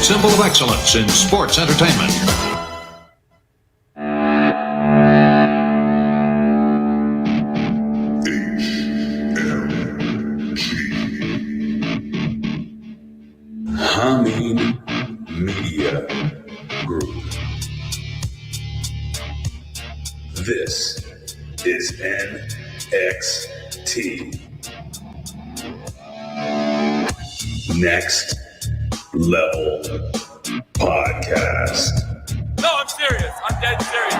symbol of excellence in sports entertainment. Humming Media Group. This is NeXT. Next Level Podcast. No, I'm serious. I'm dead serious.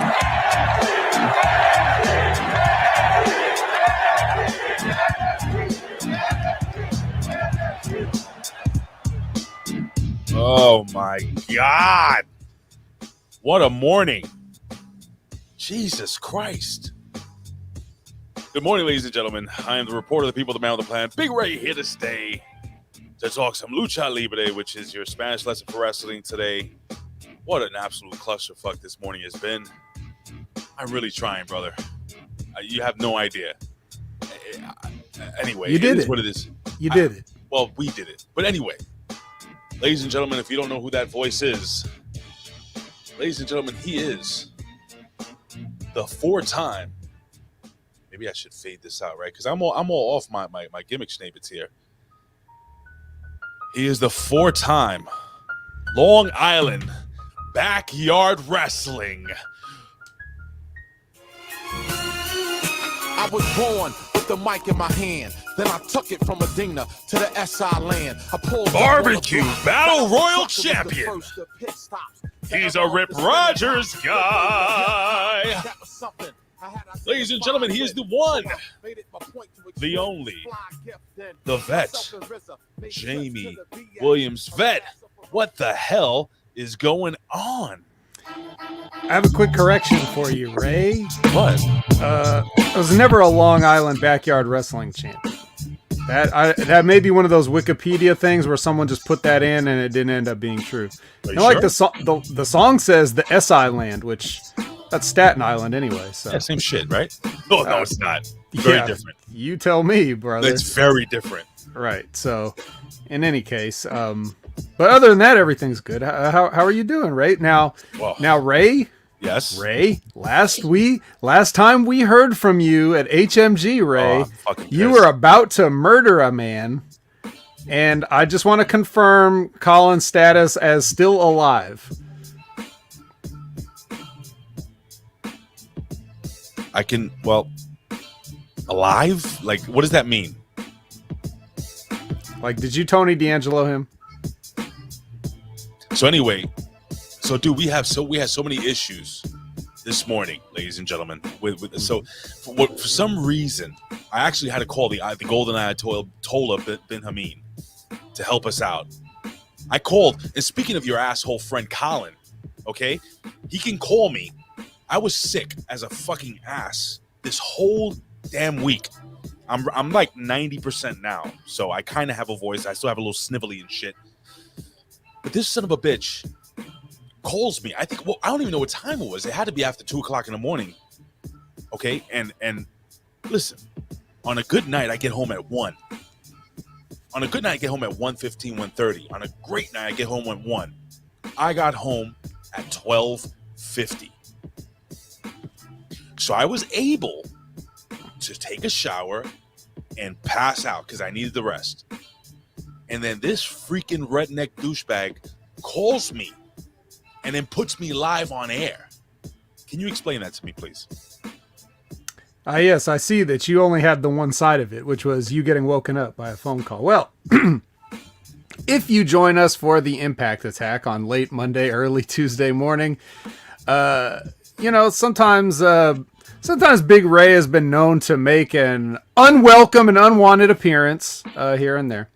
Oh my God. What a morning. Jesus Christ. Good morning, ladies and gentlemen. I am the reporter of the people, the man of the plan. Big Ray here to stay to talk some lucha libre, which is your Spanish lesson for wrestling today. What an absolute clusterfuck this morning has been. I'm really trying, brother. You have no idea. Anyway, you did it is what it is. You did it. Well, we did it. But anyway, ladies and gentlemen, if you don't know who that voice is, ladies and gentlemen, he is the four-time. Maybe I should fade this out, right? Because I'm all off my gimmick schnappets here. He is the four-time Long Island Backyard Wrestling. I was born with the mic in my hand. Then I took it from Medina to the SI land. I pulled Barbecue Battle Royal Champion. He's a Rip Rogers guy. Ladies and gentlemen, he is the one, the only, the vet, Jamie Williams. Vet, what the hell is going on? I have a quick correction for you, Ray. What? I was never a Long Island Backyard Wrestling champion. That may be one of those Wikipedia things where someone just put that in and it didn't end up being true. Sure? Like the song says the SI land, which that's Staten Island anyway. So Yeah, same shit, right? No, it's not. Very different. You tell me, brother. It's very different. Right. So, in any case, but other than that, everything's good. How are you doing, Ray? Now, Ray. Yes. Ray, last time we heard from you at HMG, Ray, you were about to murder a man, and I just want to confirm Colin's status as still alive. Alive? Like, what does that mean? Like, did you Tony D'Angelo him? So anyway, dude, we had so many issues this morning, ladies and gentlemen. So for some reason, I actually had to call the Golden Ayatollah bin Hameen to help us out. I called, and speaking of your asshole friend Colin, okay, he can call me. I was sick as a fucking ass this whole damn week. I'm like 90% now, so I kind of have a voice. I still have a little snivelly and shit. But this son of a bitch calls me. I think, I don't even know what time it was. It had to be after 2:00 in the morning. Okay, and listen, on a good night, I get home at 1. On a good night, I get home at 1:15, 1:30. On a great night, I get home at 1. I got home at 12:50. So I was able to take a shower and pass out because I needed the rest. And then this freaking redneck douchebag calls me and then puts me live on air. Can you explain that to me, please? Yes, I see that you only had the one side of it, which was you getting woken up by a phone call. Well, if you join us for the Impact Attack on late Monday, early Tuesday morning, sometimes Big Ray has been known to make an unwelcome and unwanted appearance here and there.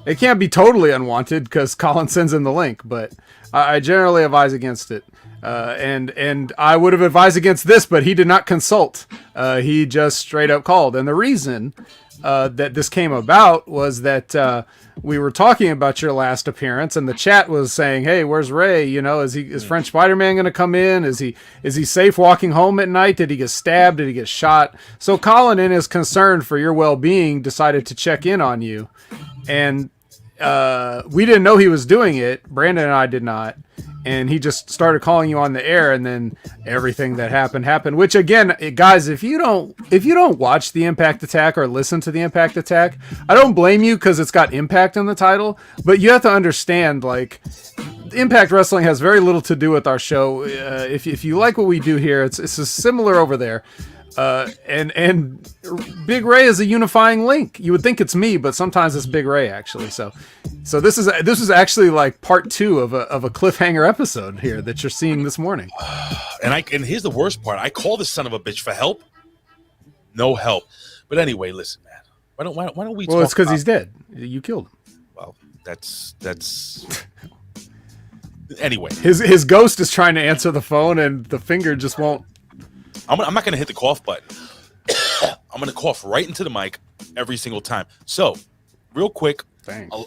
It can't be totally unwanted because Colin sends in the link, but I generally advise against it. And I would have advised against this, but he did not consult. He just straight up called. And the reason that this came about was that we were talking about your last appearance, and the chat was saying, "Hey, where's Ray? Is French Spider-Man going to come in? Is he safe walking home at night? Did he get stabbed? Did he get shot?" So Colin, in his concern for your well-being, decided to check in on you. And we didn't know he was doing it. Brandon and I did not. And he just started calling you on the air, and then everything that happened. Which again, guys, if you don't watch the Impact Attack or listen to the Impact Attack, I don't blame you because it's got Impact in the title. But you have to understand, like, Impact Wrestling has very little to do with our show. If you like what we do here, it's similar over there. And Big Ray is a unifying link. You would think it's me, but sometimes it's Big Ray actually. So this is actually like part 2 of a cliffhanger episode here that you're seeing this morning. And here's the worst part. I call this son of a bitch for help. No help. But anyway, listen, man. Why don't we? Well, it's because he's dead. You killed him. Well, that's. Anyway, his ghost is trying to answer the phone, and the finger just won't. I'm not going to hit the cough button. I'm going to cough right into the mic every single time. So, real quick,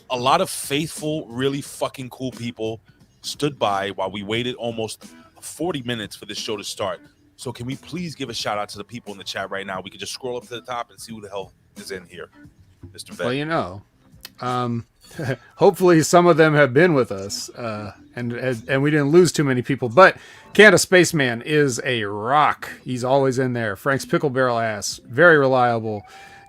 a lot of faithful, really fucking cool people stood by while we waited almost 40 minutes for this show to start. So, can we please give a shout out to the people in the chat right now? We can just scroll up to the top and see who the hell is in here, Mr. Vet. Well, you know, hopefully some of them have been with us, and we didn't lose too many people. But Canada Spaceman is a rock. He's always in there. Frank's Pickle Barrel Ass, very reliable.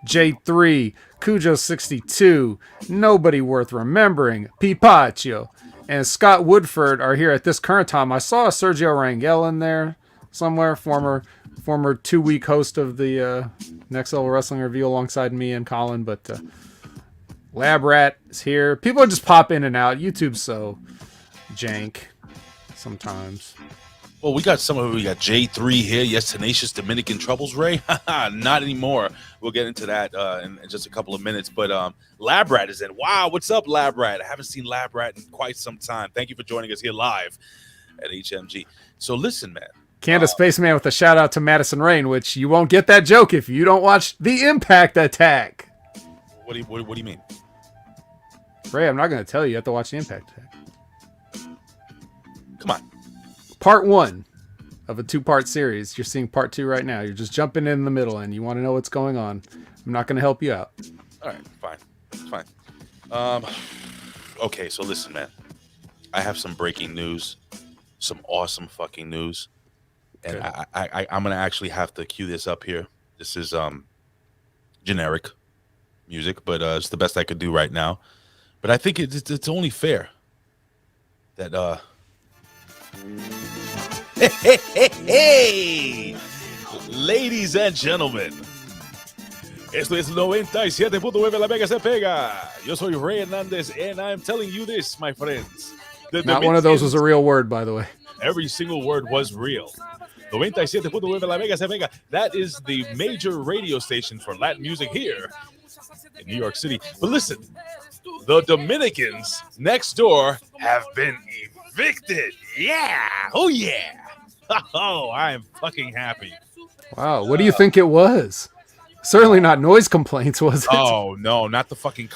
J3, Cujo 62, Nobody Worth Remembering, Pipacho, and Scott Woodford are here at this current time. I saw Sergio Rangel in there somewhere, former 2-week host of the Next Level Wrestling Review alongside me and Colin, but Lab Rat is here. People just pop in and out. YouTube's so jank sometimes. Well, we got J3 here. Yes, Tenacious Dominican Troubles, Ray. Not anymore. We'll get into that in just a couple of minutes. But Lab Rat is in. Wow, what's up, Lab Rat? I haven't seen Lab Rat in quite some time. Thank you for joining us here live at HMG. So listen, man. Canada Spaceman with a shout out to Madison Rain, which you won't get that joke if you don't watch the Impact Attack. What do you mean? Ray, I'm not going to tell you. You have to watch the Impact Attack. Come on. Part 1 of a 2-part series. You're seeing part 2 right now. You're just jumping in the middle, and you want to know what's going on. I'm not going to help you out. All right, fine. Okay, so listen, man. I have some breaking news, some awesome fucking news, and I'm going to actually have to cue this up here. This is generic music, but it's the best I could do right now. But I think it's only fair that Hey! Ladies and gentlemen, esto es 97.9 La Mega Se Pega. Yo soy Ray Hernandez, and I'm telling you this, my friends. Not one of those was a real word, by the way. Every single word was real. 97.9 La Mega Se Pega. That is the major radio station for Latin music here in New York City. But listen, the Dominicans next door have been evicted. Yeah. Oh, yeah. Oh, I am fucking happy. Wow. What do you think it was? Certainly not noise complaints, was it? Oh, no, not the fucking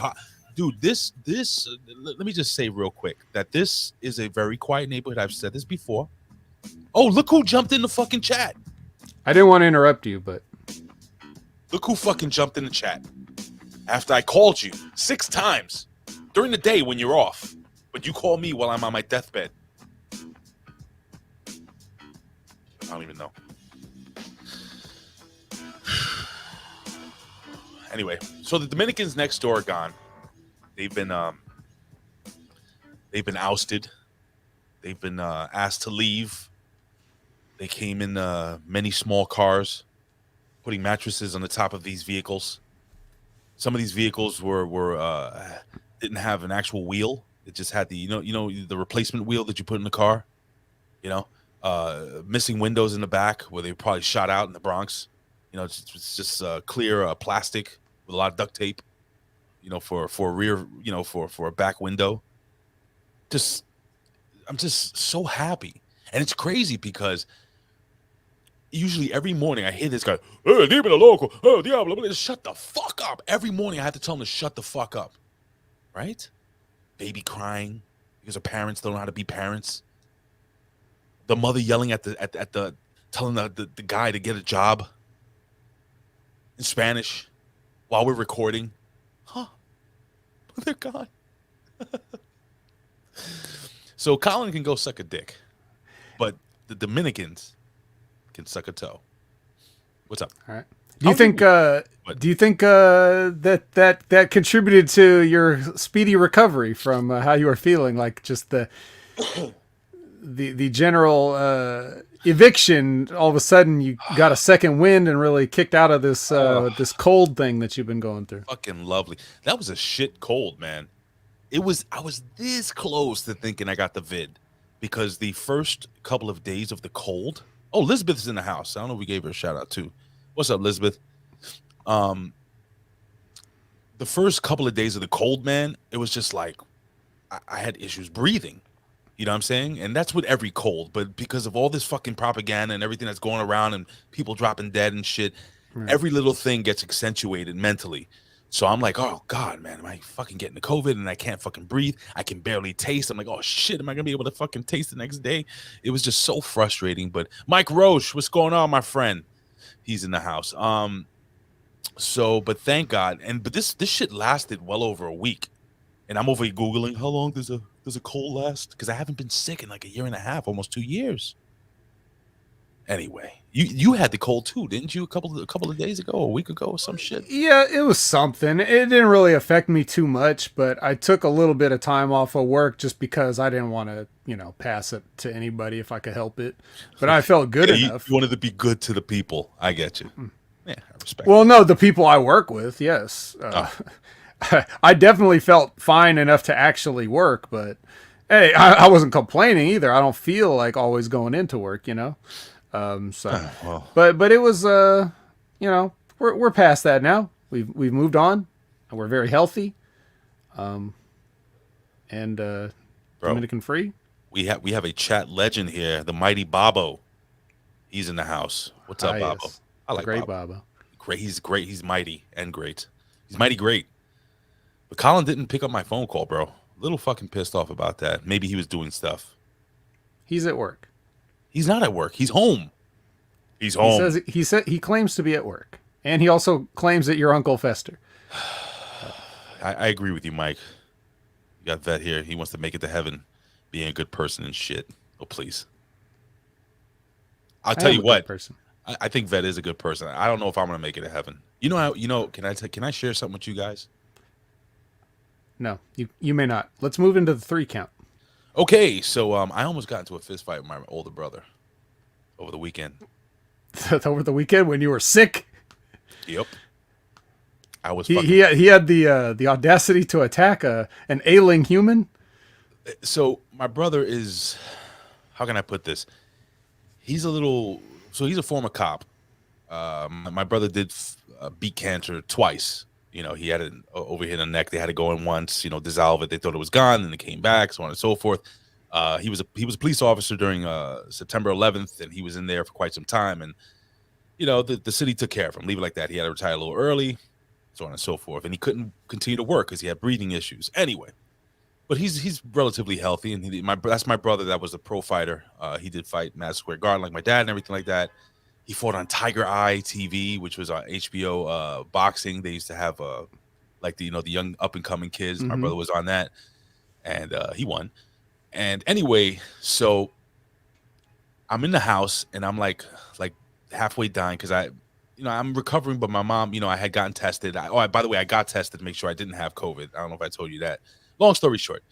Dude, this, let me just say real quick that this is a very quiet neighborhood. I've said this before. Oh, look who jumped in the fucking chat. I didn't want to interrupt you, but look who fucking jumped in the chat after I called you 6 times during the day when you're off. But you call me while I'm on my deathbed. I don't even know. Anyway, so the Dominicans next door are gone. They've been ousted. They've been asked to leave. They came in many small cars, putting mattresses on the top of these vehicles. Some of these vehicles were didn't have an actual wheel. It just had the the replacement wheel that you put in the car. Missing windows in the back where they probably shot out in the Bronx. It's just clear plastic with a lot of duct tape. For a rear, for a back window. I'm just so happy, and it's crazy because usually every morning I hear this guy, "Hey, dímelo, loco, oh, diablo, shut the fuck up." Every morning I have to tell him to shut the fuck up, right? Baby crying because her parents don't know how to be parents. The mother yelling at the telling the guy to get a job in Spanish while we're recording. But they're gone. So Colin can go suck a dick, but the Dominicans can suck a toe. What's up? All right. Do you think that contributed to your speedy recovery from how you were feeling? Like just the general eviction. All of a sudden, you got a second wind and really kicked out of this this cold thing that you've been going through. Fucking lovely. That was a shit cold, man. I was this close to thinking I got the vid because the first couple of days of the cold. Oh, Elizabeth's in the house. I don't know if we gave her a shout out too. What's up, Elizabeth? The first couple of days of the cold, man, it was just like I had issues breathing. You know what I'm saying? And that's with every cold. But because of all this fucking propaganda and everything that's going around and people dropping dead and shit, every little thing gets accentuated mentally. So I'm like, oh, God, man, am I fucking getting the COVID and I can't fucking breathe? I can barely taste. I'm like, oh, shit, am I going to be able to fucking taste the next day? It was just so frustrating. But Mike Roche, what's going on, my friend? He's in the house. But thank God. But this shit lasted well over a week. And I'm over here Googling, how long does a cold last? Because I haven't been sick in like a year and a half, almost 2 years. Anyway, you had the cold too, didn't you? A couple of days ago, a week ago, or some shit. Yeah, it was something. It didn't really affect me too much, but I took a little bit of time off of work just because I didn't want to, pass it to anybody if I could help it. But I felt good enough. You wanted to be good to the people. I get you. Yeah, I respect. Well, no, the people I work with, yes. I definitely felt fine enough to actually work, but hey, I wasn't complaining either. I don't feel like always going into work, But it was, we're past that now. We've moved on, and we're very healthy, Dominican free. We have a chat legend here, the mighty Bobo. He's in the house. What's up, Bobo? Yes. I like Great Bobo. Great. He's great. He's mighty and great. He's mighty great. But Colin didn't pick up my phone call, bro. A little fucking pissed off about that. Maybe he was doing stuff. He's at work. He's not at work. He's home. He's home. He claims to be at work, and he also claims that you're Uncle Fester. I agree with you, Mike. You got Vet here. He wants to make it to heaven, being a good person and shit. Oh, please. I'll tell you what. I think Vet is a good person. I don't know if I'm gonna make it to heaven. Can I share something with you guys? No, you may not. Let's move into the 3 count. Okay, so I almost got into a fist fight with my older brother over the weekend. Over the weekend when you were sick? Yep. I was. He had the audacity to attack an ailing human. So my brother is, how can I put this? He's he's a former cop. My brother did beat cancer twice. He had it over here in the neck. They had to go in once, dissolve it. They thought it was gone, and it came back, so on and so forth. He was a police officer during September 11th, and he was in there for quite some time. And the city took care of him. Leave it like that. He had to retire a little early, so on and so forth. And he couldn't continue to work because he had breathing issues. Anyway, but he's relatively healthy, and that's my brother. That was a pro fighter. He did fight Madison Square Garden like my dad and everything like that. He fought on Tiger Eye TV, which was on HBO boxing. They used to have the young up and coming kids. Mm-hmm. My brother was on that, and he won. And anyway, so I'm in the house and I'm like halfway dying because I'm recovering, but my mom, I had gotten tested. By the way, I got tested to make sure I didn't have COVID. I don't know if I told you that. Long story short,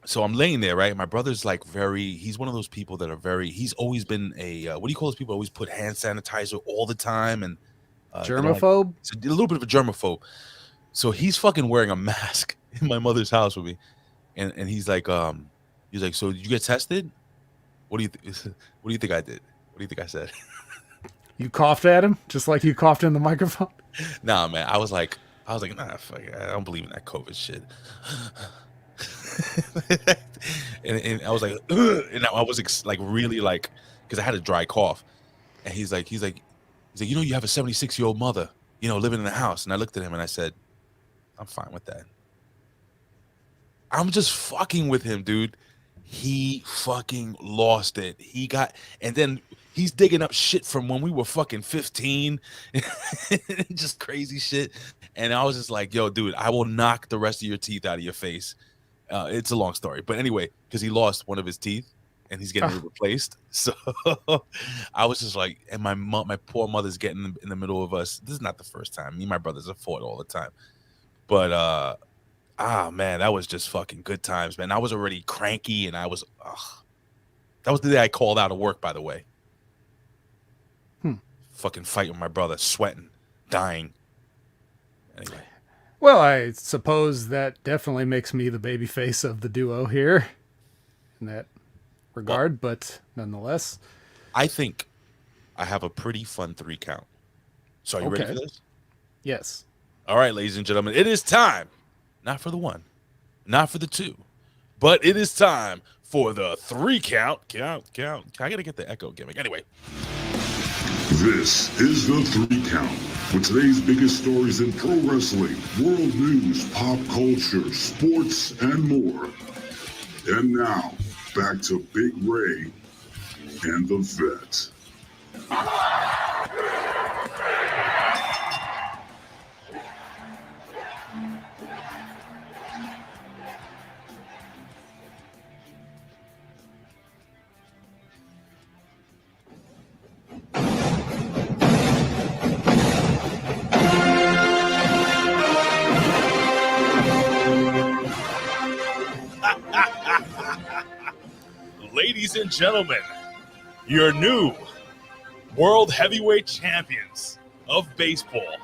so I'm laying there, right? My brother's he's one of those people that are he's always been what do you call those people? Always put hand sanitizer all the time and germaphobe. It's a little bit of a germaphobe. So he's fucking wearing a mask in my mother's house with me, and he's like, so did you get tested? What do you think I did? What do you think I said? You coughed at him just like you coughed in the microphone. Nah, man. I was like, nah, fuck it. I don't believe in that COVID shit. and I was like, ugh, and I was really because I had a dry cough, and he's like, you have a 76-year-old mother, living in the house, and I looked at him and I said, I'm fine with that. I'm just fucking with him, dude. He fucking lost it. And then he's digging up shit from when we were fucking 15, just crazy shit. And I was just like, yo, dude, I will knock the rest of your teeth out of your face. It's a long story. But anyway, because he lost one of his teeth and he's getting it replaced. So I was just like, and my poor mother's getting in the middle of us. This is not the first time. Me and my brothers have fought all the time. But, man, that was just fucking good times, man. I was already cranky and that was the day I called out of work, by the way. Fucking fight with my brother, sweating, dying. Anyway. Well, I suppose that definitely makes me the baby face of the duo here in that regard, but nonetheless. I think I have a pretty fun 3 count. So are you ready for this? Yes. All right, ladies and gentlemen, it is time. Not for the 1, not for the 2, but it is time for the 3 count. I got to get the echo gimmick. Anyway. This is the 3 count with today's biggest stories in pro wrestling, world news, pop culture, sports, and more. And now, back to Big Ray and the Vet. Ladies and gentlemen, your new world heavyweight champions of baseball,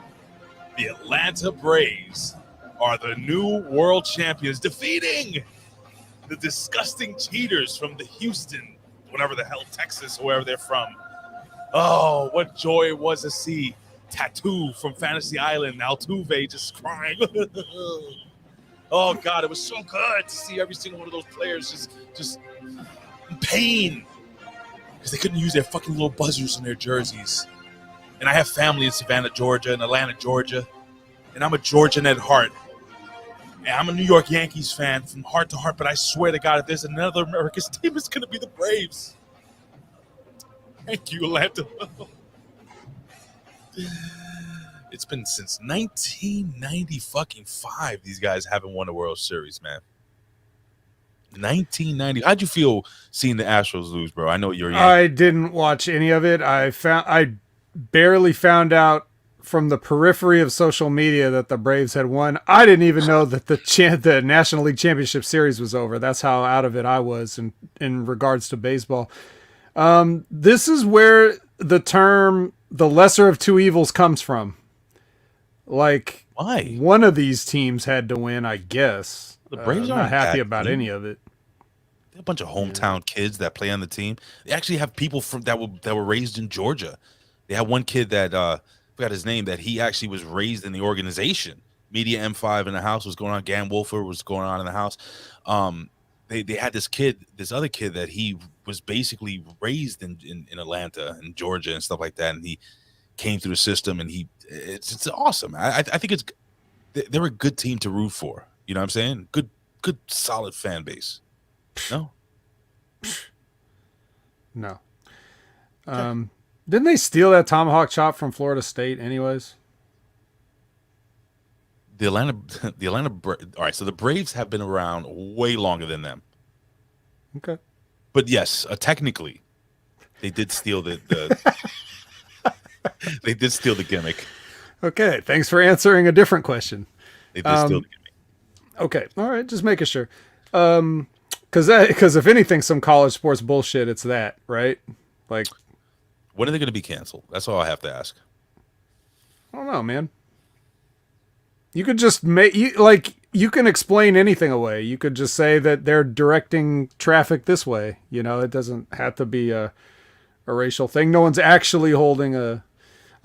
the Atlanta Braves, are the new world champions, defeating the disgusting cheaters from the Houston, whatever the hell, Texas, or wherever they're from. Oh, what joy it was to see Tattoo from Fantasy Island, Altuve, just crying. Oh, God, it was so good to see every single one of those players just in pain because they couldn't use their fucking little buzzers in their jerseys. And I have family in Savannah, Georgia, and Atlanta, Georgia, and I'm a Georgian at heart. And I'm a New York Yankees fan from heart to heart, but I swear to God, if there's another America's team, it's going to be the Braves. Thank you, Atlanta. It's been since 1995 these guys haven't won a World Series, man. 1990. How'd you feel seeing the Astros lose, bro? I know you're Yankee. I didn't watch any of it. I barely found out from the periphery of social media that the Braves had won. I didn't even know that the National League Championship Series was over. That's how out of it I was in regards to baseball. This is where the term "the lesser of two evils" comes from. Like, why? One of these teams had to win, I guess. The Braves I'm aren't not happy that about team. any of it. They're a bunch of hometown kids that play on the team. They actually have people that were raised in Georgia. They had one kid that I forgot his name, that he actually was raised in the organization. Media M5 in the house was going on. Gan Wolfer was going on in the house. They had this other kid that he was basically raised in Atlanta and Georgia and stuff like that, and he came through the system, and it's awesome. I think they're a good team to root for. You know what I'm saying? Good solid fan base. No. Didn't they steal that tomahawk chop from Florida State anyways? The Atlanta all right, so the Braves have been around way longer than them. Okay. But yes, technically, they did steal the they did steal the gimmick. Okay, thanks for answering a different question. They did steal the gimmick. Okay, all right, just making sure. Because if anything, some college sports bullshit, it's that, right? Like, when are they going to be canceled? That's all I have to ask. I don't know, man. You could just you can explain anything away. You could just say that they're directing traffic this way. You know, it doesn't have to be a racial thing. No one's actually holding a.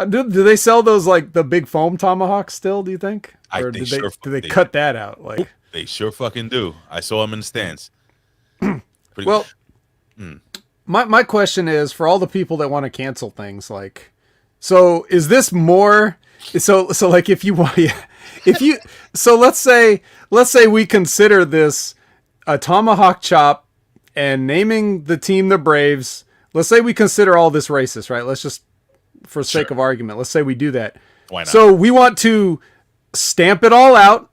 Do they sell those, like, the big foam tomahawks still? Do you think? Or do they cut that out? Like, they sure fucking do. I saw them in the stands. Well, my question is, for all the people that want to cancel things, like, so is this more? So like, if you want, so let's say we consider this a tomahawk chop and naming the team the Braves. Let's say we consider all this racist, right? Let's just, for sake of argument, let's say we do that. Why not? So we want to stamp it all out,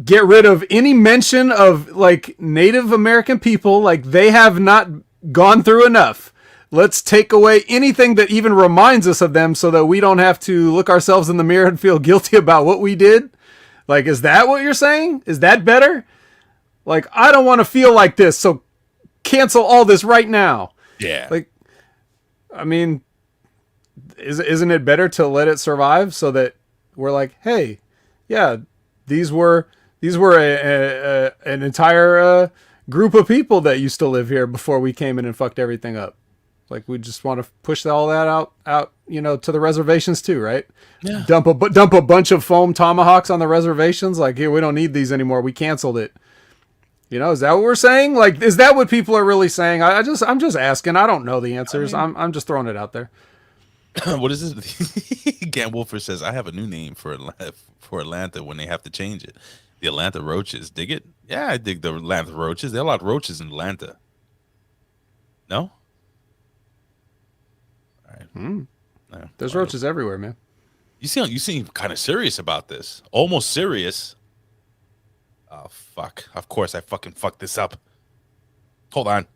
get rid of any mention of like Native American people. Like they have not gone through enough. Let's take away anything that even reminds us of them so that we don't have to look ourselves in the mirror and feel guilty about what we did. Like, is that what you're saying? Is that better? Like, I don't want to feel like this, so cancel all this right now. Yeah. Like, I mean, isn't it better to let it survive so that we're like, hey, yeah, these were an entire group of people that used to live here before we came in and fucked everything up. Like, we just want to push all that out, to the reservations too, right? Yeah. Dump a bunch of foam tomahawks on the reservations. Like, here, we don't need these anymore. We canceled it. Is that what we're saying? Like, is that what people are really saying? I'm just asking. I don't know the answers. I'm just throwing it out there. What is this? Gan Wolfer says, I have a new name for Atlanta when they have to change it. The Atlanta Roaches. Dig it? Yeah, I dig the Atlanta Roaches. There are a lot of roaches in Atlanta. No? All right. No, There's roaches everywhere, man. You seem kind of serious about this. Almost serious. Oh, fuck. Of course I fucking fucked this up. Hold on.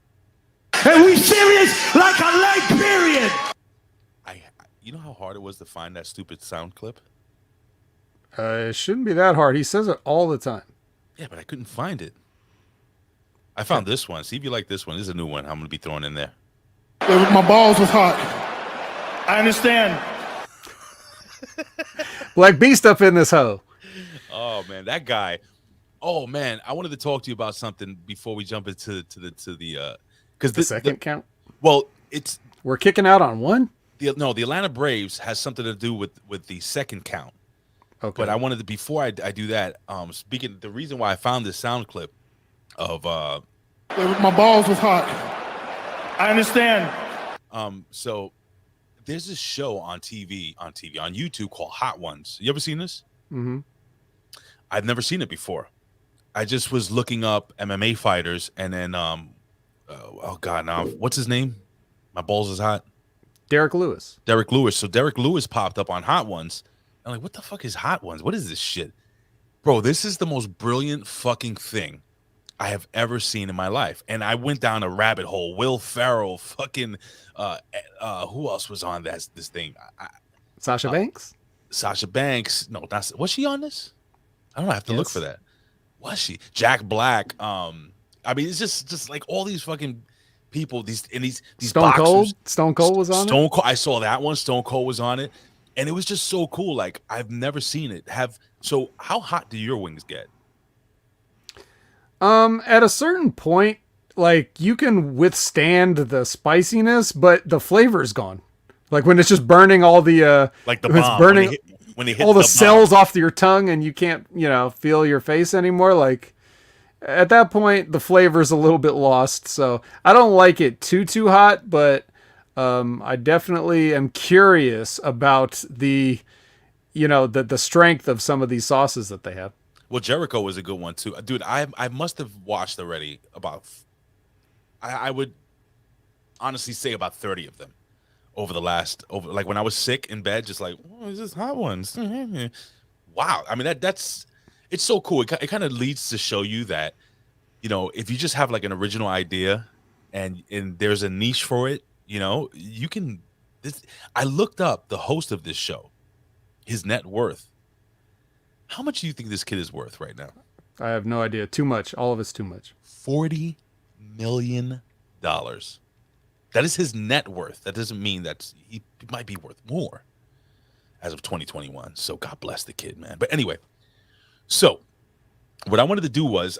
And we serious like a leg period. You know how hard it was to find that stupid sound clip? It shouldn't be that hard. He says it all the time. Yeah, but I couldn't find it. I found this one. See if you like this one. This is a new one I'm going to be throwing in there. My balls was hot. I understand. Black Beast up in this hoe. Oh, man, that guy. Oh, man, I wanted to talk to you about something before we jump into the because The second count? Well, We're kicking out on one? the Atlanta Braves has something to do with the second count. Okay. But I wanted to, before I do that, the reason why I found this sound clip of My balls was hot. I understand. so there's this show on YouTube called Hot Ones. You ever seen this? Mm-hmm. I've never seen it before. I just was looking up MMA fighters, and then oh god, now what's his name? My balls is hot. Derek Lewis. So Derek Lewis popped up on Hot Ones. I'm like, what the fuck is Hot Ones? What is this shit? Bro, this is the most brilliant fucking thing I have ever seen in my life. And I went down a rabbit hole. Will Ferrell, fucking who else was on this thing? Sasha Banks? Sasha Banks. No, was she on this? I don't know. I have to look for that. Was she? Jack Black. I mean, it's just like all these fucking people, these Stone boxers. Cold? Stone Cold was on Stone Cold. I saw that one. Stone Cold was on it. And it was just so cool. Like, I've never seen it. So how hot do your wings get? At a certain point, like, you can withstand the spiciness, but the flavor's gone. Like when it's just burning all the like the when bomb, it's burning when they hit all the bomb. cells off your tongue and you can't, feel your face anymore. Like at that point, the flavor's a little bit lost. So I don't like it too hot, but I definitely am curious about the strength of some of these sauces that they have. Well, Jericho was a good one too, dude. I must have watched already about. I would honestly say about 30 of them over like when I was sick in bed, just like, oh, is this Hot Ones? Wow. I mean it's so cool. It kind of leads to show you that, if you just have like an original idea and there's a niche for it, you can. I looked up the host of this show, his net worth. How much do you think this kid is worth right now? I have no idea. Too much. All of it's too much. $40 million. That is his net worth. That doesn't mean that he might be worth more as of 2021. So God bless the kid, man. But anyway, so what I wanted to do was,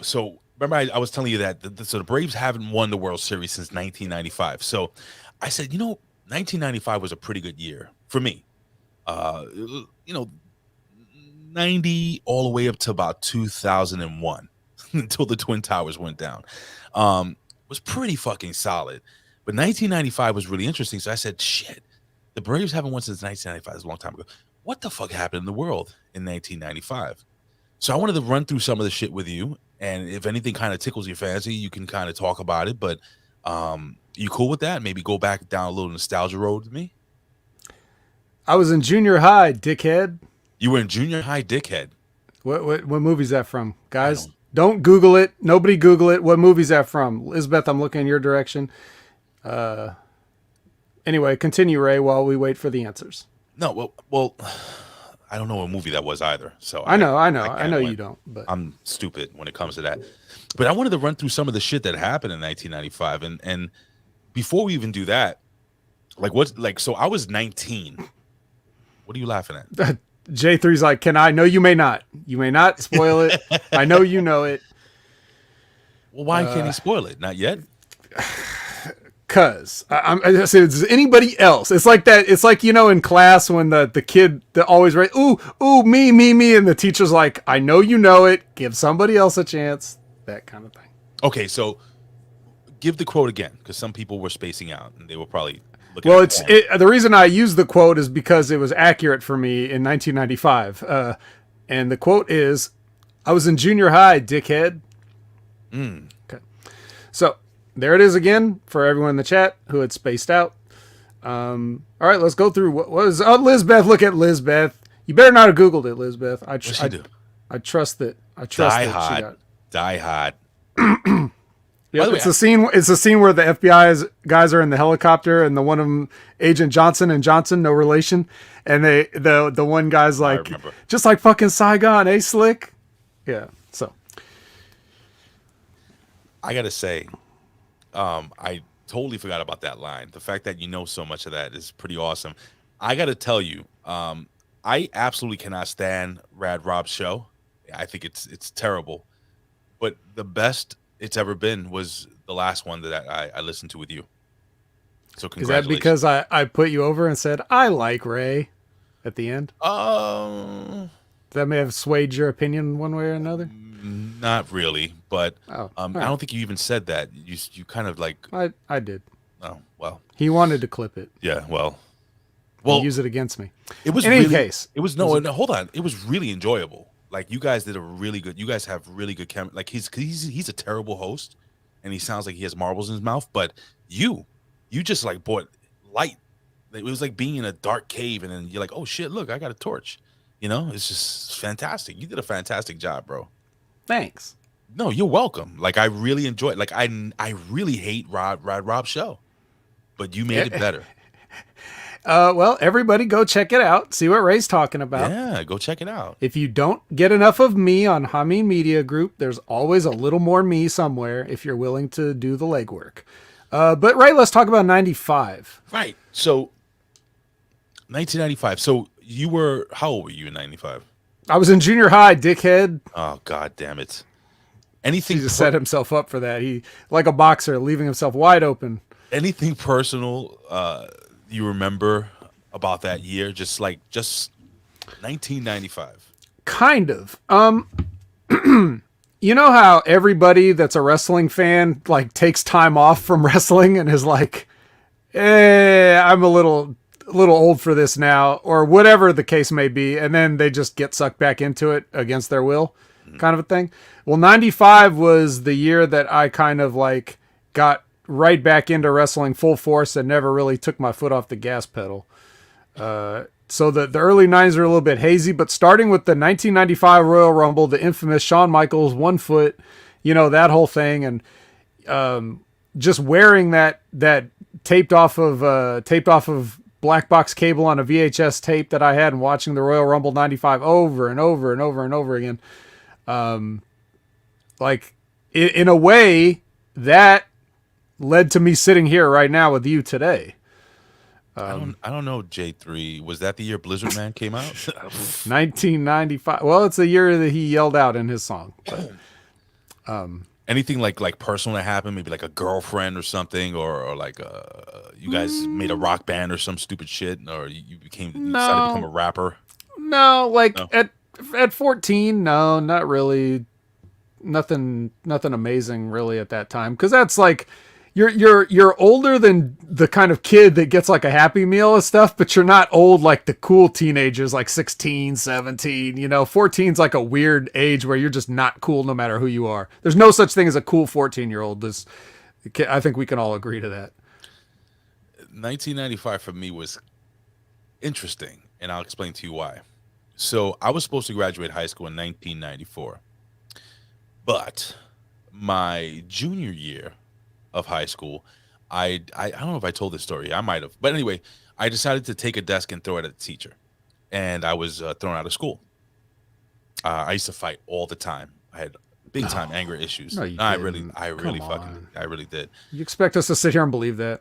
so remember I was telling you that the Braves haven't won the World Series since 1995. So I said, 1995 was a pretty good year for me. 90 all the way up to about 2001 until the Twin Towers went down. Was pretty fucking solid. But 1995 was really interesting. So I said, shit, the Braves haven't won since 1995. That's a long time ago. What the fuck happened in the world in 1995? So I wanted to run through some of the shit with you. And if anything kind of tickles your fancy, you can kind of talk about it. But you cool with that? Maybe go back down a little nostalgia road with me? I was in junior high, dickhead. You were in junior high, dickhead. What movie's that from, guys? Don't Google it. Nobody Google it. What movie's that from? Elizabeth, I'm looking in your direction. Anyway, continue, Ray, while we wait for the answers. No, well, I don't know what movie that was either. So I know can't you win. don't. But I'm stupid when it comes to that. But I wanted to run through some of the shit that happened in 1995, and before we even do that, so I was 19. What are you laughing at? J3's like, can I? No, you may not. You may not spoil it. I know you know it. Well, why can't he spoil it? Not yet. Cause I say, does anybody else? It's like that. It's like, in class when the kid that always writes, ooh, me, and the teacher's like, I know you know it. Give somebody else a chance. That kind of thing. Okay, so give the quote again, because some people were spacing out and they were probably looking. Well, the reason I use the quote is because it was accurate for me in 1995. And the quote is, "I was in junior high, dickhead." Okay, so there it is again for everyone in the chat who had spaced out. All right, let's go through what was. Lizbeth, look at Lizbeth. You better not have Googled it, Lizbeth. I trust that. I trust Die that Hard. she got. Die Hard. Yeah, it's a scene. It's a scene where the FBI guys are in the helicopter, and the one of them, Agent Johnson and Johnson, no relation, and the one guy's like, just like fucking Saigon, Slick? Yeah. So I gotta say, I totally forgot about that line. The fact that you know so much of that is pretty awesome. I gotta tell you, I absolutely cannot stand Rad Rob's show. I think it's terrible. But the best it's ever been was the last one that I listened to with you. So congratulations. Is that because I put you over and said, I like Ray at the end? That may have swayed your opinion one way or another? Not really, but I don't think you even said that. You kind of like... I did. Oh, well. He wanted to clip it. Yeah, well, use it against me. It was in any case. It was no, hold on. It was really enjoyable. Like, you guys did a really good. You guys have really good chemistry. Like, he's a terrible host, and he sounds like he has marbles in his mouth. But you just like brought light. It was like being in a dark cave, and then you're like, oh shit, look, I got a torch. It's just fantastic. You did a fantastic job, bro. Thanks. No, you're welcome. Like, I really enjoyed. Like, I really hate Rob's show, but you made it better. Well, everybody go check it out. See what Ray's talking about. Yeah, go check it out. If you don't get enough of me on Hameen Media Group, there's always a little more me somewhere if you're willing to do the legwork. But Ray, let's talk about 95. Right. So 1995. So how old were you in 95? I was in junior high, dickhead. Oh, God damn it. Anything He just set himself up for that. He, like a boxer, leaving himself wide open. Anything personal you remember about that year? Just 1995. Kind of. You know how everybody that's a wrestling fan like takes time off from wrestling and is like, I'm a little old for this now, or whatever the case may be, and then they just get sucked back into it against their will, kind of a thing. Well, 95 was the year that I kind of like got right back into wrestling full force and never really took my foot off the gas pedal. So the early 90s are a little bit hazy, but starting with the 1995 Royal Rumble, the infamous Shawn Michaels 1 foot, that whole thing, and just wearing that taped off of black box cable on a VHS tape that I had, and watching the Royal Rumble 95 over and over and over and over again. Like in a way that led to me sitting here right now with you today. I don't know, J3. Was that the year Blizzard Man came out? 1995. Well, it's the year that he yelled out in his song. But, anything like personal that happened? Maybe like a girlfriend or something, or like you guys made a rock band or some stupid shit, or you decided to become a rapper? No, at 14, no, not really. Nothing amazing really at that time, because that's like you're older than the kind of kid that gets like a Happy Meal and stuff, but you're not old like the cool teenagers like 16, 17, 14's like a weird age where you're just not cool no matter who you are. There's no such thing as a cool 14-year-old. I think we can all agree to that. 1995 for me was interesting, and I'll explain to you why. So I was supposed to graduate high school in 1994, but my junior year of high school, I don't know if I told this story. I might have, but anyway, I decided to take a desk and throw it at the teacher, and I was thrown out of school. I used to fight all the time. I had big time anger issues. No, you I didn't. really Come fucking, on. I really did. You expect us to sit here and believe that?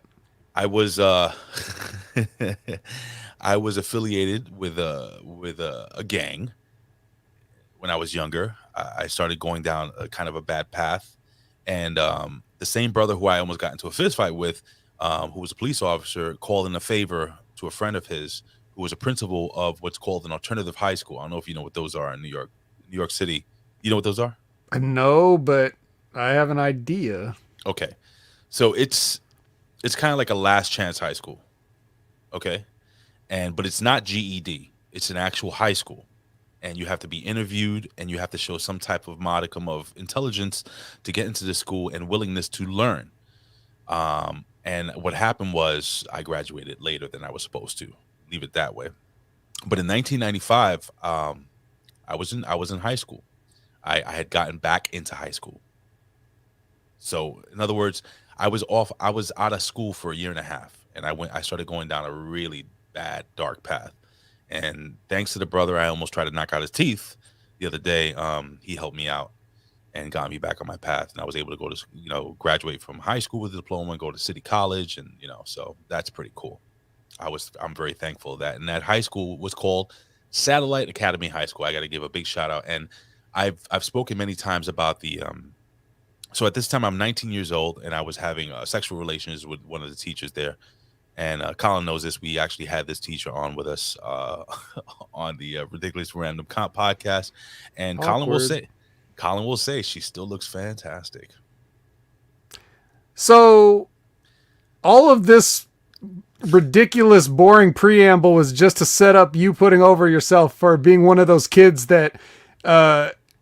I was I was affiliated with a gang when I was younger. I started going down a kind of a bad path, and the same brother who I almost got into a fist fight with, who was a police officer, called in a favor to a friend of his who was a principal of what's called an alternative high school. I don't know if you know what those are in New York City. You know what those are? No, but I have an idea. Okay, so it's kind of like a last chance high school. Okay, but it's not GED. It's an actual high school, and you have to be interviewed, and you have to show some type of modicum of intelligence to get into the school and willingness to learn. And what happened was I graduated later than I was supposed to. Leave it that way. But in 1995, I was in high school. I had gotten back into high school. So in other words, I was out of school for a year and a half, and I started going down a really bad, dark path. And thanks to the brother, I almost tried to knock out his teeth the other day. He helped me out and got me back on my path, and I was able to go to, graduate from high school with a diploma and go to city college, and so that's pretty cool. I'm very thankful of that. And that high school was called Satellite Academy High School. I got to give a big shout out. And I've spoken many times about the so at this time I'm 19 years old, and I was having sexual relations with one of the teachers there. And Colin knows this. We actually had this teacher on with us on the Ridiculous Random Comp podcast, and Awkward. Colin will say she still looks fantastic. So, all of this ridiculous, boring preamble was just to set up you putting over yourself for being one of those kids that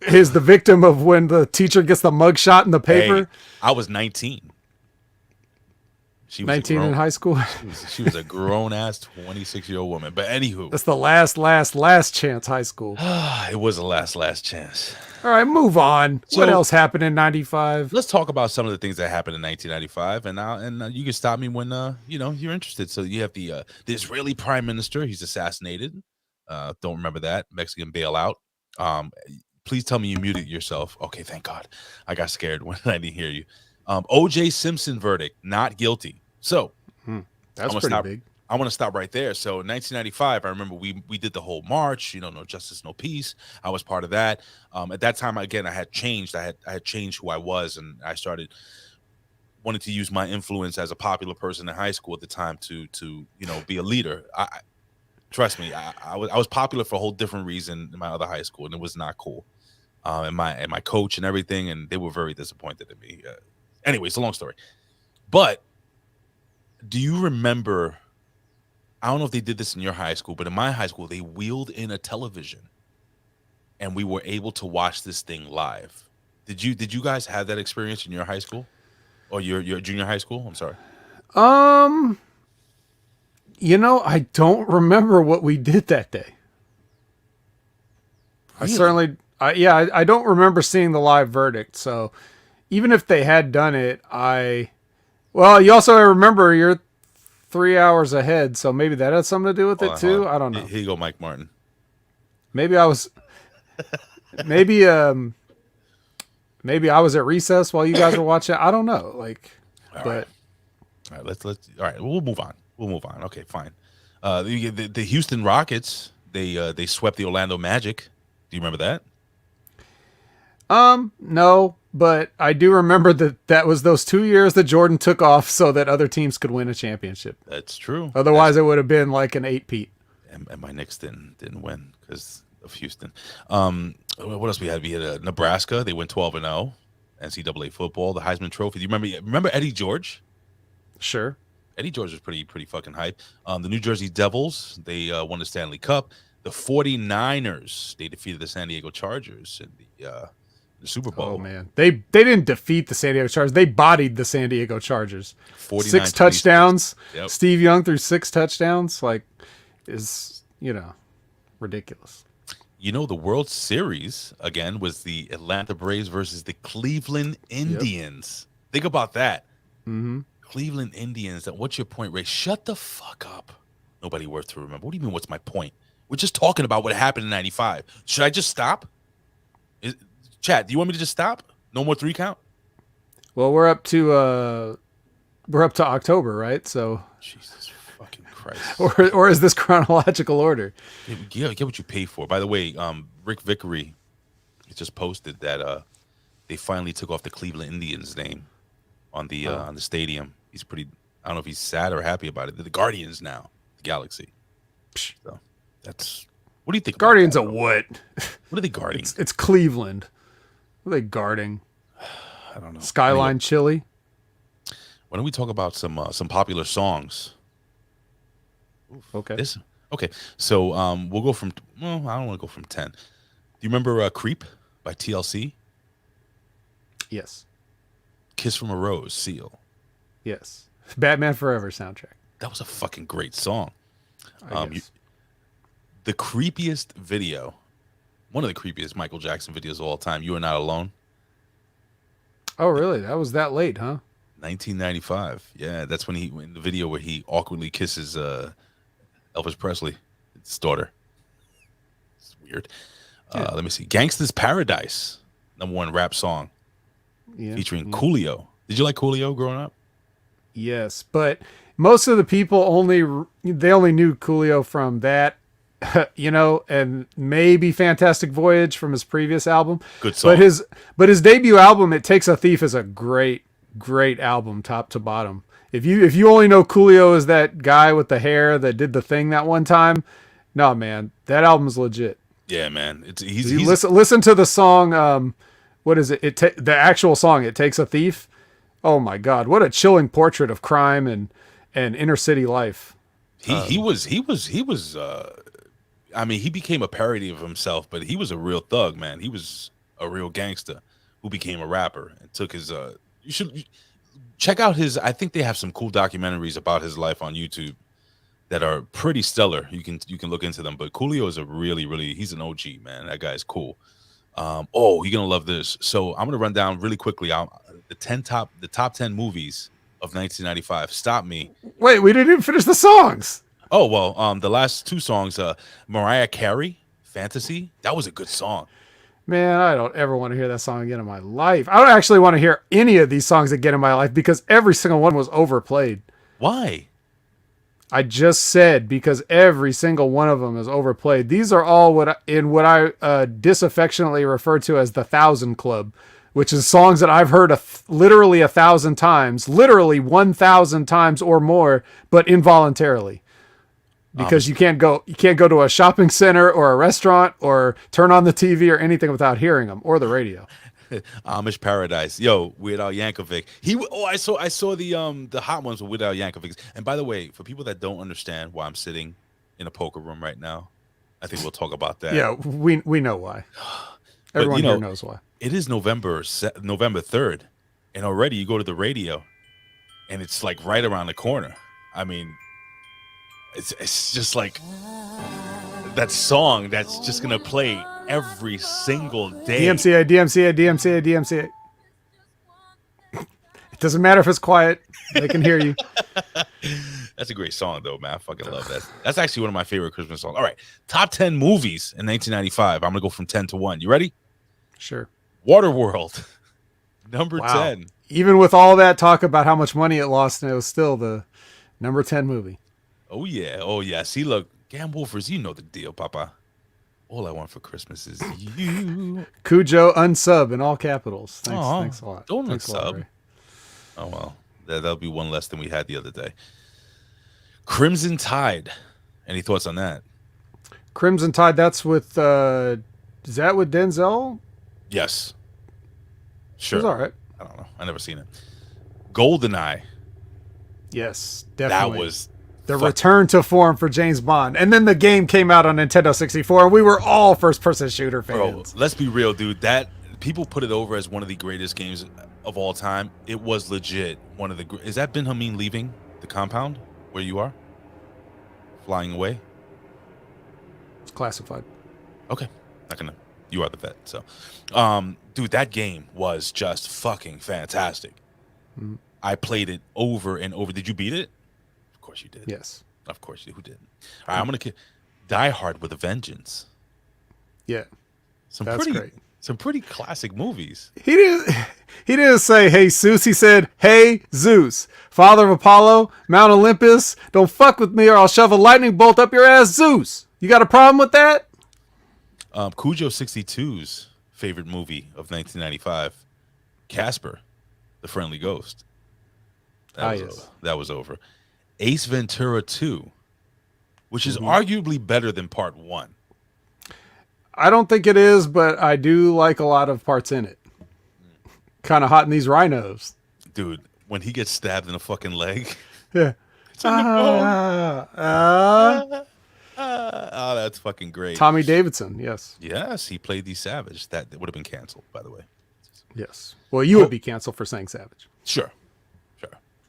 is the victim of when the teacher gets the mugshot in the paper. Hey, I was 19. She was 19 in high school. She was a grown ass 26-year-old woman. But anywho, That's the last chance high school. it was the last chance. All right, move on. So- What else happened in 95? Let's talk about some of the things that happened in 1995, and you can stop me when you're interested. So you have the Israeli prime minister. He's assassinated. Don't remember that Mexican bailout. Please tell me you muted yourself. Okay, thank God. I got scared when I didn't hear you. O.J. Simpson verdict, not guilty. So That's I'm pretty big. I want to stop right there. So in 1995, I remember we did the whole march, no justice, no peace. I was part of that. At that time, again, I had changed. I had changed who I was, and I started wanting to use my influence as a popular person in high school at the time to be a leader. Trust me, I was popular for a whole different reason in my other high school, and it was not cool. And my coach and everything, and they were very disappointed in me. Anyway, it's a long story. But do you remember, I don't know if they did this in your high school, but in my high school, they wheeled in a television, and we were able to watch this thing live. Did you guys have that experience in your high school or your junior high school? I'm sorry. I don't remember what we did that day. Really? I don't remember seeing the live verdict. So even if they had done it, you also remember you're 3 hours ahead. So maybe that had something to do with it too. Hold on. I don't know. Here you go, Mike Martin. Maybe I was, maybe I was at recess while you guys were watching. I don't know. All right, let's all right. We'll move on. Okay, fine. The Houston Rockets, they swept the Orlando Magic. Do you remember that? No, but I do remember that was those 2 years that Jordan took off so that other teams could win a championship. That's true. Otherwise, it would have been like an 8-peat. And my Knicks didn't win because of Houston. What else we had? We had Nebraska. They went 12-0. NCAA football, the Heisman Trophy. Do you remember Eddie George? Sure. Eddie George was pretty fucking hype. The New Jersey Devils, they won the Stanley Cup. The 49ers, they defeated the San Diego Chargers in the Super Bowl. Oh man, they didn't defeat the San Diego Chargers. They bodied the San Diego Chargers. 6 touchdowns. Yep. Steve Young threw 6 touchdowns. Is ridiculous. You know, the World Series again was the Atlanta Braves versus the Cleveland Indians. Think about that. Mm-hmm. Cleveland Indians. What's your point, Ray? Shut the fuck up. Nobody worth to remember. What do you mean? What's my point? We're just talking about what happened in '95. Should I just stop? Chad, do you want me to just stop? No more 3 count? Well, we're up to October, right? So, Jesus fucking Christ. or is this chronological order? Yeah, get what you pay for. By the way, Rick Vickery just posted that they finally took off the Cleveland Indians name on the stadium. He's pretty. I don't know if he's sad or happy about it. They're the Guardians now, the Galaxy. So that's. What do you think? Guardians of what? What are they guarding? It's Cleveland. What are they guarding? I don't know. Skyline Chili. Why don't we talk about some popular songs? Okay. Okay. So we'll go from. Well, I don't want to go from 10. Do you remember "Creep" by TLC? Yes. "Kiss from a Rose," Seal. Yes. Batman Forever soundtrack. That was a fucking great song. I guess. The creepiest video, one of the creepiest Michael Jackson videos of all time, "You Are Not Alone." Oh, really? That was that late, huh? 1995. Yeah, that's when in the video where he awkwardly kisses Elvis Presley, his daughter. It's weird. Yeah. Let me see. "Gangsta's Paradise," #1 rap song featuring Coolio. Did you like Coolio growing up? Yes, but most of the people only knew Coolio from that, and maybe Fantastic Voyage from his previous album. Good song. But his debut album, It Takes a Thief, is a great album, top to bottom. If you only know Coolio as that guy with the hair that did the thing that one time, no man, that album's legit. Yeah, man. Listen to the song. What is it? The actual song, "It Takes a Thief." Oh my God, what a chilling portrait of crime and inner city life. He was. I mean, he became a parody of himself, but he was a real thug, man. He was a real gangster who became a rapper and took his. You should check out his. I think they have some cool documentaries about his life on YouTube that are pretty stellar. You can look into them. But Coolio is a really he's an OG, man. That guy is cool. You're gonna love this. So I'm gonna run down really quickly. The top 10 movies of 1995. Stop me. Wait, we didn't even finish the songs. Oh well, the last 2 songs. Mariah Carey, "Fantasy." That was a good song. Man, I don't ever want to hear that song again in my life. I don't actually want to hear any of these songs again in my life because every single one was overplayed. Why? I just said because every single one of them is overplayed. These are all what I disaffectionately refer to as the 1,000 Club, which is songs that I've heard literally 1,000 times, literally 1,000 times or more, but involuntarily. Because you can't go to a shopping center or a restaurant or turn on the TV or anything without hearing them, or the radio. Amish Paradise. Yo, Weird Al Yankovic. I saw the hot ones with Weird Al Yankovic. And by the way, for people that don't understand why I'm sitting in a poker room right now, I think we'll talk about that. Yeah, we know why. Everyone here knows why. It is November 3rd, and already you go to the radio, and it's like right around the corner. I mean, it's just like that song that's just gonna play every single day. DMCA. It doesn't matter if it's quiet; they can hear you. That's a great song, though, man. I fucking love that. That's actually one of my favorite Christmas songs. All right, top 10 movies in 1995. I'm gonna go from 10 to 1. You ready? Sure. Waterworld, number 10. Even with all that talk about how much money it lost, and it was still the number 10 movie. Oh yeah. See, look, Gam Wolfers, you know the deal, Papa. All I want for Christmas is you. Cujo unsub in all capitals. Thanks a lot. Don't Thanks unsub. Oh well, that'll be one less than we had the other day. Crimson Tide. Any thoughts on that? Crimson Tide. That's with. Is that with Denzel? Yes. Sure. It was all right. I don't know. I never seen it. GoldenEye. Yes, definitely. That was the return to form for James Bond. And then the game came out on Nintendo 64, and we were all first-person shooter fans. Bro, let's be real, dude. That people put it over as one of the greatest games of all time. It was legit one of the. Is that Ben Hameen leaving the compound where you are, flying away? It's classified. Okay. Not gonna. You are the vet. So, dude, that game was just fucking fantastic. I played it over and over. Did you beat it? Of course you did. Yes. Of course you. Who didn't? All right, I'm gonna Die Hard with a Vengeance. Yeah. That's great. Some pretty classic movies. He didn't say, "Hey Zeus." He said, "Hey Zeus, father of Apollo, Mount Olympus, don't fuck with me or I'll shove a lightning bolt up your ass, Zeus." You got a problem with that? Cujo 62's favorite movie of 1995, Casper, the Friendly Ghost. That was over. Ace Ventura 2, which is arguably better than Part 1. I don't think it is, but I do like a lot of parts in it. Kind of hot in these rhinos. Dude, when he gets stabbed in the fucking leg. Yeah. Oh, that's fucking great. Tommy Davidson, yes. Yes, he played the Savage. That would have been canceled, by the way. Yes. Well, you would be canceled for saying Savage. Sure.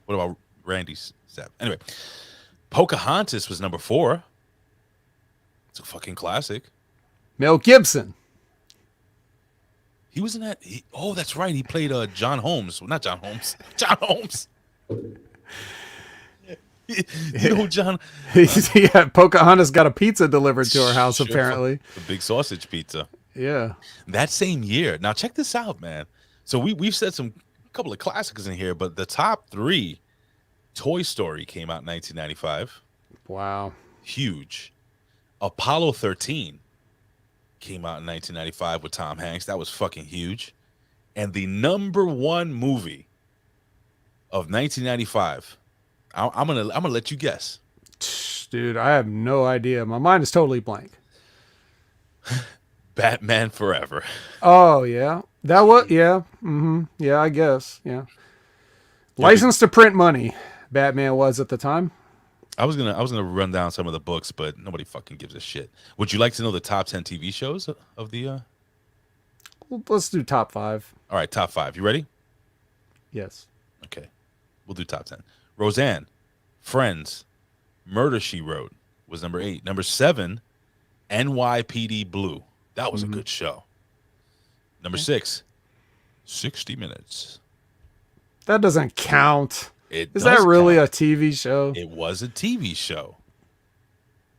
What about Randy Savage? Anyway, Pocahontas was number 4. It's a fucking classic. Mel Gibson. He was in that. Oh, that's right. He played John Holmes. Well, not John Holmes. John Holmes. You know John? Yeah, Pocahontas got a pizza delivered to her house, apparently. The big sausage pizza. Yeah. That same year. Now, check this out, man. So we've said a couple of classics in here, but the top 3, Toy Story came out in 1995. Wow. Huge. Apollo 13 came out in 1995 with Tom Hanks. That was fucking huge. And the number 1 movie of 1995, I'm gonna let you guess. Dude, I have no idea. My mind is totally blank. Batman Forever. Oh yeah, that was yeah. Yeah, I guess yeah. License to print money. Batman was at the time. I was gonna run down some of the books, but nobody fucking gives a shit. Would you like to know the top 10 TV shows of the? Well, let's do top 5. All right, top 5. You ready? Yes. Okay, we'll do top 10. Roseanne, Friends, Murder, She Wrote was number 8. Number 7, NYPD Blue. That was a good show. Number 6, 60 Minutes. That doesn't count. Is that really a TV show? It was a TV show.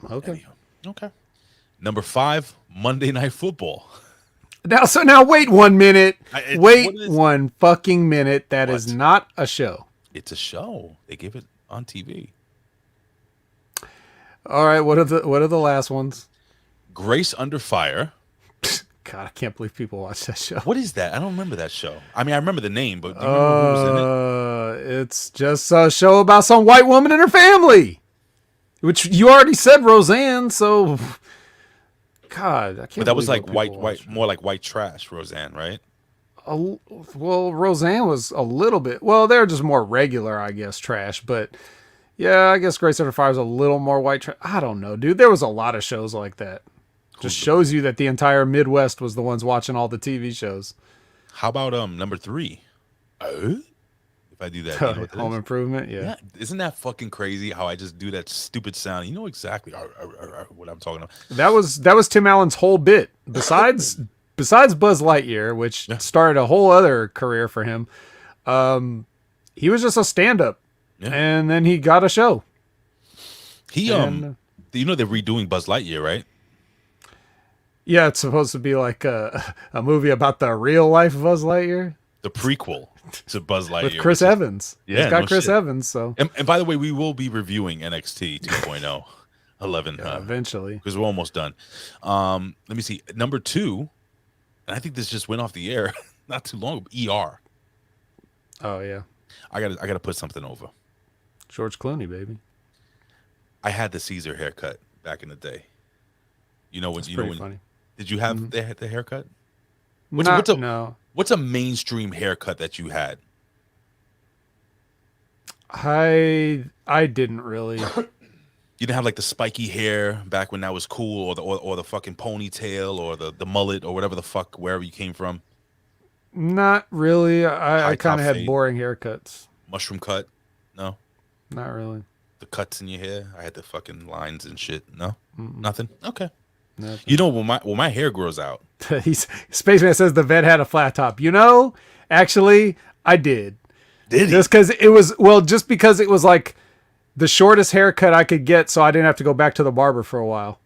Okay. Anyhow, okay. Number 5, Monday Night Football. Now wait 1 minute. What is- one fucking minute. That is What? not a show. It's a show. They give it on TV. All right. What are the last ones? Grace Under Fire. God, I can't believe people watch that show. What is that? I don't remember that show. I mean, I remember the name, but do you remember who was in it? It's just a show about some white woman and her family, which you already said, Roseanne. So, God, I can't. But that was believe like what people watch. more like white trash, Roseanne, right? Well, Roseanne was a little bit. Well, they're just more regular, I guess, trash. But yeah, I guess Grace Under Fire is a little more white trash. I don't know, dude. There was a lot of shows like that. Just shows you that the entire Midwest was the ones watching all the TV shows. How about number 3? If I do that, you know what that Home is? Improvement, yeah. Isn't that fucking crazy how I just do that stupid sound? You know exactly what I'm talking about. That was Tim Allen's whole bit. Besides Buzz Lightyear, which started a whole other career for him, he was just a stand-up, and then he got a show. You know they're redoing Buzz Lightyear, right? Yeah, it's supposed to be like a movie about the real life of Buzz Lightyear. The prequel to Buzz Lightyear With Chris Evans. Yeah, it's got no Chris shit. Evans, so And by the way, we will be reviewing NXT 2.0 11 eventually, because we're almost done. Let me see. Number 2, and I think this just went off the air not too long ago. ER. Oh yeah, I gotta put something over. George Clooney, baby. I had the Caesar haircut back in the day. You know when That's pretty funny. Did you have the haircut? No. What's a mainstream haircut that you had? I didn't really. You didn't have like the spiky hair back when that was cool, or the fucking ponytail, or the mullet, or whatever the fuck, wherever you came from. Not really. I High kind top of had fade. boring haircuts. Mushroom cut? No. Not really. The cuts in your hair? I had the fucking lines and shit. No? Nothing? Okay. You know, when my hair grows out, Spaceman says the vet had a flat top. You know, actually, I did. did he? Just because it was like the shortest haircut I could get, so I didn't have to go back to the barber for a while.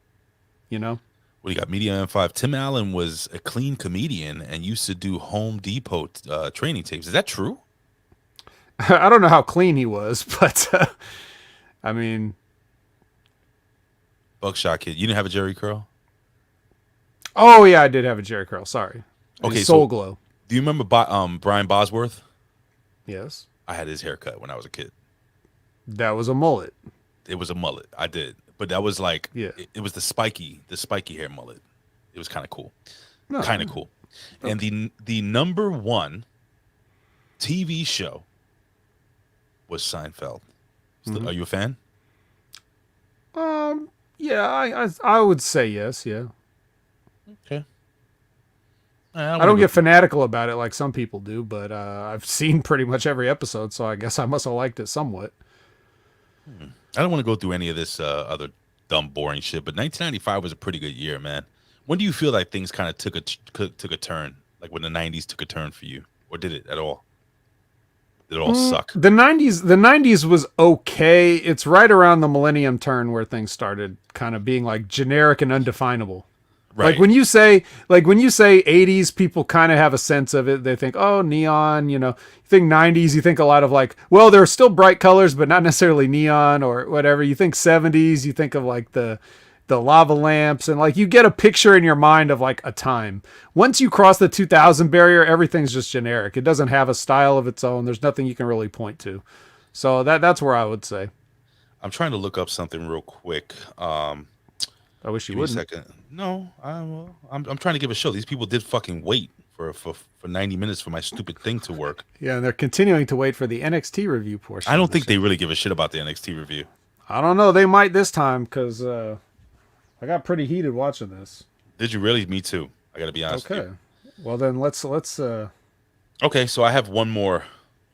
You know? What do you got? Media M5. Tim Allen was a clean comedian and used to do Home Depot training tapes. Is that true? I don't know how clean he was, but I mean, Buckshot Kid. You didn't have a Jerry curl? oh yeah, I did have a Jerry curl. Sorry. Okay, Soul so Glow. do you remember Brian Bosworth? Yes, I had his haircut when I was a kid. that was a mullet. It was a mullet. I did, but that was like it was the spiky hair mullet. It was kind of cool, kind of cool. Okay. And the number one TV show was Seinfeld. Are you a fan? Yeah, I would say yes. Yeah, Okay. I don't get fanatical about it like some people do, but I've seen pretty much every episode, so I guess I must have liked it somewhat. I don't want to go through any of this other dumb, boring shit, but 1995 was a pretty good year, man. When do you feel like things kind of took a turn, like when the 90s took a turn for you, or did it at all? Did it all suck? The 90s was okay. It's right around the millennium turn where things started kind of being like generic and undefinable. Right. Like when you say 80s, people kind of have a sense of it. They think, oh, neon, you know. You think 90s, you think a lot of like, well, there are still bright colors, but not necessarily neon or whatever. You think 70s, you think of like the lava lamps, and like you get a picture in your mind of like a time. Once you cross the 2000 barrier, everything's just generic. It doesn't have a style of its own. There's nothing you can really point to. So that's where I would say. I'm trying to look up something real quick. I wish you Give me a wouldn't. second. No, I'm trying to give a show. These people did fucking wait for 90 minutes for my stupid thing to work. Yeah, and they're continuing to wait for the NXT review portion. I don't think they really give a shit about the NXT review. I don't know. They might this time because I got pretty heated watching this. Did you really? Me too. I got to be honest. Okay. Well, then let's. Okay, so I have one more.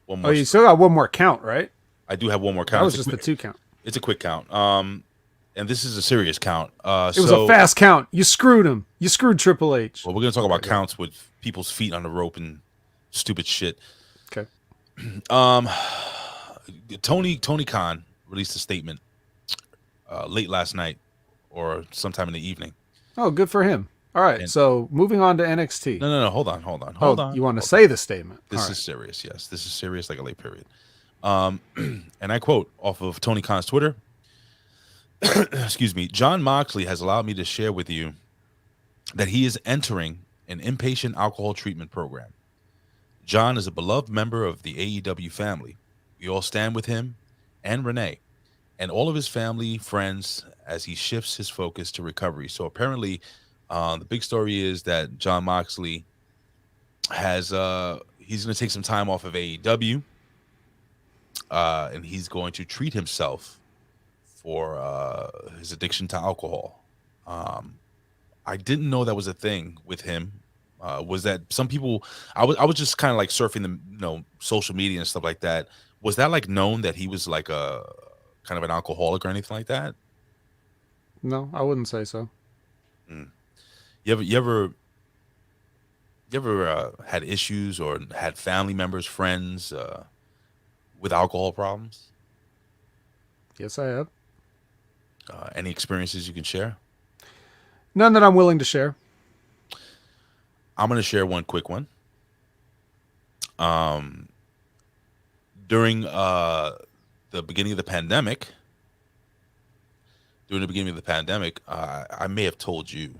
Oh, you still got one more count, right? I do have one more count. That was just the 2 count. It's a quick count. And this is a serious count. It was a fast count. You screwed him. You screwed Triple H. Well, we're gonna talk about counts with people's feet on the rope and stupid shit. Okay. Tony Khan released a statement late last night or sometime in the evening. Oh, good for him. All right. So moving on to NXT. No. Hold on. You want to say the statement? This is serious. Yes, this is serious, like a late period. And I quote off of Tony Khan's Twitter. Excuse me. John Moxley has allowed me to share with you that he is entering an inpatient alcohol treatment program. John is a beloved member of the AEW family. We all stand with him and Renee and all of his family, friends, as he shifts his focus to recovery. So apparently, the big story is that John Moxley has he's going to take some time off of AEW, and he's going to treat himself for his addiction to alcohol. I didn't know that was a thing with him. Was that some people? I was just kind of like surfing the social media and stuff like that. Was that like known that he was like a kind of an alcoholic or anything like that? No, I wouldn't say so. You ever had issues or had family members, friends with alcohol problems? Yes, I have. Any experiences you can share? None that I'm willing to share. I'm going to share one quick one. During the beginning of the pandemic, I may have told you.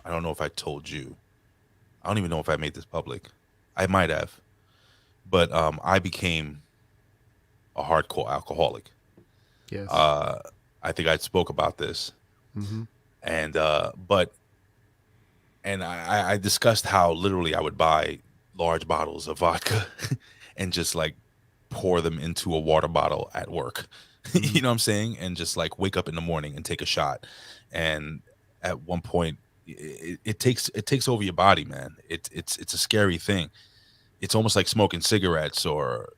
I don't know if I told you. I don't even know if I made this public. I might have. But I became a hardcore alcoholic. Yes. I think I spoke about this. Mm-hmm. And I discussed how literally I would buy large bottles of vodka and just like pour them into a water bottle at work. You know what I'm saying? And just like wake up in the morning and take a shot. And at one point it takes over your body, man. It's a scary thing. It's almost like smoking cigarettes or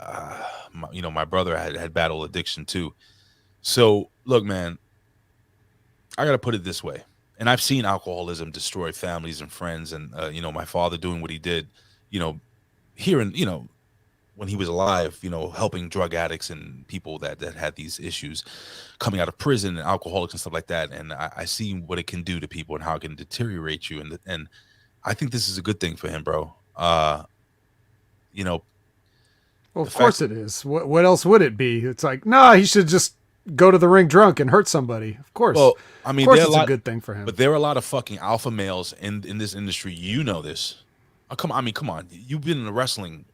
my brother had battled addiction too. So look, man, I gotta put it this way, and I've seen alcoholism destroy families and friends, and my father doing what he did, here in when he was alive, helping drug addicts and people that had these issues coming out of prison and alcoholics and stuff like that. And I see what it can do to people and how it can deteriorate you. And I think this is a good thing for him, bro. Well, of course it is. What else would it be? It's like, nah, he should just go to the ring drunk and hurt somebody. Of course. Well, I mean, of course it's a good thing for him. But there are a lot of fucking alpha males in this industry. You know this. Come on. You've been in the wrestling.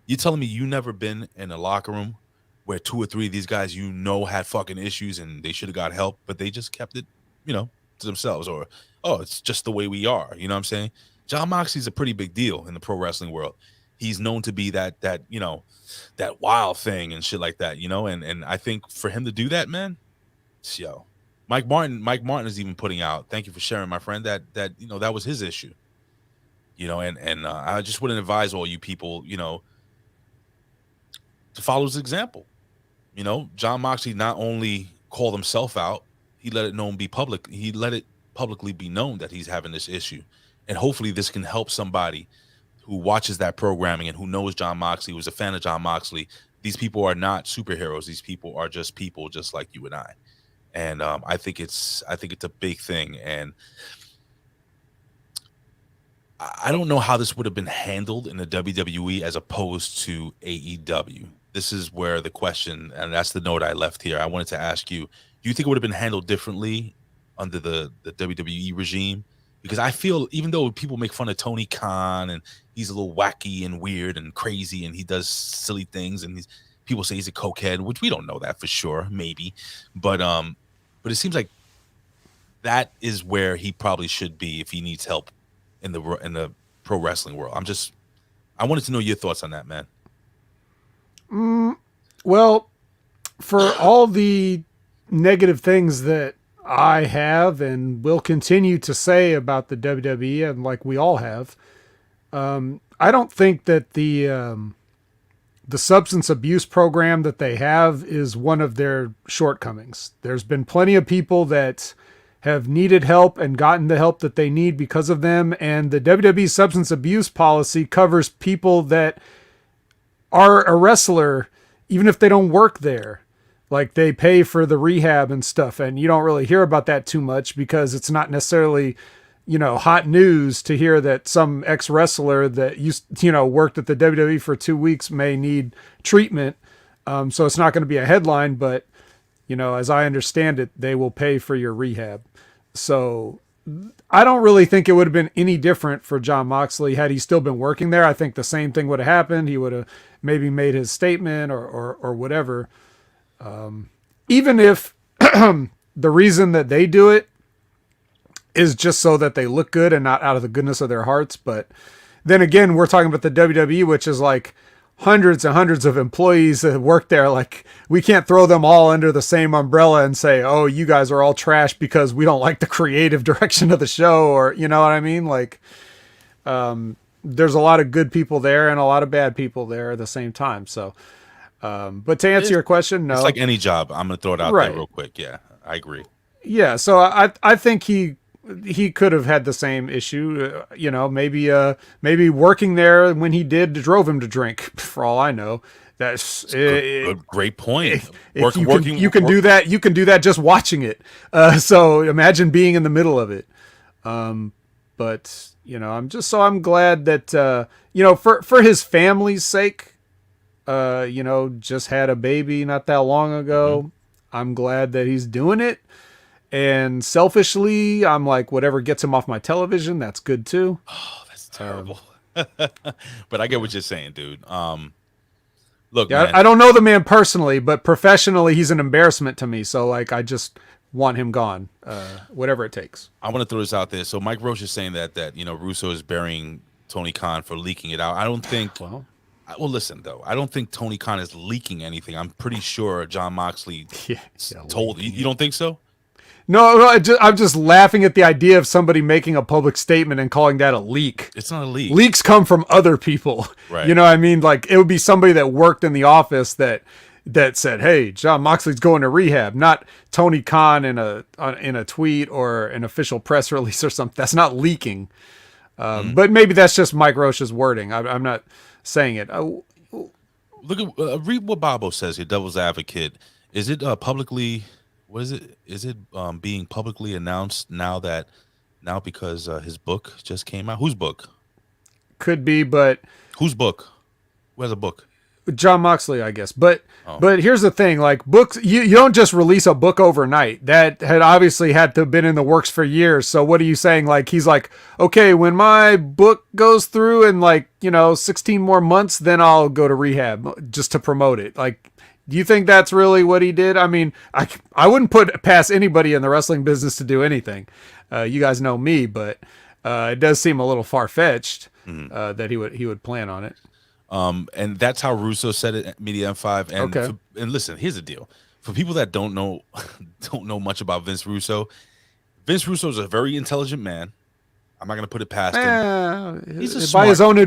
You telling me you never been in a locker room where 2 or 3 of these guys had fucking issues and they should have got help, but they just kept it, to themselves, or it's just the way we are. You know what I'm saying? John Moxley's a pretty big deal in the pro wrestling world. He's known to be that that wild thing and shit like that, and I think for him to do that, man, Mike Martin is even putting out, thank you for sharing, my friend, that that was his issue. And I just wouldn't advise all you people, to follow his example. John Moxley not only called himself out, he let it publicly be known that he's having this issue. And hopefully this can help somebody who watches that programming and who knows John Moxley, was a fan of John Moxley. These people are not superheroes. These people are just people just like you and I. And I think it's a big thing. And I don't know how this would have been handled in the WWE as opposed to AEW. This is where the question, and that's the note I left here. I wanted to ask you, do you think it would have been handled differently under the WWE regime? Because I feel, even though people make fun of Tony Khan and he's a little wacky and weird and crazy and he does silly things and people say he's a cokehead, which we don't know that for sure, maybe. But it seems like that is where he probably should be if he needs help in the pro wrestling world. I wanted to know your thoughts on that, man. Well, for all the negative things that I have and will continue to say about the WWE, and like we all have, I don't think that the substance abuse program that they have is one of their shortcomings. There's been plenty of people that have needed help and gotten the help that they need because of them. And the WWE substance abuse policy covers people that are a wrestler, even if they don't work there. Like, they pay for the rehab and stuff. And you don't really hear about that too much because it's not necessarily, hot news to hear that some ex-wrestler that worked at the WWE for 2 weeks may need treatment. So it's not going to be a headline, but as I understand it, they will pay for your rehab. So I don't really think it would have been any different for John Moxley had he still been working there. I think the same thing would have happened. He would have maybe made his statement or whatever. Even if the reason that they do it is just so that they look good and not out of the goodness of their hearts. But then again, we're talking about the WWE, which is like hundreds and hundreds of employees that work there. Like, we can't throw them all under the same umbrella and say, oh, you guys are all trash because we don't like the creative direction of the show, or, you know what I mean? Like, there's a lot of good people there and a lot of bad people there at the same time. So, but to answer your question, no. It's like any job. I'm going to throw it out there real quick. Yeah, I agree. Yeah. So I think he could have had the same issue, maybe working there when he did drove him to drink, for all I know. That's good, great point. You can do that. You can do that just watching it. So imagine being in the middle of it. But I'm glad that, for his family's sake, just had a baby not that long ago. Mm-hmm. I'm glad that he's doing it. And selfishly, I'm like, whatever gets him off my television, that's good too. Oh, that's terrible. But I get what you're saying, dude. Look, yeah, man. I don't know the man personally, but professionally, he's an embarrassment to me. So, like, I just want him gone, whatever it takes. I want to throw this out there. So, Mike Roach is saying that Russo is burying Tony Khan for leaking it out. I don't think. Well, listen though. I don't think Tony Khan is leaking anything. I'm pretty sure John Moxley told. You don't think so? No, I'm just laughing at the idea of somebody making a public statement and calling that a leak. It's not a leak. Leaks come from other people. Right. You know what I mean? Like, it would be somebody that worked in the office that, that said, "Hey, John Moxley's going to rehab," not Tony Khan in a tweet or an official press release or something. That's not leaking. But maybe that's just Mike Roche's wording. I'm not saying it. Look at read what Bobo says here. Devil's advocate. Is it publicly? What is it? Is it being publicly announced now because his book just came out? Whose book? Could be, but whose book? Who has a book? John Moxley, I guess. But here's the thing, like books, you don't just release a book overnight. That had obviously had to have been in the works for years. So what are you saying? Like, he's like, okay, when my book goes through in 16 more months, then I'll go to rehab just to promote it. Like, do you think that's really what he did? I mean, I wouldn't put past anybody in the wrestling business to do anything. You guys know me, but it does seem a little far-fetched that he would plan on it. And that's how Russo said it at Media M5. And Okay. And listen, here's the deal. For people that don't know much about Vince Russo is a very intelligent man. I'm not going to put it past him. He's by his own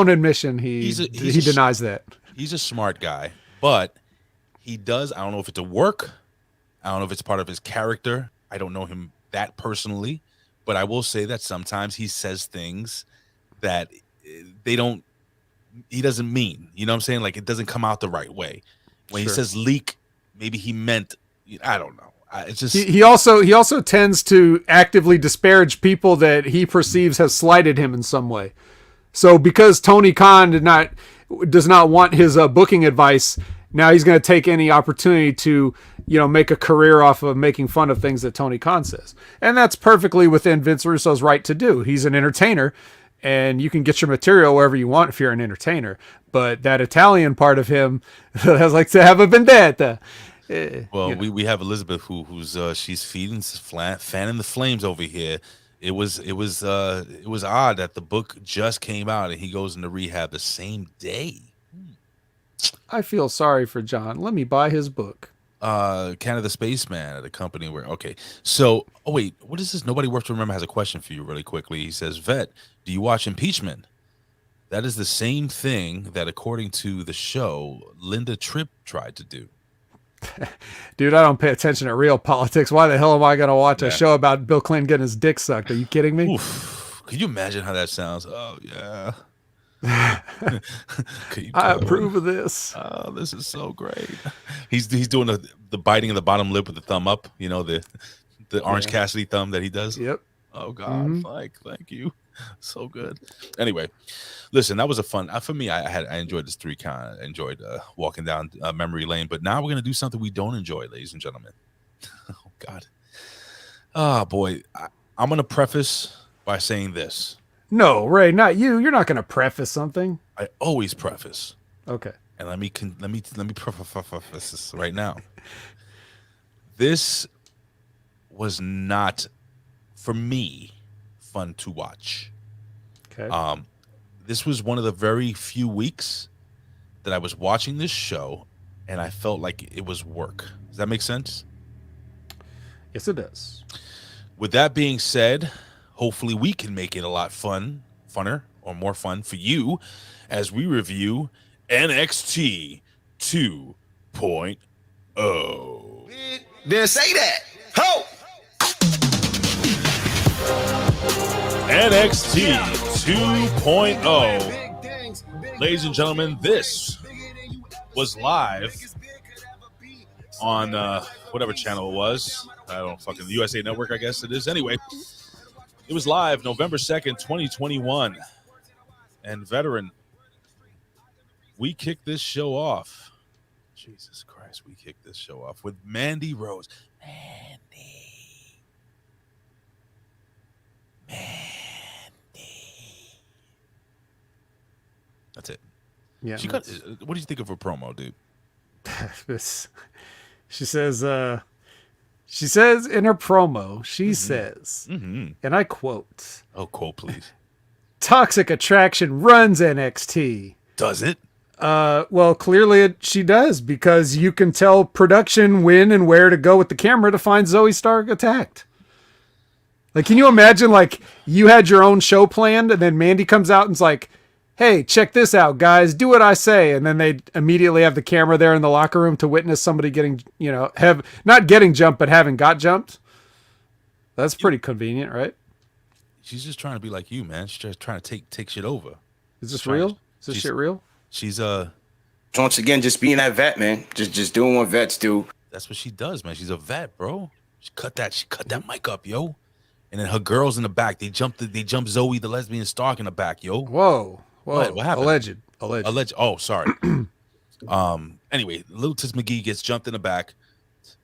admission, he denies that. He's a smart guy, but he does. I don't know if it's a work. I don't know if it's part of his character. I don't know him that personally, but I will say that sometimes he says things that he doesn't mean, you know what I'm saying? Like, it doesn't come out the right way. When he says leak, maybe he meant, I don't know. It's just he also tends to actively disparage people that he perceives has slighted him in some way. So because Tony Khan does not want his booking advice, now he's going to take any opportunity to, make a career off of making fun of things that Tony Khan says. And that's perfectly within Vince Russo's right to do. He's an entertainer. And you can get your material wherever you want if you're an entertainer. But that Italian part of him has like to have a vendetta. We have Elizabeth who's she's fanning the flames over here. It was odd that the book just came out and he goes into rehab the same day. I feel sorry for John. Let me buy his book. Canada Spaceman at a company where So wait, what is this? Nobody Worth to Remember has a question for you really quickly. He says, Vet, do you watch Impeachment? That is the same thing that, according to the show, Linda Tripp tried to do. Dude, I don't pay attention to real politics. Why the hell am I going to watch a show about Bill Clinton getting his dick sucked? Are you kidding me? Oof. Could you imagine how that sounds? Oh, yeah. I approve of this. Oh, this is so great. He's doing the biting of the bottom lip with the thumb up. The Orange Cassidy thumb that he does. Yep. Oh God, thank you. So good. Anyway, listen, that was a fun for me. I enjoyed this I enjoyed walking down memory lane. But now we're gonna do something we don't enjoy, ladies and gentlemen. Oh God. Oh boy, I'm gonna preface by saying this. No, Ray, not you. You're not going to preface something. I always preface. Okay. And let me preface this right now. This was not, for me, fun to watch. Okay. This was one of the very few weeks that I was watching this show, and I felt like it was work. Does that make sense? Yes, it does. With that being said, hopefully we can make it a lot funner or more fun for you as we review NXT 2.0. Didn't say that. Ho! NXT 2.0. Ladies and gentlemen, this was live on whatever channel it was. I don't fucking the USA Network, I guess it is. Anyway, it was live November 2nd, 2021. And veteran, we kicked this show off. Jesus Christ, we kicked this show off with Mandy Rose. Mandy. That's it. Yeah. What do you think of her promo, dude? She says in her promo, she says, and I quote. Oh, quote, please. Toxic Attraction runs NXT. Does it? Well, clearly she does, because you can tell production when and where to go with the camera to find Zoe Stark attacked. Like, can you imagine, like, you had your own show planned, and then Mandy comes out and's like, hey, check this out, guys. Do what I say. And then they immediately have the camera there in the locker room to witness somebody getting, not getting jumped, but having got jumped. That's pretty convenient, right? She's just trying to be like you, man. She's just trying to take shit over. Is this real? Is this shit real? She's Once again, just being that vet, man. Just doing what vets do. That's what she does, man. She's a vet, bro. She cut that mic up, yo. And then her girls in the back, they jumped Zoe, the lesbian Stark, in the back, yo. Whoa. What happened? Alleged. Oh, sorry. Anyway, Little Tis McGee gets jumped in the back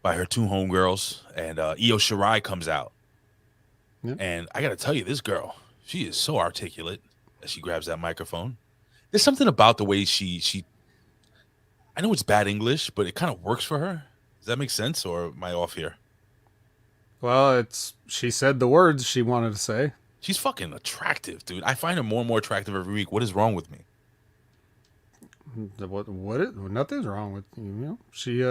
by her two homegirls, and Io Shirai comes out. Yep. And I got to tell you, this girl, she is so articulate as she grabs that microphone. There's something about the way she I know it's bad English, but it kind of works for her. Does that make sense, or am I off here? Well, she said the words she wanted to say. She's fucking attractive, dude. I find her more and more attractive every week. What is wrong with me? Nothing's wrong with she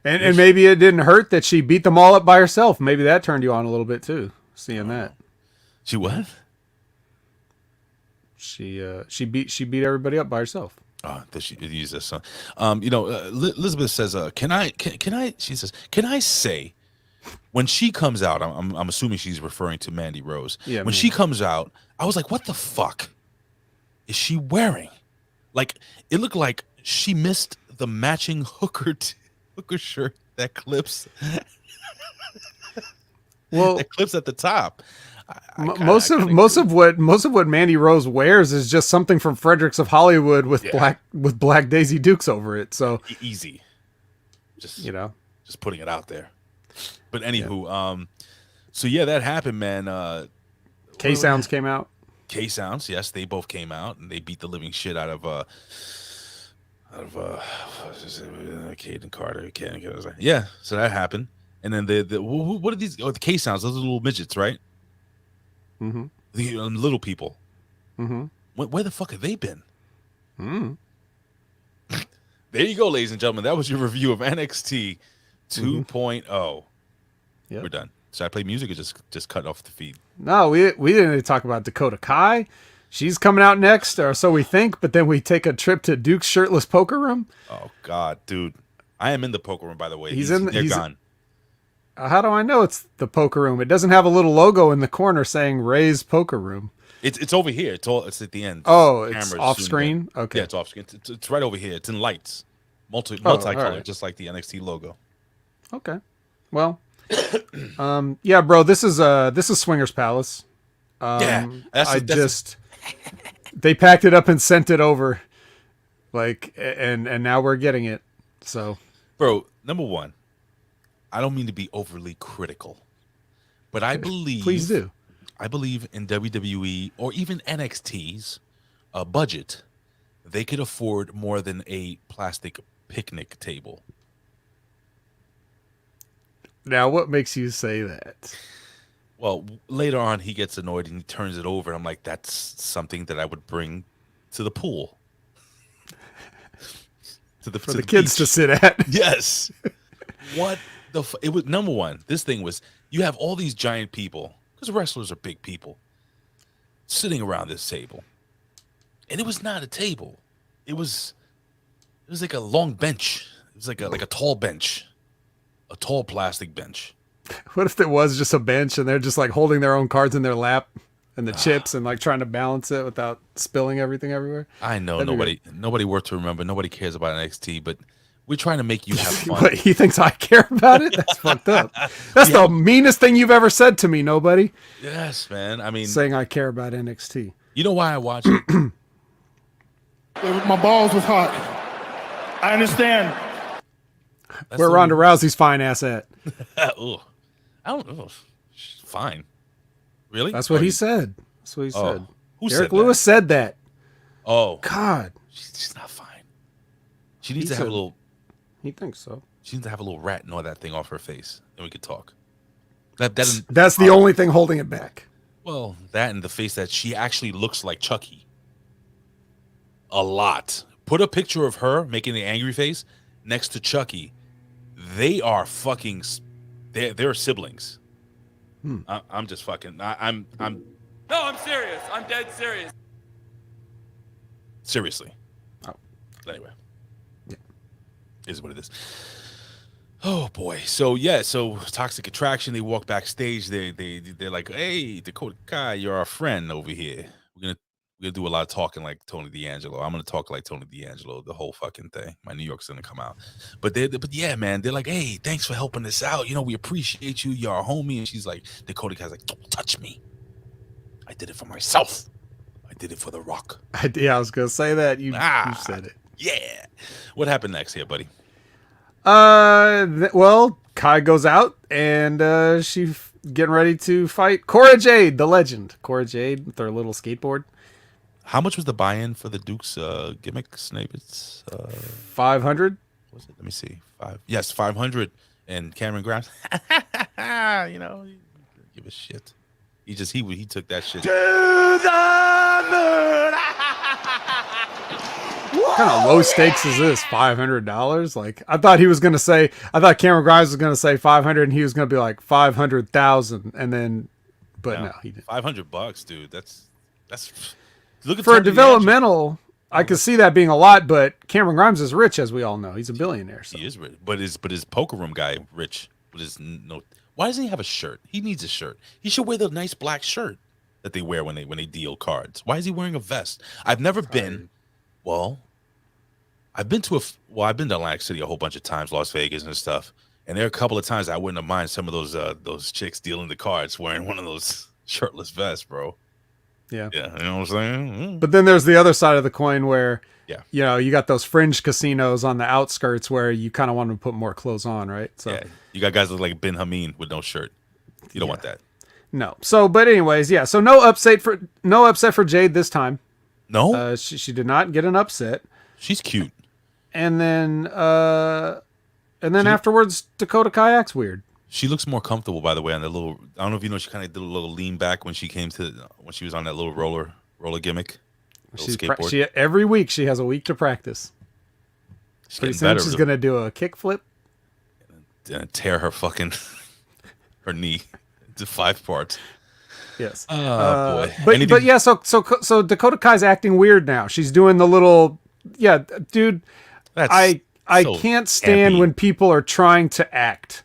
and maybe it didn't hurt that she beat them all up by herself. Maybe that turned you on a little bit too, seeing that. She what? She beat everybody up by herself. Oh, does she use this? Elizabeth says, "Can I?" She says, "Can I say?" When she comes out, I'm assuming she's referring to Mandy Rose. Yeah. When she comes out, I was like, "What the fuck is she wearing?" Like, it looked like she missed the matching hooker shirt that clips. Well, that clips at the top. Most of what Mandy Rose wears is just something from Fredericks of Hollywood with black Daisy Dukes over it. So easy, just putting it out there. But anywho, so yeah, that happened, man. K-Sounds came out. K-Sounds, yes, they both came out and they beat the living shit out of Caden Carter. Yeah, so that happened. And then what are these? Oh, the K-Sounds, those are little midgets, right? Mm-hmm. The little people. Mm-hmm. Where the fuck have they been? Mm. There you go, ladies and gentlemen. That was your review of NXT 2.0. Yep. We're done. Should I play music or just cut off the feed? No, we didn't talk about Dakota Kai. She's coming out next, or so we think, but then we take a trip to Duke's shirtless poker room. Oh, God, dude. I am in the poker room, by the way. They're gone. How do I know it's the poker room? It doesn't have a little logo in the corner saying Ray's Poker Room. It's over here. It's at the end. Oh, it's off screen? Okay. Yeah, it's off screen. It's right over here. It's in lights. Multicolor, right. Just like the NXT logo. Okay. Well, yeah, bro, this is Swingers Palace. They packed it up and sent it over. And now we're getting it. So, bro, number one, I don't mean to be overly critical, but I believe please do. I believe in WWE or even NXT's budget, they could afford more than a plastic picnic table. Now, what makes you say that? Well, later on, he gets annoyed and he turns it over. I'm like, that's something that I would bring to the pool. For the kids beach. To sit at. Yes. What the it was number one. This thing was, you have all these giant people, because wrestlers are big people, sitting around this table. And it was not a table. It was like a long bench. It was like a tall bench. A tall plastic bench. What if it was just a bench and they're just like holding their own cards in their lap and the chips and like trying to balance it without spilling everything everywhere? I know nobody worth to remember. Nobody cares about NXT, but we're trying to make you have fun. What, he thinks I care about it? That's fucked up. That's the meanest thing you've ever said to me, nobody. Yes, man. I mean, saying I care about NXT. You know why I watch it? My balls was hot. I understand. Where Ronda Rousey's fine ass at? I don't know. Fine. Really? That's what he said. That's what he said. Who Derek said Lewis said that. Oh. God. She's not fine. She needs to have a little... He thinks so. She needs to have a little rat and all that thing off her face, and we could talk. That's the only thing holding it back. Well, that and the face that she actually looks like Chucky. A lot. Put a picture of her making the angry face next to Chucky. They are fucking... They're siblings. I'm just fucking... I'm No, I'm serious. I'm dead serious. Seriously. Oh. Anyway. Yeah. Is what it is. Oh boy. So yeah, so Toxic Attraction, they walk backstage, they're like, hey, Dakota Kai, you're our friend over here. We're gonna do a lot of talking like Tony D'Angelo. I'm gonna talk like Tony D'Angelo, the whole fucking thing. My New York's gonna come out. But yeah, man, they're like, hey, thanks for helping us out. You know, we appreciate you. You're our homie. And she's like, Dakota Kai's like, don't touch me. I did it for myself. I did it for The Rock. I was gonna say that. You said it. Yeah. What happened next here, buddy? Well, Kai goes out and she's getting ready to fight Cora Jade, the legend. Cora Jade with her little skateboard. How much was the buy-in for the Duke's gimmick, Snape's? 500. Was it? Let me see. 500. And Cameron Grimes, you know, give a shit. He took that shit. What kind of low stakes is this? $500? Like, I thought Cameron Grimes was gonna say 500, and he was gonna be like 500,000, and then, but no, he didn't. $500, dude. That's look at For a Tony developmental. I could see that being a lot, but Cameron Grimes is rich, as we all know. He's a billionaire. So. He is rich, but his poker room guy rich. Why doesn't he have a shirt? He needs a shirt. He should wear the nice black shirt that they wear when they deal cards. Why is he wearing a vest? I've never been. Well, I've been to Atlantic City a whole bunch of times, Las Vegas and stuff. And there are a couple of times I wouldn't have minded some of those chicks dealing the cards wearing one of those shirtless vests, bro. Yeah. Yeah, you know what I'm saying? But then there's the other side of the coin where, yeah, you know, you got those fringe casinos on the outskirts where you kind of want to put more clothes on, right? So yeah, you got guys that look like Ben Hameen with no shirt. You don't want that. No. So, but anyways, yeah. So no upset for Jade this time. No, she did not get an upset. She's cute. And then afterwards, Dakota Kai acts weird. She looks more comfortable, by the way, on the little. I don't know if you know, she kind of did a little lean back when she was on that little roller gimmick. Every week she has a week to practice. Pretty soon she's gonna do a kickflip and tear her fucking her knee into 5 parts. Yes. Oh boy. But yeah. So Dakota Kai's acting weird now. She's doing the little. Yeah, dude. I can't stand when people are trying to act.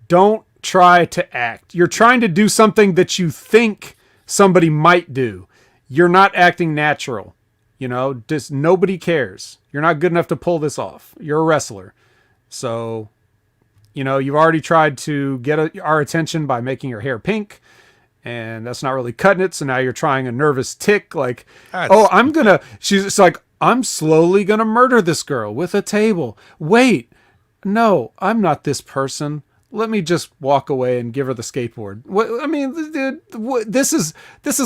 Don't try to act. You're trying to do something that you think somebody might do. You're not acting natural. You know, just nobody cares. You're not good enough to pull this off. You're a wrestler. So, you know, you've already tried to get our attention by making your hair pink, and that's not really cutting it. So now you're trying a nervous tick like, she's like, I'm slowly going to murder this girl with a table. Wait, no, I'm not this person. Let me just walk away and give her the skateboard. I mean, dude, this is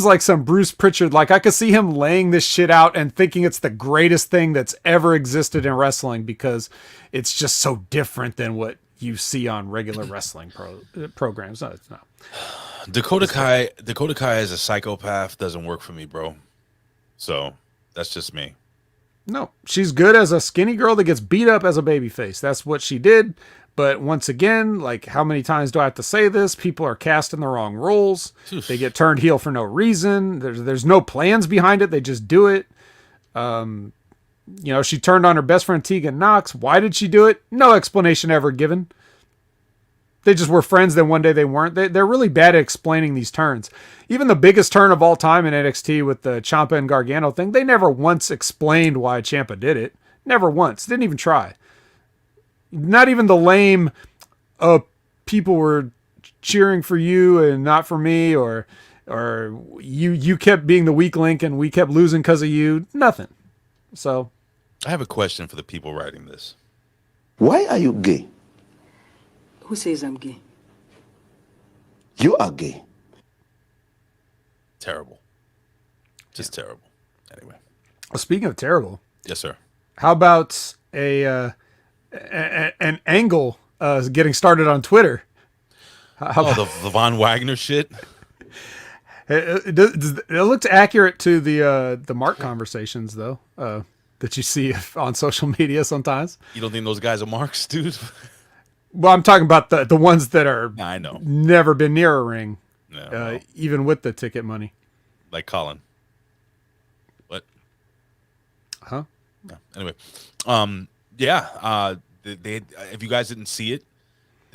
like some Bruce Pritchard. Like, I could see him laying this shit out and thinking it's the greatest thing that's ever existed in wrestling because it's just so different than what you see on regular wrestling programs. No, it's not. Dakota Kai as a psychopath doesn't work for me, bro. So that's just me. No, she's good as a skinny girl that gets beat up as a babyface. That's what she did. But once again, like, how many times do I have to say this? People are cast in the wrong roles. They get turned heel for no reason. There's no plans behind it. They just do it. You know, she turned on her best friend Tegan Knox. Why did she do it? No explanation ever given. They just were friends, then one day they weren't. They're really bad at explaining these turns. Even the biggest turn of all time in NXT with the Ciampa and Gargano thing, they never once explained why Ciampa did it. Never once. Didn't even try. Not even the lame, people were cheering for you and not for me, or you kept being the weak link and we kept losing because of you. Nothing. So, I have a question for the people writing this. Why are you gay? Who says I'm gay? You are gay. Terrible. Just terrible. Anyway. Well, speaking of terrible. Yes, sir. How about an angle getting started on Twitter? The Von Wagner shit. It looks accurate to the Mark conversations though that you see on social media sometimes. You don't think those guys are marks, dude? Well, I'm talking about the ones that are. I know. Never been near a ring, no. Even with the ticket money. Like Colin. What? Huh? Yeah. Anyway, they if you guys didn't see it,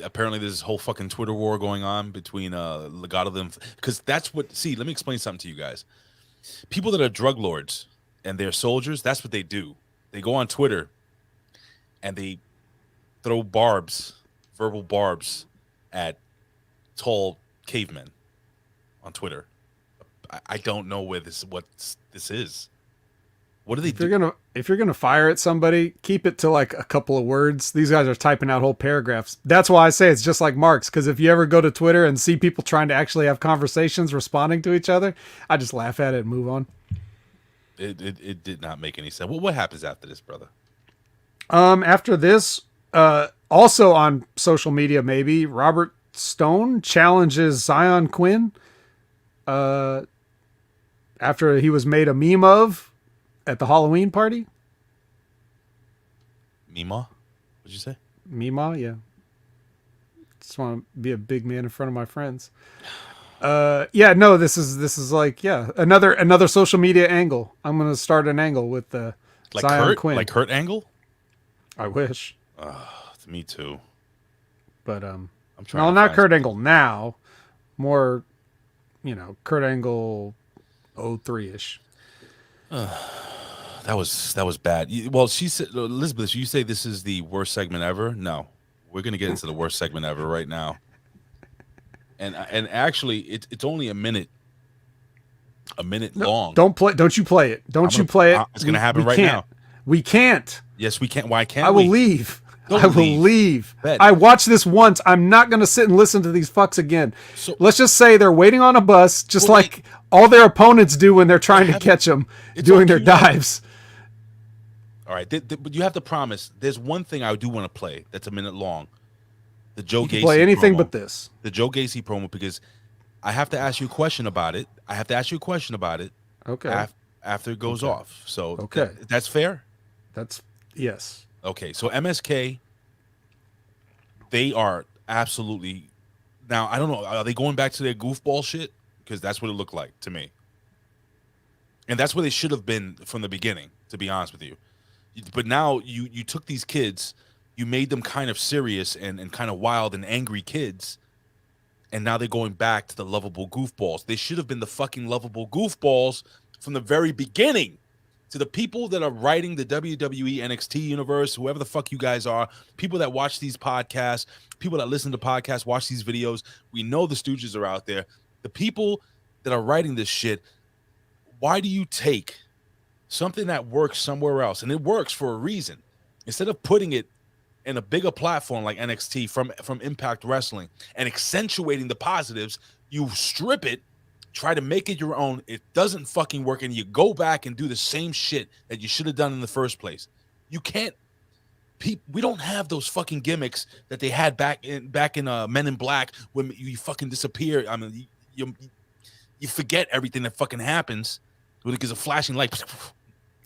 apparently there's this whole fucking Twitter war going on between Legato them, because that's what. See, let me explain something to you guys. People that are drug lords and they're soldiers, that's what they do. They go on Twitter and they throw verbal barbs at tall cavemen on Twitter. I don't know what this is. What do they do? If you're gonna fire at somebody, keep it to like a couple of words. These guys are typing out whole paragraphs. That's why I say it's just like Mark's, because if you ever go to Twitter and see people trying to actually have conversations responding to each other, I just laugh at it and move on. It did not make any sense. Well, what happens after this, brother? After this, also on social media, maybe Robert Stone challenges Zion Quinn. After he was made a meme of at the Halloween party. Mima? What'd you say? Mima, yeah. Just want to be a big man in front of my friends. This is like, another social media angle. I'm gonna start an angle with the Zion Quinn. Like Kurt Angle? I wish. Me too. But I'm trying. Not Kurt Angle now. More, Kurt Angle 03-ish. That was bad. Well, she said, Elizabeth, you say this is the worst segment ever? No, we're gonna get into the worst segment ever right now. And actually, it's only a minute long. Don't you play it? Don't you play it? It's gonna happen right now. We can't. Yes, we can't. Why can't I will leave. I will leave. I watched this once. I'm not going to sit and listen to these fucks again. So, let's just say they're waiting on a bus, just like all their opponents do when they're trying to catch them doing their dives. All right, but you have to promise. There's one thing I do want to play that's a minute long. The Joe Gacy play anything promo. But this. The Joe Gacy promo, because I have to ask you a question about it. Okay. After it goes off. So okay, that's fair. Yes. Okay, so MSK, they are absolutely, now I don't know, are they going back to their goofball shit? Because that's what it looked like to me, and that's where they should have been from the beginning, to be honest with you. But now you took these kids, you made them kind of serious and kind of wild and angry kids, and now they're going back to the lovable goofballs. They should have been the fucking lovable goofballs from the very beginning. To the people that are writing the WWE NXT universe, whoever the fuck you guys are, people that watch these podcasts, people that listen to podcasts, watch these videos, we know the Stooges are out there. The people that are writing this shit, why do you take something that works somewhere else, and it works for a reason, instead of putting it in a bigger platform like NXT from Impact Wrestling and accentuating the positives, you strip it, try to make it your own, it doesn't fucking work, and you go back and do the same shit that you should have done in the first place. You can't. We don't have those fucking gimmicks that they had back in Men in Black when you fucking disappear. I mean, you forget everything that fucking happens when it gives a flashing light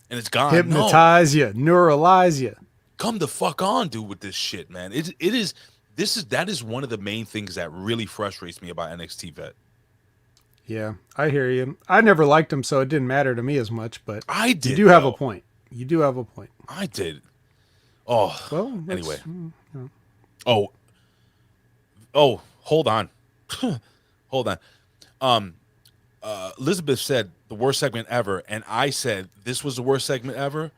and it's gone. Hypnotize you, neuralize you. Come the fuck on, dude, with this shit, man. That is one of the main things that really frustrates me about NXT Vet. Yeah, I hear you. I never liked him, so it didn't matter to me as much, but I did. You do have a point. I did. Oh, well, anyway. Oh, hold on. Hold on. Elizabeth said the worst segment ever, and I said this was the worst segment ever.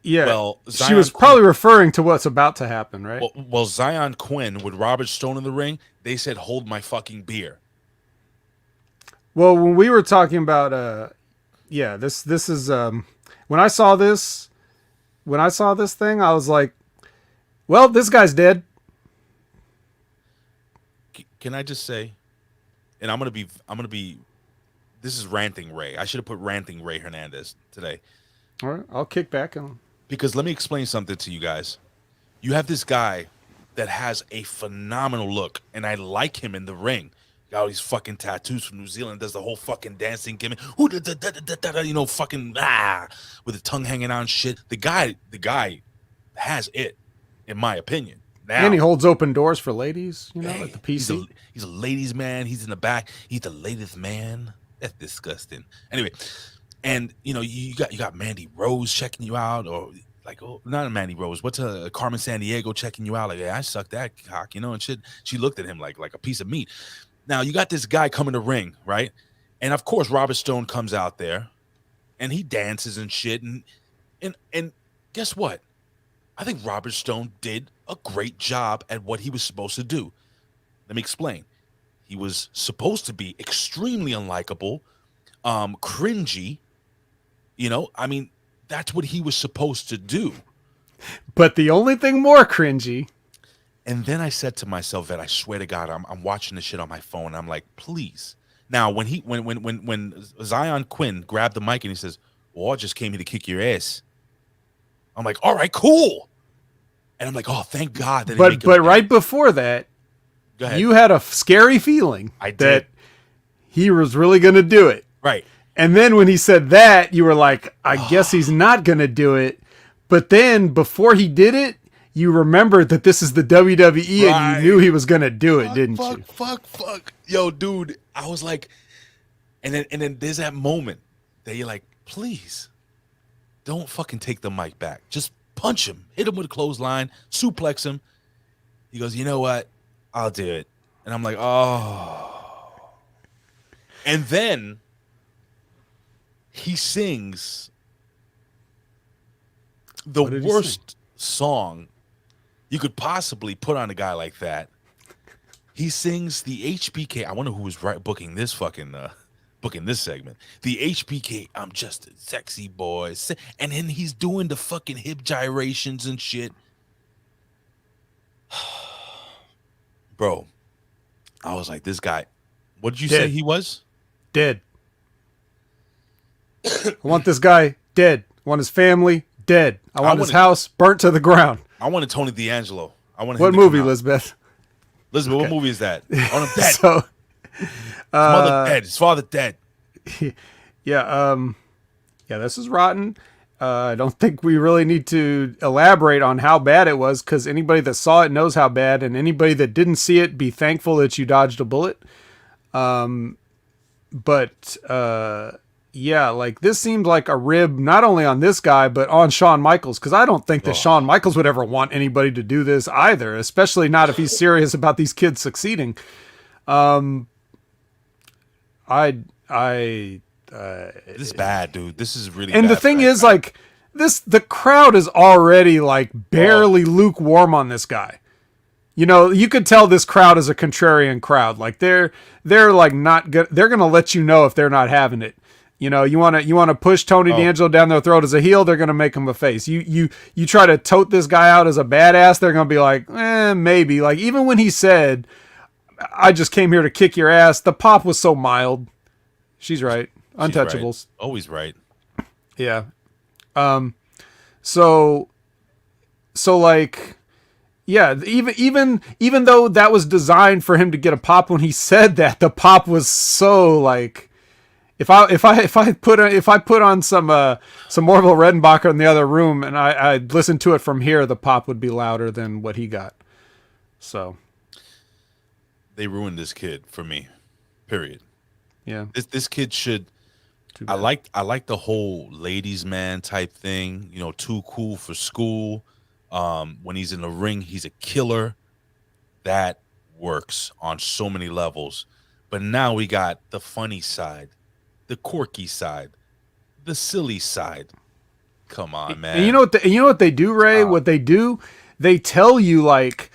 Yeah. Well, she was probably referring to what's about to happen, right? Well, Zion Quinn with Robert Stone in the ring, they said, "Hold my fucking beer." Well, when we were talking about, this is when I saw this thing, I was like, well, this guy's dead. Can I just say, and I'm gonna be, this is Ranting Ray. I should have put Ranting Ray Hernandez today. All right, I'll kick back because let me explain something to you guys. You have this guy that has a phenomenal look, and I like him in the ring. Got all these fucking tattoos from New Zealand, does the whole fucking dancing gimmick, fucking with the tongue hanging out and shit. The guy has it, in my opinion. Now, and he holds open doors for ladies, at the PC. He's a ladies man. He's in the back. He's the latest man. That's disgusting. Anyway, And you got Mandy Rose checking you out, or like, oh, not Mandy Rose. What's Carmen Sandiego checking you out? Like, yeah, I sucked that cock, and shit. She looked at him like a piece of meat. Now you got this guy coming to ring, right? And of course, Robert Stone comes out there, and he dances and shit. And guess what? I think Robert Stone did a great job at what he was supposed to do. Let me explain. He was supposed to be extremely unlikable, cringy. I mean, that's what he was supposed to do. But the only thing more cringy. And then I said to myself, that I swear to God, I'm watching this shit on my phone. And I'm like, please. Now, when Zion Quinn grabbed the mic and he says, "Well, I just came here to kick your ass," I'm like, all right, cool. And I'm like, oh, thank God. But right before that, you had a scary feeling that he was really going to do it. Right. And then when he said that, you were like, I guess he's not going to do it. But then before he did it, you remembered that this is the WWE and you knew he was going to do it, didn't you? Fuck. Yo, dude, I was like, and then there's that moment that you're like, please, don't fucking take the mic back. Just punch him, hit him with a clothesline, suplex him. He goes, you know what? I'll do it. And I'm like, oh. And then he sings the worst song you could possibly put on a guy like that. He sings the HBK. I wonder who was booking this segment. The HBK, I'm just a sexy boy. And then he's doing the fucking hip gyrations and shit. Bro, I was like, this guy, what did you say he was? Dead. I want this guy dead. I want his family dead. I want his house burnt to the ground. I wanted Tony D'Angelo. What movie, Elizabeth? Elizabeth, what movie is that? On him dead. So, his mother dead. His father dead. Yeah. This is rotten. I don't think we really need to elaborate on how bad it was, because anybody that saw it knows how bad, and anybody that didn't see it, be thankful that you dodged a bullet. Yeah, like this seemed like a rib not only on this guy but on Shawn Michaels, because I don't think that Shawn Michaels would ever want anybody to do this either, especially not if he's serious about these kids succeeding. This is bad, dude. This is really and bad. The thing is, like, the crowd is already like barely lukewarm on this guy. You could tell this crowd is a contrarian crowd. Like they're like not good. They're gonna let you know if they're not having it. You want to push Tony D'Angelo down their throat as a heel, they're gonna make him a face. You try to tote this guy out as a badass, they're gonna be like, maybe. Like even when he said, "I just came here to kick your ass," the pop was so mild. She's right. Untouchables. Right. Always right. Yeah. So like, yeah, even though that was designed for him to get a pop, when he said that, the pop was so like, if I put on some Orville Redenbacher in the other room and I listened to it from here, the pop would be louder than what he got. So they ruined this kid for me. Period. Yeah. This kid should. I like the whole ladies' man type thing. Too cool for school. When he's in the ring, he's a killer. That works on so many levels. But now we got the funny side, the quirky side, the silly side. Come on, man. And you know what they do, Ray? What they do? They tell you, like,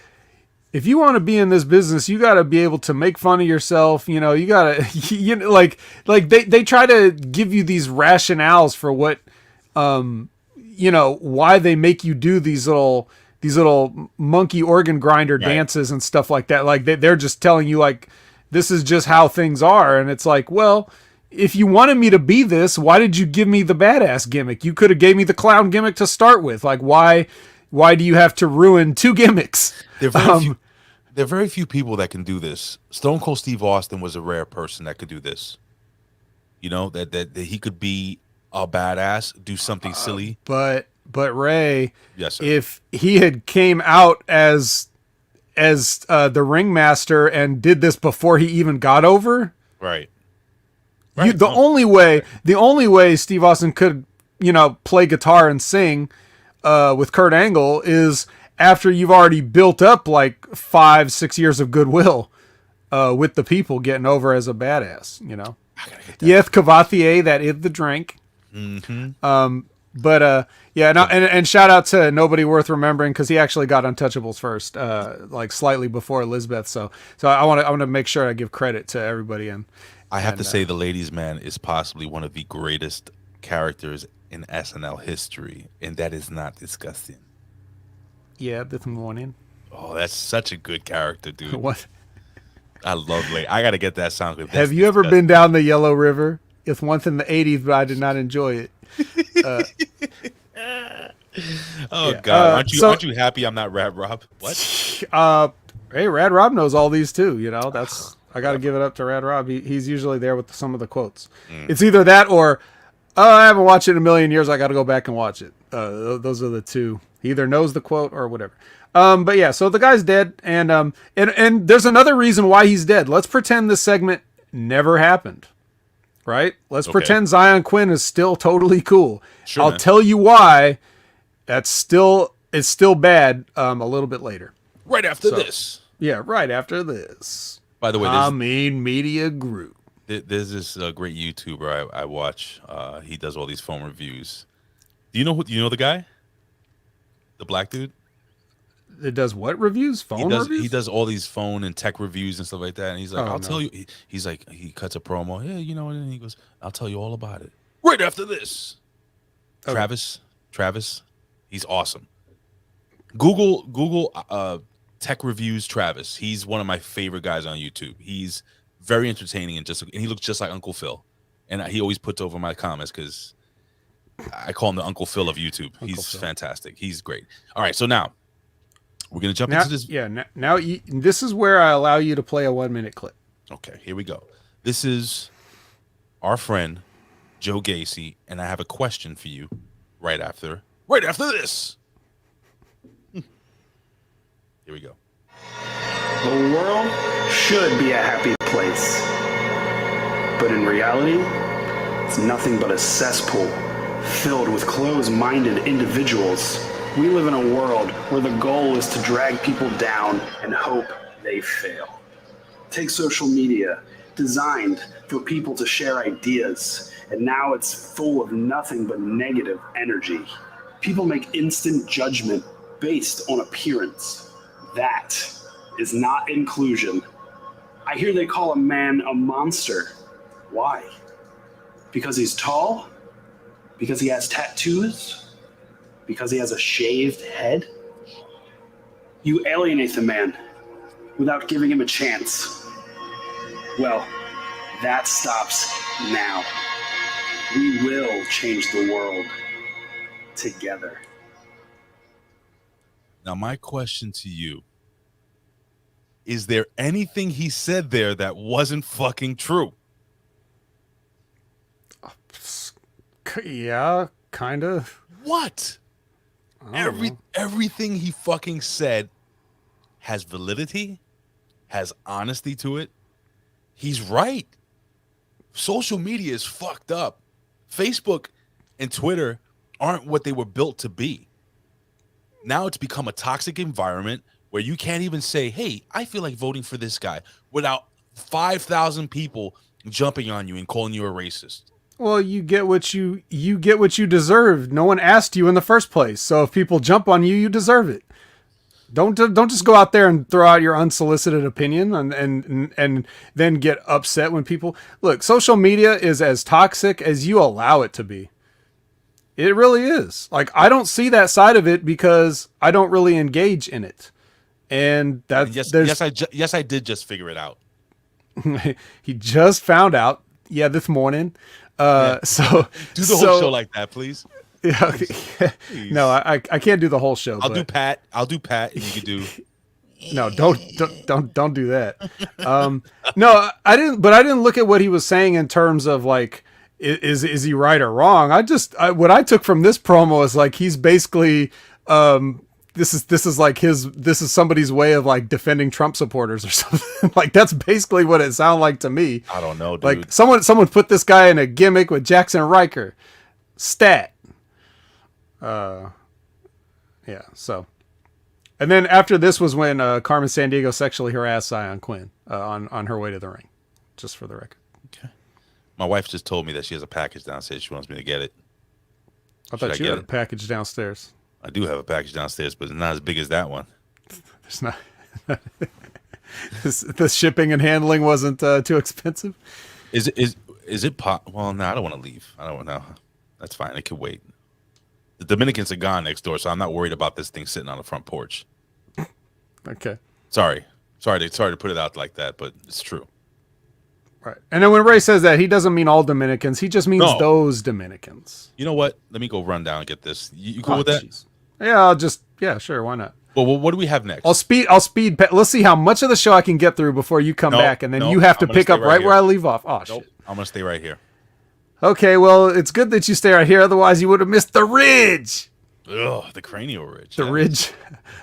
if you want to be in this business, you got to be able to make fun of yourself. You got to, like they try to give you these rationales for what, why they make you do these little monkey organ grinder dances and stuff like that. Like they're just telling you, like, this is just how things are. And it's like, well, if you wanted me to be this, why did you give me the badass gimmick? You could have gave me the clown gimmick to start with. Like, why do you have to ruin two gimmicks? There are very few people that can do this. Stone Cold Steve Austin was a rare person that could do this. That he could be a badass, do something silly. But Ray, yes, sir. If he had came out as the ringmaster and did this before he even got over, right? The only way Steve Austin could, play guitar and sing with Kurt Angle is after you've already built up like 5-6 years of goodwill with the people, getting over as a badass, Yeth Kavathier, that is the drink. Mm-hmm. And shout out to Nobody Worth Remembering, because he actually got Untouchables first, like slightly before Elizabeth. So I want to make sure I give credit to everybody. And I have to say, the Ladies' Man is possibly one of the greatest characters in SNL history, and that is not disgusting. Yeah, this morning. Oh, that's such a good character, dude. What? I love I got to get that sound. Have you ever been down the Yellow River? It's once in the 80s, but I did not enjoy it. God! Aren't you happy I'm not Rad Rob? What? Hey, Rad Rob knows all these too. That's I got to give it up to Rad Rob. He's usually there with some of the quotes. It's either that or I haven't watched it in a million years. I got to go back and watch it. Those are the two. He either knows the quote or whatever. But yeah, so the guy's dead, and there's another reason why he's dead. Let's pretend this segment never happened. Right? Let's pretend Zion Quinn is still totally cool. Sure, I'll tell you why it's still bad a little bit later. Right after this. Yeah, right after this. By the way, Media Group. There's this great YouTuber I watch. He does all these phone reviews. Do you know the guy? The black dude? It does what reviews? Reviews? He does all these phone and tech reviews and stuff like that. And he's like, I'll tell you. He's like, he cuts a promo. Yeah, and he goes, I'll tell you all about it right after this. Okay. Travis, he's awesome. Google tech reviews Travis. He's one of my favorite guys on YouTube. He's very entertaining and he looks just like Uncle Phil. And he always puts over my comments because I call him the Uncle Phil of YouTube. He's fantastic. He's great. All right, so now we're going to jump into this. Yeah, now this is where I allow you to play a 1-minute clip. Okay, here we go. This is our friend, Joe Gacy, and I have a question for you right after this. Here we go. The world should be a happy place. But in reality, it's nothing but a cesspool filled with closed-minded individuals. We live in a world where the goal is to drag people down and hope they fail. Take social media, designed for people to share ideas, and now it's full of nothing but negative energy. People make instant judgment based on appearance. That is not inclusion. I hear they call a man a monster. Why? Because he's tall? Because he has tattoos? Because he has a shaved head? You alienate the man without giving him a chance. Well, that stops now. We will change the world together. Now, my question to you, is there anything he said there that wasn't fucking true? Yeah, kind of. What? Everything he fucking said has validity, has honesty to it. He's right. Social media is fucked up. Facebook and Twitter aren't what they were built to be. Now it's become a toxic environment where you can't even say, hey, I feel like voting for this guy without 5,000 people jumping on you and calling you a racist. Well, you get what you deserve. No one asked you in the first place. So if people jump on you, you deserve it. Don't just go out there and throw out your unsolicited opinion and then get upset when people look. Social media is as toxic as you allow it to be. It really is. Like, I don't see that side of it because I don't really engage in it. And that's yes, I did just figure it out. He just found out. Yeah, this morning. So do the whole show like that, please. Yeah, okay. No, I can't do the whole show. I'll do Pat, and you can do. No, don't do that. No, I didn't. But I didn't look at what he was saying in terms of like, is he right or wrong? What I took from this promo is like he's basically this is like this is somebody's way of like defending Trump supporters or something. Like that's basically what it sounded like to me. I don't know, dude. Like someone put this guy in a gimmick with Jackson Riker. Stat. Yeah, so. And then after this was when Carmen Sandiego sexually harassed Zion Quinn on her way to the ring. Just for the record. Okay. My wife just told me that she has a package downstairs. She wants me to get it. I thought you had a package downstairs. I do have a package downstairs, but it's not as big as that one. It's not. The shipping and handling wasn't too expensive. Is it Well, no, I don't want to leave. I don't know. That's fine. It could wait. The Dominicans are gone next door, so I'm not worried about this thing sitting on the front porch. Okay. Sorry to put it out like that, but it's true. Right. And then when Ray says that, he doesn't mean all Dominicans. He just means those Dominicans. You know what? Let me go run down and get this. You cool with that? Geez. Yeah, sure. Why not? Well, what do we have next? I'll speed. Let's see how much of the show I can get through before you come back, and then you have to pick up right where I leave off. Oh, shit. I'm going to stay right here. Okay, well, it's good that you stay right here. Otherwise, you would have missed the ridge. Ugh, the cranial ridge. The ridge.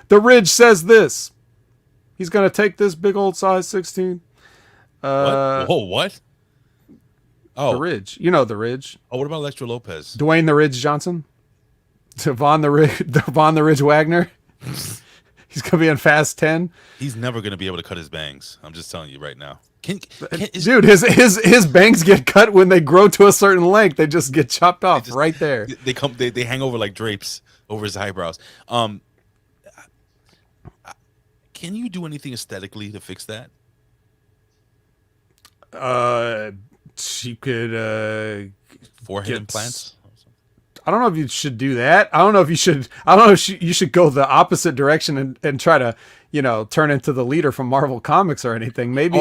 The ridge says this. He's going to take this big old size 16. What? Whoa, what? Oh. The ridge. You know the ridge. Oh, what about Electra Lopez? Dwayne the Ridge Johnson? Devon the Ridge Wagner? He's going to be in Fast 10. He's never going to be able to cut his bangs. I'm just telling you right now. Dude, his bangs get cut when they grow to a certain length. They just get chopped off right there. They hang over like drapes over his eyebrows. Can you do anything aesthetically to fix that? She could forehead implants. I don't know if you should do that. I don't know if you should go the opposite direction and try to, turn into the leader from Marvel Comics or anything. Maybe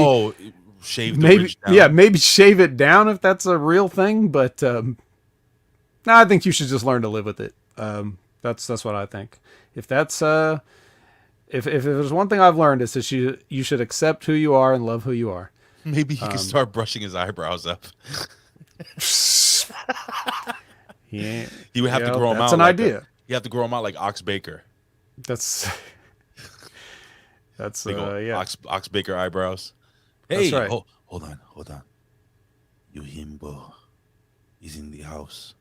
shave the ridge down. Yeah, maybe shave it down if that's a real thing, but no, I think you should just learn to live with it. That's what I think. If that's if there's one thing I've learned, is that you should accept who you are and love who you are. Maybe he can start brushing his eyebrows up. Yeah, he would have to grow them out. That's an idea. You have to grow them out like Ox Baker. That's Ox Baker eyebrows. Hey, that's right. Hold on. Yojimbo is in the house.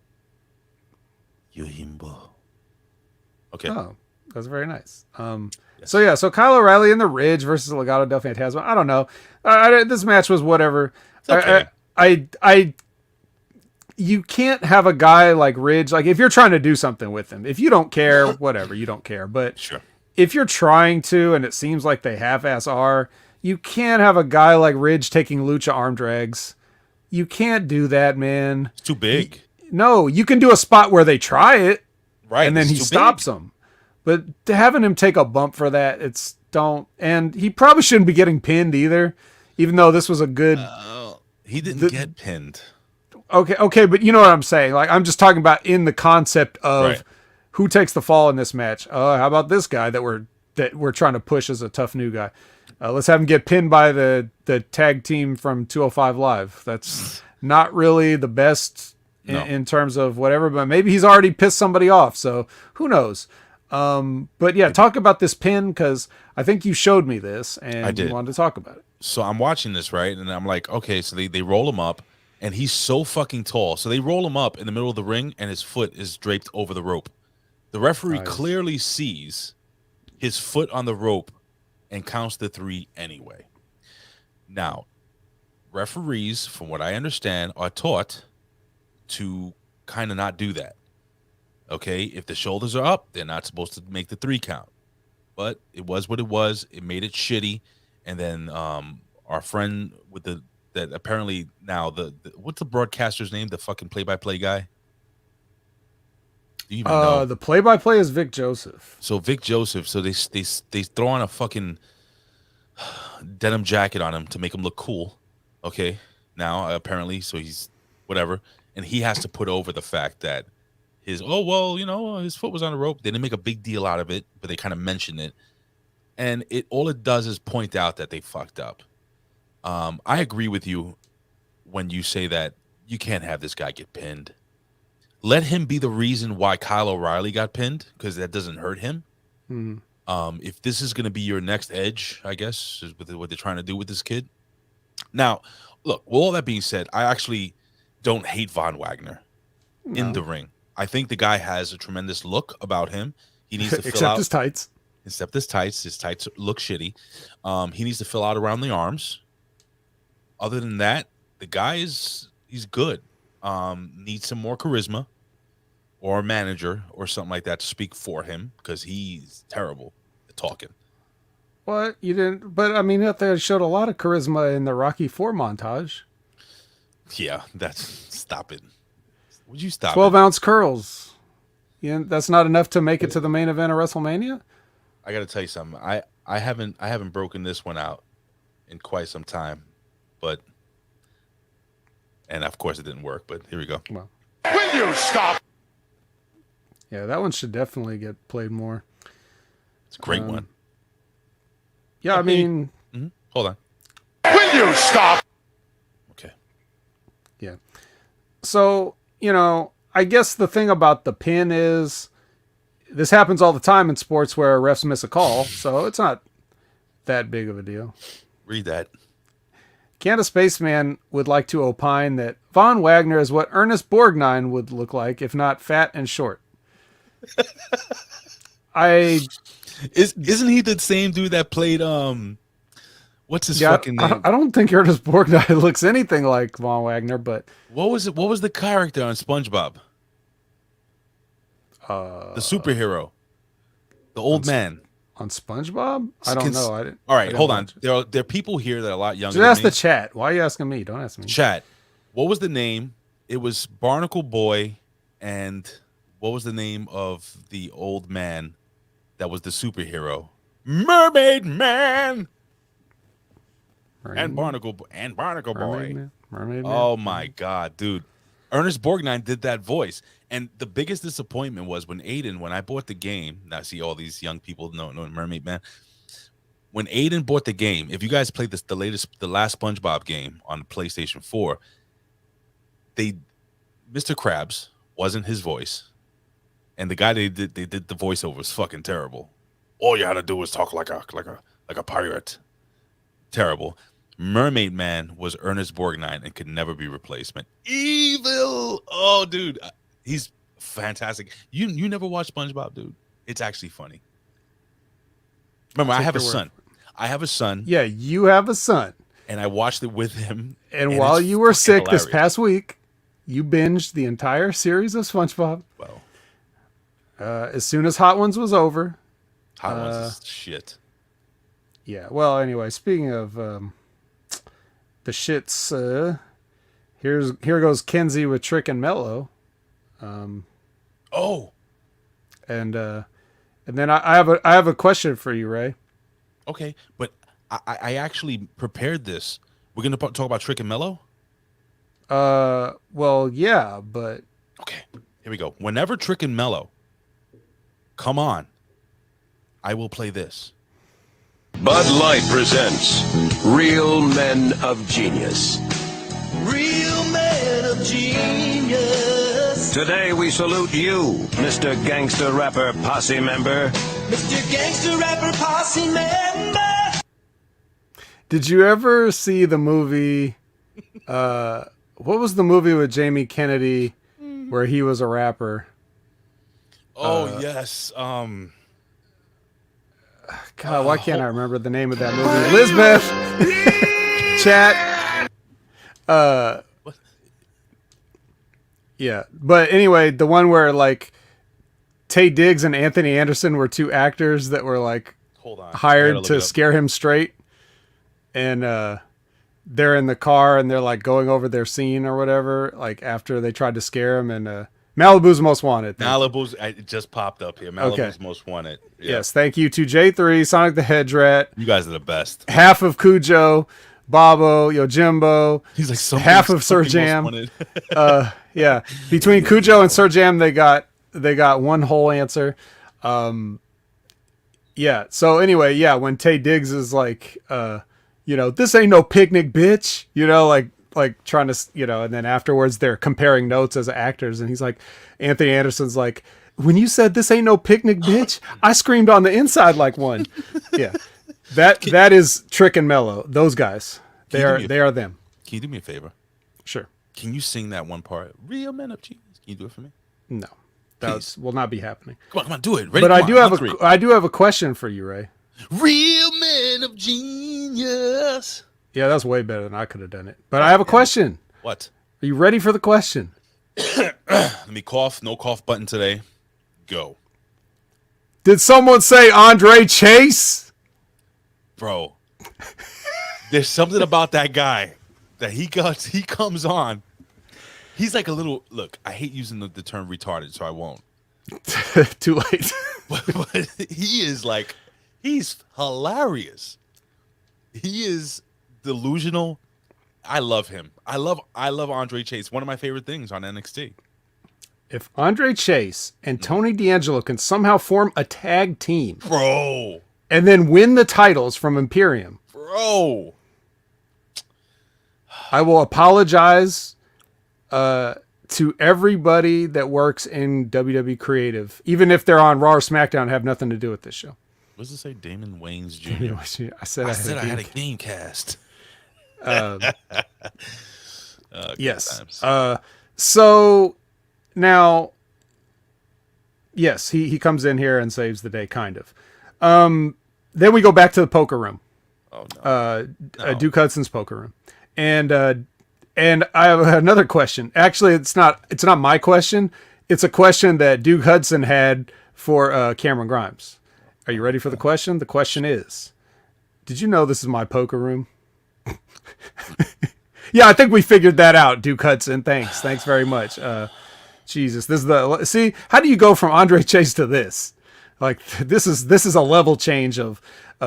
Yojimbo. Okay. Oh, that's very nice. Yes. So Kyle O'Reilly in the Ridge versus Legado del Fantasma. I don't know. This match was whatever. Okay. You can't have a guy like Ridge, like if you're trying to do something with him, if you don't care, whatever, you don't care. But sure. If you're trying to, and it seems like they half-ass are, you can't have a guy like Ridge taking lucha arm drags. You can't do that, man. It's too big. No, you can do a spot where they try it, right, and then he stops them. But having him take a bump for that, and he probably shouldn't be getting pinned either, even though this was a good. He didn't get pinned. Okay, but you know what I'm saying. Like I'm just talking about in the concept of who takes the fall in this match. How about this guy that we're trying to push as a tough new guy? Let's have him get pinned by the tag team from 205 Live. That's not really the best in terms of whatever, but maybe he's already pissed somebody off. So who knows? But yeah, talk about this pin, because I think you showed me this and you wanted to talk about it. So I'm watching this, right? And I'm like, okay, so they roll him up, and he's so fucking tall. So they roll him up in the middle of the ring, and his foot is draped over the rope. The referee clearly sees his foot on the rope and counts the 3 anyway. Now, referees, from what I understand, are taught to kind of not do that. Okay, if the shoulders are up, they're not supposed to make the 3 count. But it was what it was. It made it shitty. And then our friend with that apparently now the what's the broadcaster's name? The fucking play-by-play guy. Do you even know? The play-by-play is Vic Joseph. So Vic Joseph. So they throw on a fucking denim jacket on him to make him look cool. Okay, now apparently, so he's whatever, and he has to put over the fact that his foot was on the rope. They didn't make a big deal out of it, but they kind of mentioned it. And all it does is point out that they fucked up. I agree with you when you say that you can't have this guy get pinned. Let him be the reason why Kyle O'Reilly got pinned, because that doesn't hurt him. If this is going to be your next edge, I guess, is what they're trying to do with this kid. Now, look, with all that being said, I actually don't hate Von Wagner in the ring. I think the guy has a tremendous look about him. He needs to fill out his tights. Except his tights. His tights look shitty. He needs to fill out around the arms. Other than that, the guy he's good. Needs some more charisma or a manager or something like that to speak for him because he's terrible at talking. What? You didn't? But I mean, they showed a lot of charisma in the Rocky IV montage. Yeah, stop it. Would you stop? 12-ounce curls. Yeah, that's not enough to make it to the main event of WrestleMania. I got to tell you something. I haven't broken this one out in quite some time, and of course it didn't work. But here we go. Well, Will you stop? Yeah, that one should definitely get played more. It's a great one. Yeah, I mean, hold on. Will you stop? Okay. Yeah. So, I guess the thing about the pin is this happens all the time in sports where refs miss a call, so it's not that big of a deal. Read that. Candace Spaceman would like to opine that Von Wagner is what Ernest Borgnine would look like, if not fat and short. Isn't he the same dude that played what's his fucking name? I don't think Ernest Borgnine looks anything like Von Wagner, but what was the character on SpongeBob? The superhero, the old man on SpongeBob. I don't know. All right, hold on. There are people here that are a lot younger. Just ask the chat. Why are you asking me? Don't ask me. Chat. What was the name? It was Barnacle Boy, and what was the name of the old man that was the superhero? Mermaid Man. And Barnacle Boy. Mermaid Man. Oh my God, dude. Ernest Borgnine did that voice. And the biggest disappointment was when I bought the game. Now I see all these young people know Mermaid Man. When Aiden bought the game, if you guys played the last SpongeBob game on the PlayStation 4, Mr. Krabs wasn't his voice. And the guy they did the voiceover was fucking terrible. All you had to do was talk like a pirate. Terrible. Mermaid Man was Ernest Borgnine and could never be replaced, man. Evil. Oh, dude, he's fantastic. You never watched SpongeBob, dude? It's actually funny. Remember, I have a son. Yeah, you have a son. And I watched it with him. And while you were sick this past week, you binged the entire series of SpongeBob. Well, as soon as Hot Ones was over. Hot Ones is shit. Yeah. Well, anyway, speaking of the shits, here goes Kenzie with Trick and Mello. And then I have a question for you, Ray. Okay, but I actually prepared this. We're gonna talk about Trick and Mello. Well, yeah, but okay, here we go. Whenever Trick and Mello come on, I will play this. Bud Light presents Real Men of Genius. Real Men of Genius. Today we salute you, Mr. Gangster Rapper Posse Member. Mr. Gangster Rapper Posse Member. Did you ever see the movie? What was the movie with Jamie Kennedy where he was a rapper? Oh, yes. God, why can't I remember the name of that movie? Lisbeth. Chat. Yeah, but anyway, the one where like Taye Diggs and Anthony Anderson were two actors that were like hired to scare him straight, and they're in the car and they're like going over their scene or whatever, like after they tried to scare him. And Malibu's Most Wanted. It just popped up here. Malibu's Most Wanted. Yeah. Yes, thank you to J3, Sonic the Hedge Rat. You guys are the best. Half of Cujo, Bobo, Yojimbo. He's like half of Sir Jam. Yeah, between Cujo and Sir Jam, they got one whole answer. Yeah. So anyway, yeah, when Taye Diggs is like, this ain't no picnic, bitch. Like trying to, and then afterwards they're comparing notes as actors, and he's like, Anthony Anderson's like, when you said this ain't no picnic, bitch, I screamed on the inside like one. Yeah. That is Trick and Mello. Those guys. They are them. Can you do me a favor? Sure. Can you sing that one part? Real men of genius. Can you do it for me? No. That will not be happening. Come on, do it. Ready? But I do have a question for you, Ray. Real men of genius. Yeah, that's way better than I could have done it. But I have a question. What? Are you ready for the question? Let me cough. No cough button today. Go. Did someone say Andre Chase? Bro. There's something about that guy that he comes on. He's like a little, look, I hate using the term retarded, so I won't. Too late. but he is like, he's hilarious. He is delusional. I love him. I love Andre Chase. One of my favorite things on NXT. If Andre Chase and Tony D'Angelo can somehow form a tag team, bro, and then win the titles from Imperium, bro, I will apologize to everybody that works in WWE Creative, even if they're on Raw or SmackDown and have nothing to do with this show. What does it say? Damon Wayans Jr. I said I had a game cast. Yes. So now, yes, he comes in here and saves the day, kind of. Then we go back to the poker room. Oh no. Duke Hudson's poker room, and I have another question. Actually, it's not my question. It's a question that Duke Hudson had for Cameron Grimes. Are you ready for the question? The question is, did you know this is my poker room? Yeah, I think we figured that out, Duke Hudson. Thanks very much. Jesus, this is see, how do you go from Andre Chase to this? Like, this is a level change of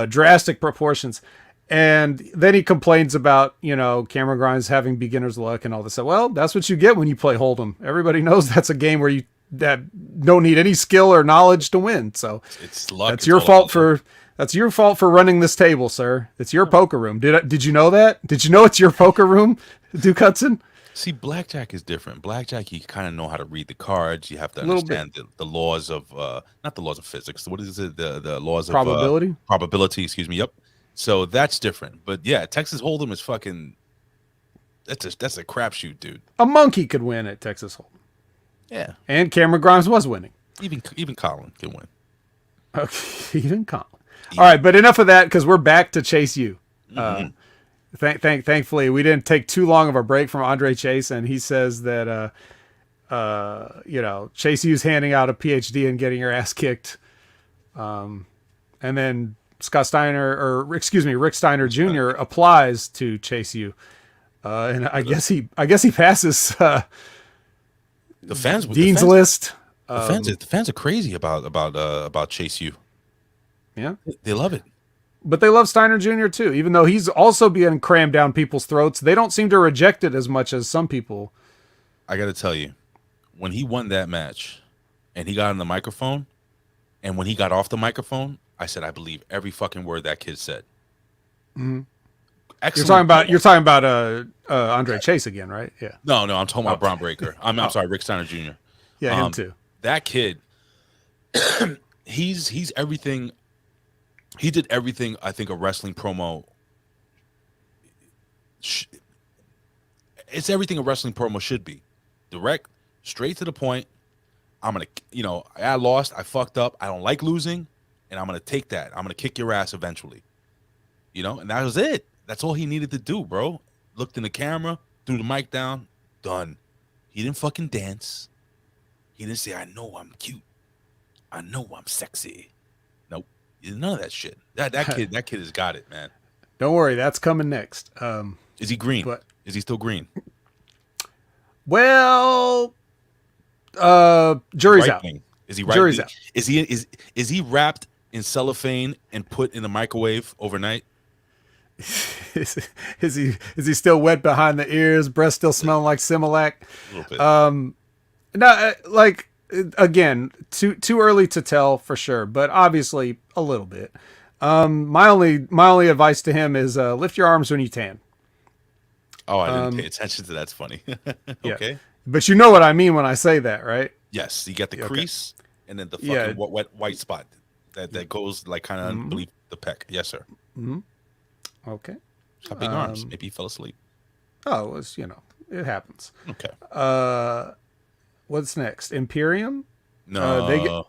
drastic proportions. And then he complains about, Cameron Grimes having beginner's luck and all this. Well, that's what you get when you play Hold'em. Everybody knows that's a game where you don't need any skill or knowledge to win. So it's luck. That's your fault for running this table, sir. It's your poker room. Did you know that? Did you know it's your poker room, Duke Hudson? See, blackjack is different. Blackjack, you kind of know how to read the cards. You have to understand the laws of not the laws of physics. What is it? The laws of probability. Probability. Excuse me. Yep. So that's different. But yeah, Texas Hold'em is fucking. That's a crapshoot, dude. A monkey could win at Texas Hold'em. Yeah. And Cameron Grimes was winning. Even Colin can win. Okay, even Colin. All right, but enough of that because we're back to Chase U. Mm-hmm. Thankfully, we didn't take too long of a break from Andre Chase, and he says that Chase U's handing out a PhD and getting your ass kicked, and then Rick Steiner Jr. applies to Chase U, and I guess he passes the fans Dean's List. The fans are crazy about Chase U. Yeah, they love it. But they love Steiner Jr. too, even though he's also being crammed down people's throats. They don't seem to reject it as much as some people. I got to tell you, when he won that match and he got on the microphone, and when he got off the microphone, I said, I believe every fucking word that kid said. Mm-hmm. You're talking about Andre Chase again, right? Yeah. No, I'm talking about Braun Breaker. I'm sorry, Rick Steiner Jr. Yeah, him too. That kid, he's everything. He did everything I think a wrestling promo. It's everything a wrestling promo should be. Direct, straight to the point. I'm going to, I lost. I fucked up. I don't like losing. And I'm going to take that. I'm going to kick your ass eventually. And that was it. That's all he needed to do, bro. Looked in the camera, threw the mic down, done. He didn't fucking dance. He didn't say, I know I'm cute. I know I'm sexy. Nope. None of that shit. That kid has got it, man. Don't worry, that's coming next. Is he green? Is he still green? Well, jury's out. Is he right? Jury's out. Is he wrapped in cellophane and put in the microwave overnight? Is he still wet behind the ears? Breath still smelling like Similac? A little bit. No, again, too early to tell for sure, but obviously a little bit. My only advice to him is lift your arms when you tan. Oh, I didn't pay attention to that. That's funny. Okay. Yeah. But you know what I mean when I say that, right? Yes, you get the crease. and then the fucking white spot that goes like kind of underneath the pec. Yes, sir. Okay. Got big arms. Maybe he fell asleep. Oh, it was, it happens. Okay. What's next? Imperium? No.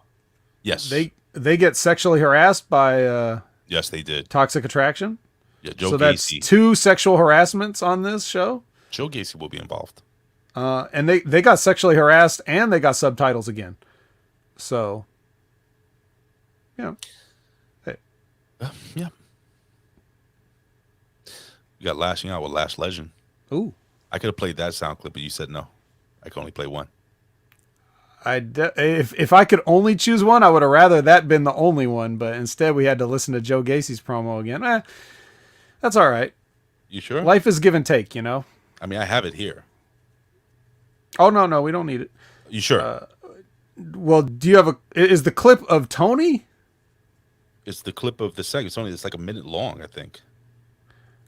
Yes. They get sexually harassed by yes, they did. Toxic Attraction. Yeah, Joe so Gacy. That's 2 sexual harassments on this show. Joe Gacy will be involved. And they got sexually harassed and they got subtitles again. So, yeah. Hey. Yeah. You got Lashing Out with Lash Legend. Ooh. I could have played that sound clip, but you said no. I could only play one. If I could only choose one, I would have rather that been the only one. But instead, we had to listen to Joe Gacy's promo again. That's all right. You sure? Life is give and take, I mean, I have it here. Oh, no, we don't need it. You sure? Well, do you have is the clip of Tony? It's the clip of the segment. It's like a minute long, I think.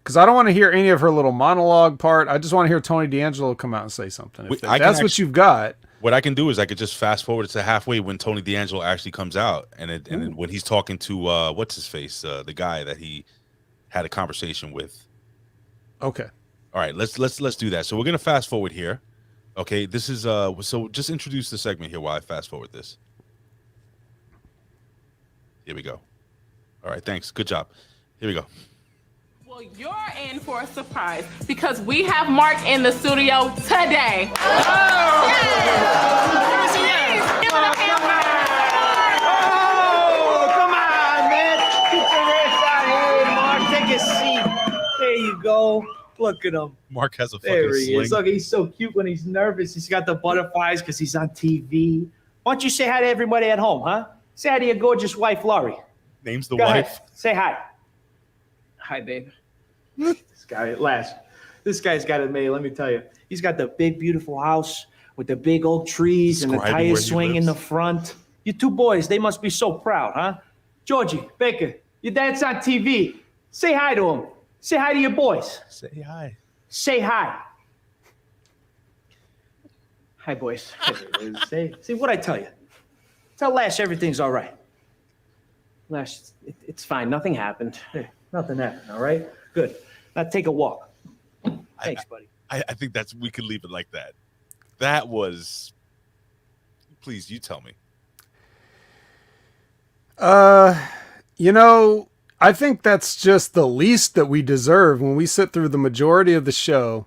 Because I don't want to hear any of her little monologue part. I just want to hear Tony D'Angelo come out and say something. If that's what you've got. What I can do is I could just fast forward to halfway when Tony D'Angelo actually comes out, and then when he's talking to what's his face, the guy that he had a conversation with. Okay. All right, let's do that. So we're gonna fast forward here. Okay, this is so just introduce the segment here while I fast forward this. Here we go. All right, thanks. Good job. Here we go. Well, you're in for a surprise because we have Mark in the studio today. Oh! Yes! Give it up, Oh, come on, man. Get your ass out here, Mark. Take a seat. There you go. Look at him. Mark has a fucking There he sling. is. Look, he's so cute when he's nervous. He's got the butterflies because he's on TV. Why don't you say hi to everybody at home, huh? Say hi to your gorgeous wife, Laurie. Name's the Go wife. ahead. Say hi. Hi, babe. This guy at last. This guy's got it made, let me tell you. He's got the big, beautiful house with the big old trees and the Describing tire where he swing in lives. the front. You 2 boys, they must be so proud, huh? Georgie, Baker, your dad's on TV. Say hi to him. Say hi to your boys. Say hi. Say hi. Hi, boys. See what I tell you. Tell Lash everything's all right. Lash, it's fine. Nothing happened. Hey, nothing happened, all right? Good. Now take a walk. Thanks, buddy. I think we could leave it like that. That was. Please, you tell me. I think that's just the least that we deserve when we sit through the majority of the show,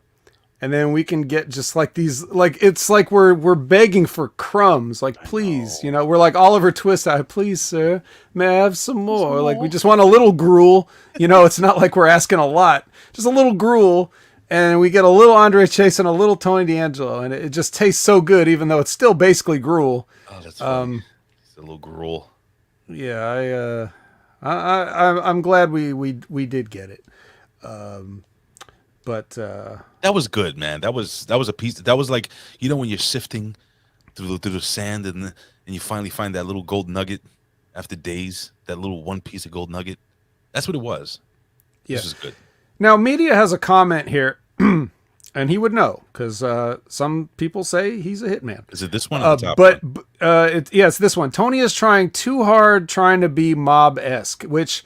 and then we can get just like these, like it's like we're begging for crumbs. Like, please, we're like Oliver Twist. Please, sir, may I have some more? Like, we just want a little gruel. It's not like we're asking a lot, just a little gruel. And we get a little Andre Chase and a little Tony D'Angelo, and it just tastes so good, even though it's still basically gruel. Oh, that's funny. It's a little gruel. Yeah, I'm glad we did get it. But that was good, man. That was a piece. That was like, when you're sifting through the sand and you finally find that little gold nugget after days. That little one piece of gold nugget. That's what it was. Yeah. This is good. Now, Media has a comment here, and he would know because some people say he's a hitman. Is it this one? It's this one. Tony is trying too hard, trying to be mob-esque, which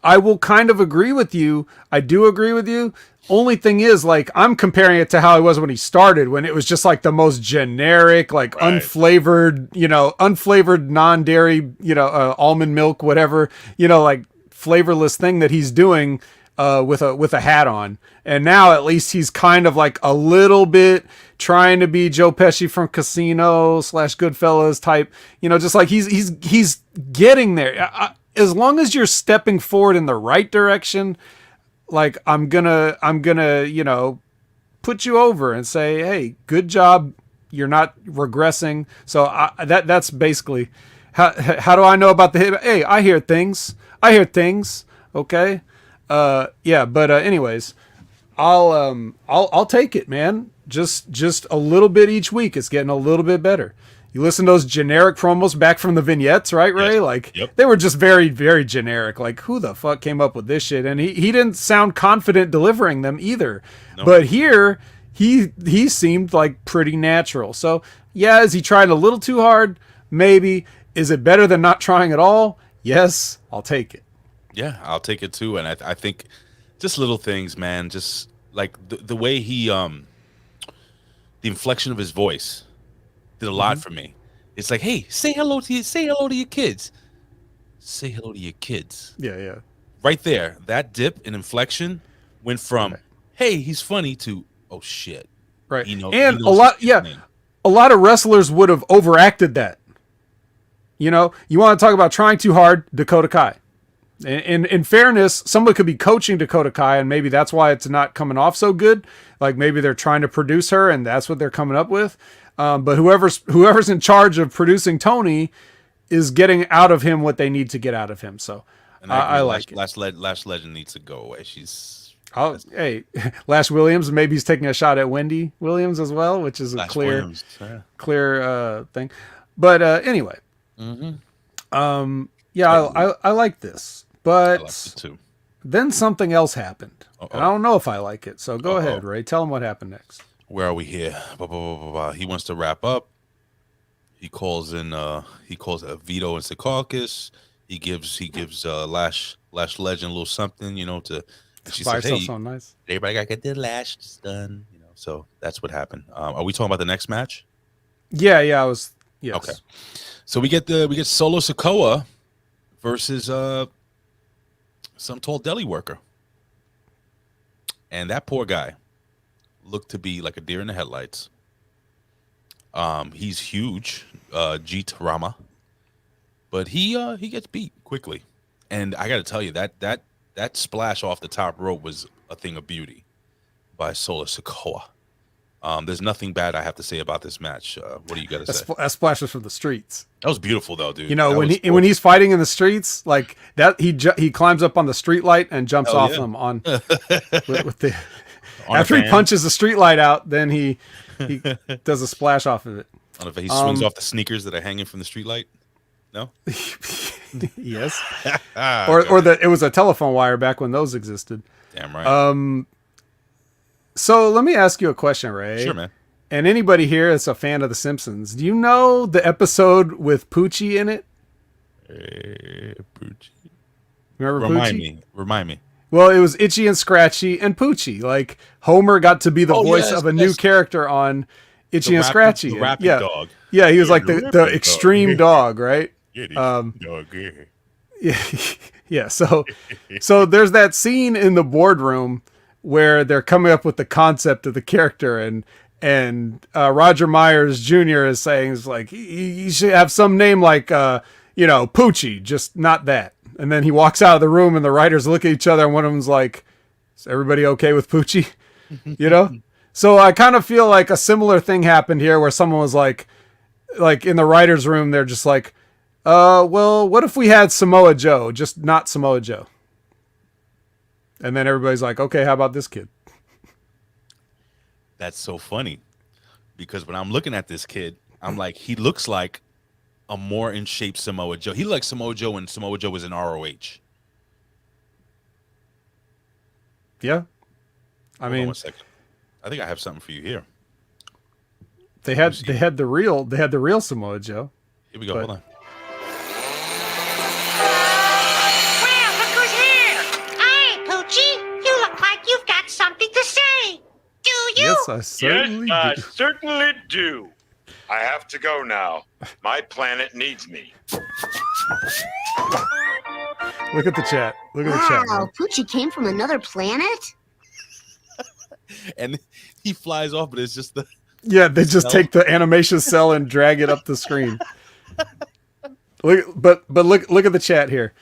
I will kind of agree with you. I do agree with you. Only thing is, like, I'm comparing it to how he was when he started, when it was just like the most generic, like unflavored, unflavored non-dairy, almond milk, whatever, like flavorless thing that he's doing with a hat on. And now at least he's kind of like a little bit trying to be Joe Pesci from Casino / Goodfellas type, just like he's getting there. As long as you're stepping forward in the right direction, like I'm gonna, put you over and say, hey, good job. You're not regressing. So that's basically how do I know about the hit? Hey, I hear things. Okay. Anyways, I'll take it, man. Just a little bit each week. It's getting a little bit better. You listen to those generic promos back from the vignettes, right, Ray? Yes. Like, yep. They were just very, very generic. Like, who the fuck came up with this shit? And he didn't sound confident delivering them either. Nope. But here, he seemed like pretty natural. So, yeah, is he trying a little too hard? Maybe. Is it better than not trying at all? Yes, I'll take it. Yeah, I'll take it too. And I think just little things, man. Just like the way he, the inflection of his voice did a lot for me. It's like, hey, say hello to your kids. Say hello to your kids. Yeah. Right there, that dip in inflection went from, hey, he's funny to, oh shit. Right. He And knows his name. a lot of wrestlers would have overacted that. You know, you want to talk about trying too hard, Dakota Kai. In fairness, somebody could be coaching Dakota Kai, and maybe that's why it's not coming off so good. Like maybe they're trying to produce her, and that's what they're coming up with. But whoever's in charge of producing Tony is getting out of him what they need to get out of him. So I like it. Lash Legend needs to go away. She's hey, Lash Williams. Maybe he's taking a shot at Wendy Williams as well, which is a Lash clear Williams, yeah. thing. But anyway, yeah, I like this. But I liked it too. Then something else happened. And I don't know if I like it. So go ahead, Ray. Tell him what happened next. Where are we here? He wants to wrap up. He calls a Vito and Secaucus. He gives Lash Legend a little something, to. She says, "Hey, so nice. Everybody got to get their lashes done." So that's what happened. Are we talking about the next match? Yeah. Yes. Okay. So we get Solo Sikoa versus some tall deli worker, and that poor guy looked to be like a deer in the headlights. He's huge, Jeet Rama, but he gets beat quickly, and I got to tell you that splash off the top rope was a thing of beauty by Solo Sikoa. There's nothing bad I have to say about this match. What do you got to say? That splash was from the streets. That was beautiful, though, dude. When he's fighting in the streets like that, he climbs up on the street light and jumps off them on with the. After he punches the street light out, then he does a splash off of it. He swings off the sneakers that are hanging from the street light. No. Yes. It was a telephone wire back when those existed. Damn right. So let me ask you a question, Ray. Sure, man. And anybody here that's a fan of The Simpsons, do you know the episode with Poochie in it? Poochie. Remember Poochie? Remind me. Well, it was Itchy and Scratchy and Poochie. Like Homer got to be the voice of a new character on Itchy and Scratchy. The rapping dog. Yeah, he was like the extreme dog, right? Dog. Yeah. So there's that scene in the boardroom where they're coming up with the concept of the character, and Roger Myers Jr. is saying, it's like, you should have some name like, Poochie, just not that. And then he walks out of the room and the writers look at each other and one of them's like, is everybody okay with Poochie? So I kind of feel like a similar thing happened here where someone was like in the writer's room, they're just like, well, what if we had Samoa Joe, just not Samoa Joe? And then everybody's like, okay, how about this kid? That's so funny because when I'm looking at this kid, I'm like, he looks like a more in shape Samoa Joe. He likes Samoa Joe when Samoa Joe was in ROH. Yeah. Hold on 1 second. I think I have something for you here. They had the real Samoa Joe. Here we go. Hold on. Yes, I certainly do. I have to go now. My planet needs me. Look at the chat. Wow, Poochie came from another planet? And he flies off, but it's just the... Yeah, they just take the animation cell and drag it up the screen. Look at the chat here.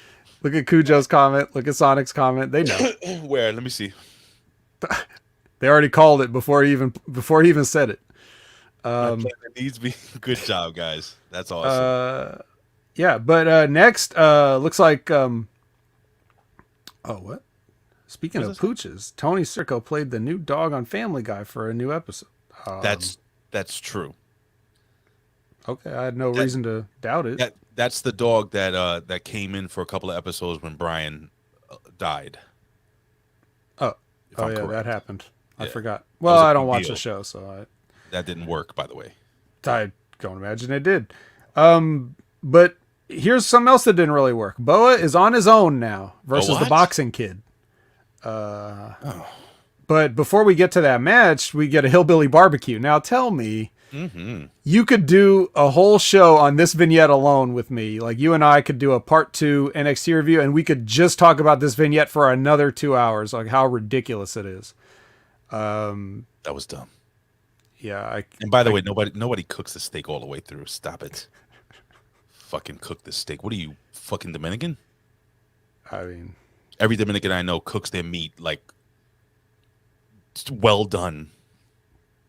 Look at Cujo's comment. Look at Sonic's comment. They know. Where? Let me see. They already called it before he even said it. It needs to be. Good job, guys. That's awesome. Yeah, but next looks like what? Speaking of pooches, Tony Sirico played the new dog on Family Guy for a new episode. That's true. Okay, I had no reason to doubt it. That's the dog that came in for a couple of episodes when Brian died. Oh yeah, that happened. I forgot. Well, I don't watch the show, so that didn't work, by the way. I don't imagine it did. But here's something else that didn't really work. Boa is on his own now versus the boxing kid. But before we get to that match, we get a hillbilly barbecue. Now tell me, you could do a whole show on this vignette alone with me. Like you and I could do a part 2 NXT review, and we could just talk about this vignette for another 2 hours. Like how ridiculous it is. That was dumb. Yeah. And by the way, nobody cooks the steak all the way through. Stop it. Fucking cook the steak. What are you, fucking Dominican? I mean, every Dominican I know cooks their meat like well done.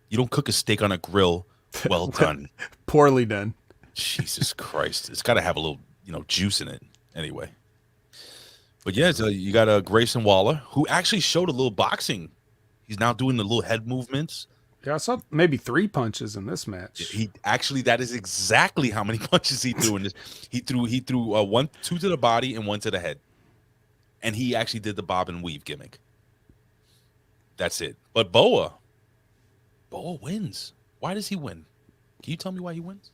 You don't cook a steak on a grill well done. Poorly done. Jesus Christ. It's got to have a little, juice in it anyway. But yeah, so you got Grayson Waller, who actually showed a little boxing. He's now doing the little head movements. Yeah, I saw maybe 3 punches in this match. That is exactly how many punches he threw in this. He threw 2 to the body and 1 to the head. And he actually did the bob and weave gimmick. That's it. But Boa wins. Why does he win? Can you tell me why he wins?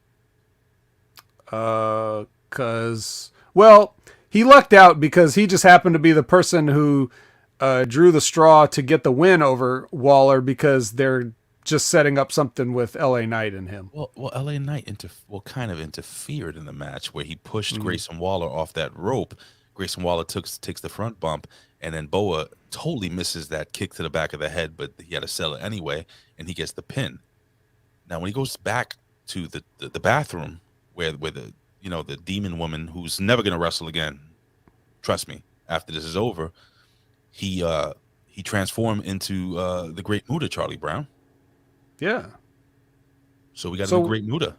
He lucked out because he just happened to be the person who drew the straw to get the win over Waller because they're just setting up something with LA Knight and him. Well, LA Knight kind of interfered in the match where he pushed Grayson Waller off that rope. Grayson Waller takes the front bump, and then Boa totally misses that kick to the back of the head, but he had to sell it anyway, and he gets the pin. Now, when he goes back to the bathroom where the demon woman who's never going to wrestle again, trust me, after this is over, he transformed into the Great Muta, Charlie Brown. Yeah. So we got a Great Muta.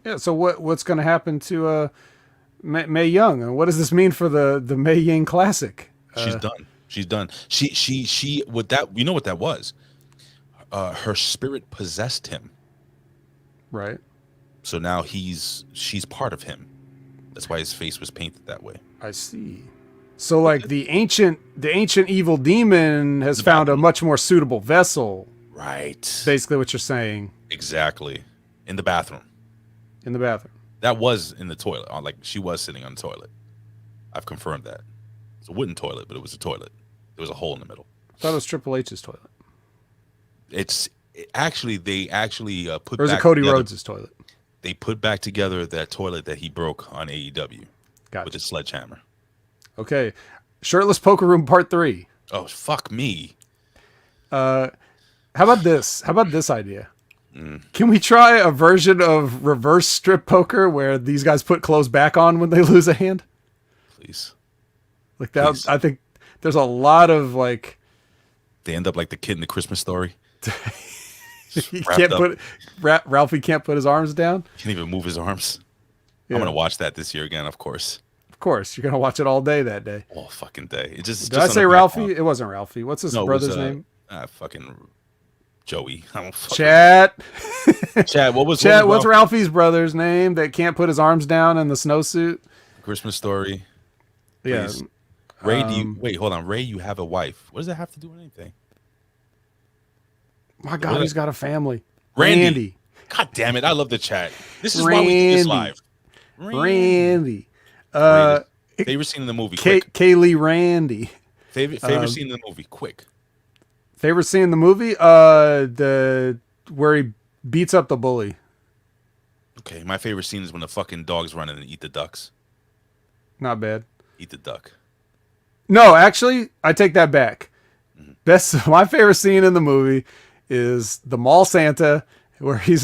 Yeah. So what's going to happen to Mae Young, and what does this mean for the Mae Young Classic? She's done. She's done. She with that. You know what that was? Her spirit possessed him. Right. So now she's part of him. That's why his face was painted that way. I see. So like the ancient evil demon has found a much more suitable vessel. Right. Basically what you're saying. Exactly. In the bathroom. In the bathroom. That was in the toilet. Like she was sitting on the toilet. I've confirmed that. It's a wooden toilet, but it was a toilet. There was a hole in the middle. I thought it was Triple H's toilet. They put. Or is it Cody Rhodes' toilet? They put back together that toilet that he broke on AEW with a sledgehammer. Okay, Shirtless Poker Room Part 3. Oh fuck me. How about this? How about this idea? Can we try a version of reverse strip poker where these guys put clothes back on when they lose a hand? Please. Like that. Please. I think there's a lot of like. They end up like the kid in the Christmas Story. He can't put Ralphie can't put his arms down. Can't even move his arms. Yeah. I'm gonna watch that this year again, of course. Of course, you're gonna watch it all day that day. All fucking day. It just. Did I say Ralphie? It wasn't Ralphie. What's his brother's name? Fucking Joey. Chat. Chat. What's Ralphie's brother's name that can't put his arms down in the snowsuit? Christmas Story. Please. Yeah. Ray, wait, hold on. Ray, you have a wife. What does that have to do with anything? My God, he's got a family. Randy. God damn it. I love the chat. This is why we do this live. Randy. Favorite scene in the movie. Kaylee Randy. Favorite scene in the movie. Quick. Favorite scene in the movie? Where he beats up the bully. Okay, my favorite scene is when the fucking dogs run in and eat the ducks. Not bad. Eat the duck. No, actually, I take that back. My favorite scene in the movie is the mall Santa, where he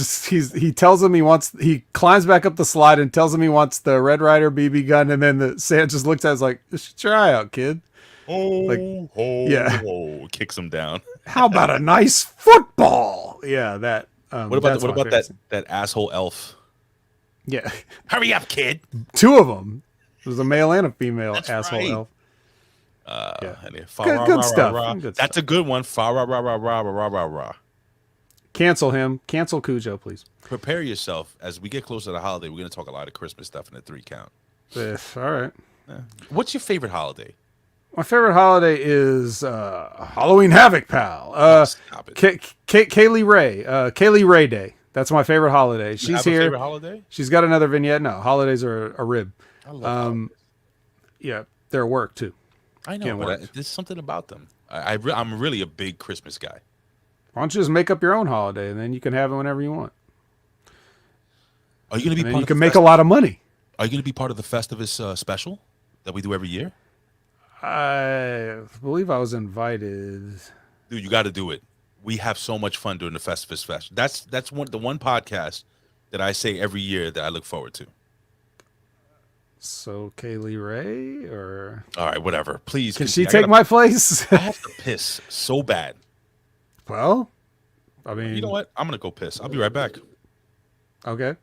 tells him he climbs back up the slide and tells him he wants the Red Ryder BB gun, and then the Santa just looks at us like, try out, kid. Kicks him down. How about a nice football? Yeah, that. What about that asshole elf? Yeah. Hurry up, kid. 2 of them. There's a male and a female asshole elf. Good stuff. That's a good one. Cancel him. Cancel Cujo, please. Prepare yourself. As we get closer to the holiday, we're going to talk a lot of Christmas stuff in the 3 count. All right. What's your favorite holiday? My favorite holiday is Halloween Havoc, pal. Stop it. Kaylee Ray. Kaylee Ray Day. That's my favorite holiday. She's here. Favorite holiday? She's got another vignette. No, holidays are a rib. I love yeah, their work too. I know, Can't but wait. there's something about them. I'm really a big Christmas guy. Why don't you just make up your own holiday and then you can have it whenever you want? Are you going to be? And then Part you of can the make a lot of money. Are you going to be part of the Festivus special that we do every year? I believe I was invited. Dude, you got to do it. We have so much fun doing the Festivus Fest. That's the one podcast that I say every year that I look forward to. So Kaylee Ray, or all right, whatever. Please, can she take my place? I have to piss so bad. Well, I mean, you know what? I'm gonna go piss. I'll be right back. Okay.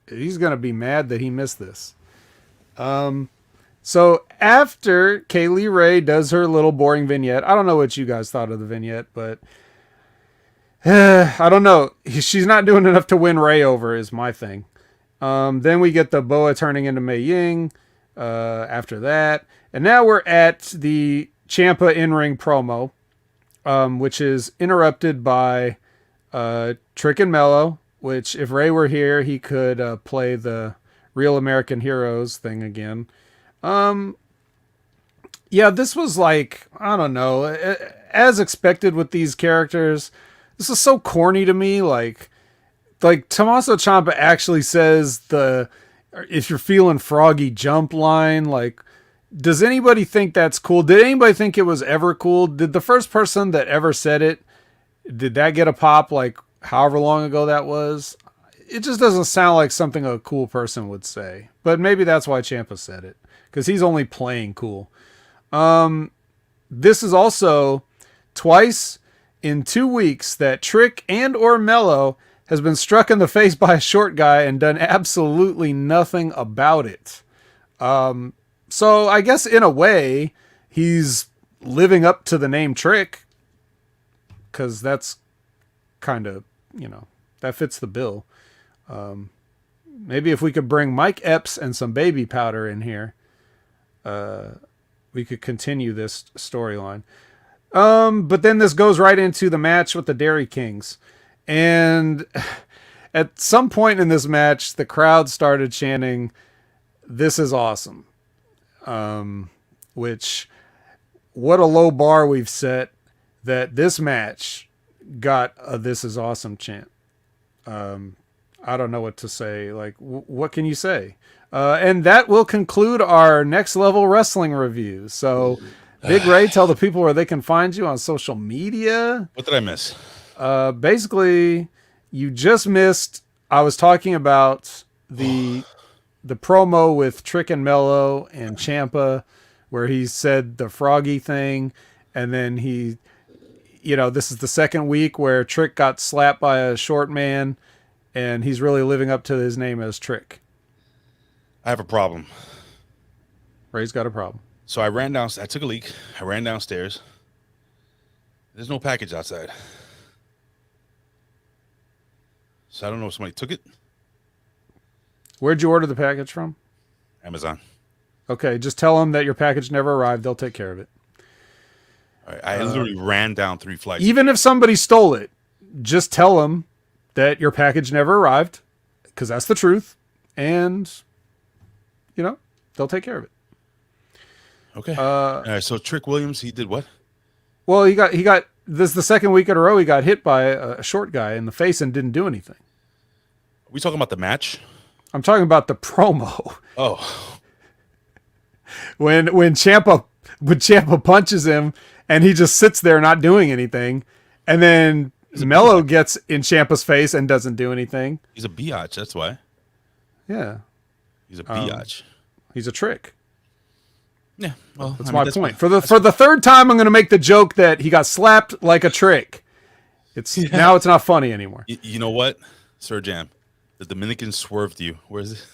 He's gonna be mad that he missed this. So after Kaylee Ray does her little boring vignette, I don't know what you guys thought of the vignette, but I don't know. She's not doing enough to win Ray over, is my thing. Then we get the Boa turning into Mei Ying after that. And now we're at the Ciampa in-ring promo, which is interrupted by Trick and Mello, which if Ray were here, he could play the Real American Heroes thing again. Yeah, this was like, I don't know, as expected with these characters. This is so corny to me, like Tommaso Ciampa actually says if you're feeling froggy jump line. Like, does anybody think that's cool? Did anybody think it was ever cool? Did the first person that ever said it, did that get a pop like however long ago that was? It just doesn't sound like something a cool person would say. But maybe that's why Ciampa said it, because he's only playing cool. This is also twice in 2 weeks that Trick and or Mello has been struck in the face by a short guy and done absolutely nothing about it. So I guess in a way, he's living up to the name Trick, because that's kind of, that fits the bill. Maybe if we could bring Mike Epps and some baby powder in here, we could continue this storyline. But then this goes right into the match with the Dairy Kings. And at some point in this match, the crowd started chanting, "This is awesome." Which, what a low bar we've set that this match got a "This is awesome" chant. I don't know what to say. Like, what can you say? And that will conclude our Next Level Wrestling review. So, Big Ray, tell the people where they can find you on social media. What did I miss? Basically, you just missed. I was talking about the promo with Trick and Mello and Ciampa, where he said the froggy thing, and then he, this is the second week where Trick got slapped by a short man, and he's really living up to his name as Trick. I have a problem. Ray's got a problem. So I took a leak. I ran downstairs. There's no package outside. So I don't know if somebody took it. Where'd you order the package from? Amazon. Okay, just tell them that your package never arrived. They'll take care of it. All right, I literally ran down 3 flights. Even if somebody stole it, just tell them that your package never arrived, because that's the truth. And, they'll take care of it. Okay. All right, so Trick Williams, he did what? Well, he got this is the second week in a row he got hit by a short guy in the face and didn't do anything. Are we talking about the match? I'm talking about the promo. Oh. When Ciampa punches him and he just sits there not doing anything, and then Mello gets in Ciampa's face and doesn't do anything. He's a biatch, that's why. Yeah. He's a biatch. He's a Trick. Yeah, well, that's my point. For the third time, I'm going to make the joke that he got slapped like a Trick. Now it's not funny anymore. You know what, Sir Jam? The Dominican swerved you. Where is it?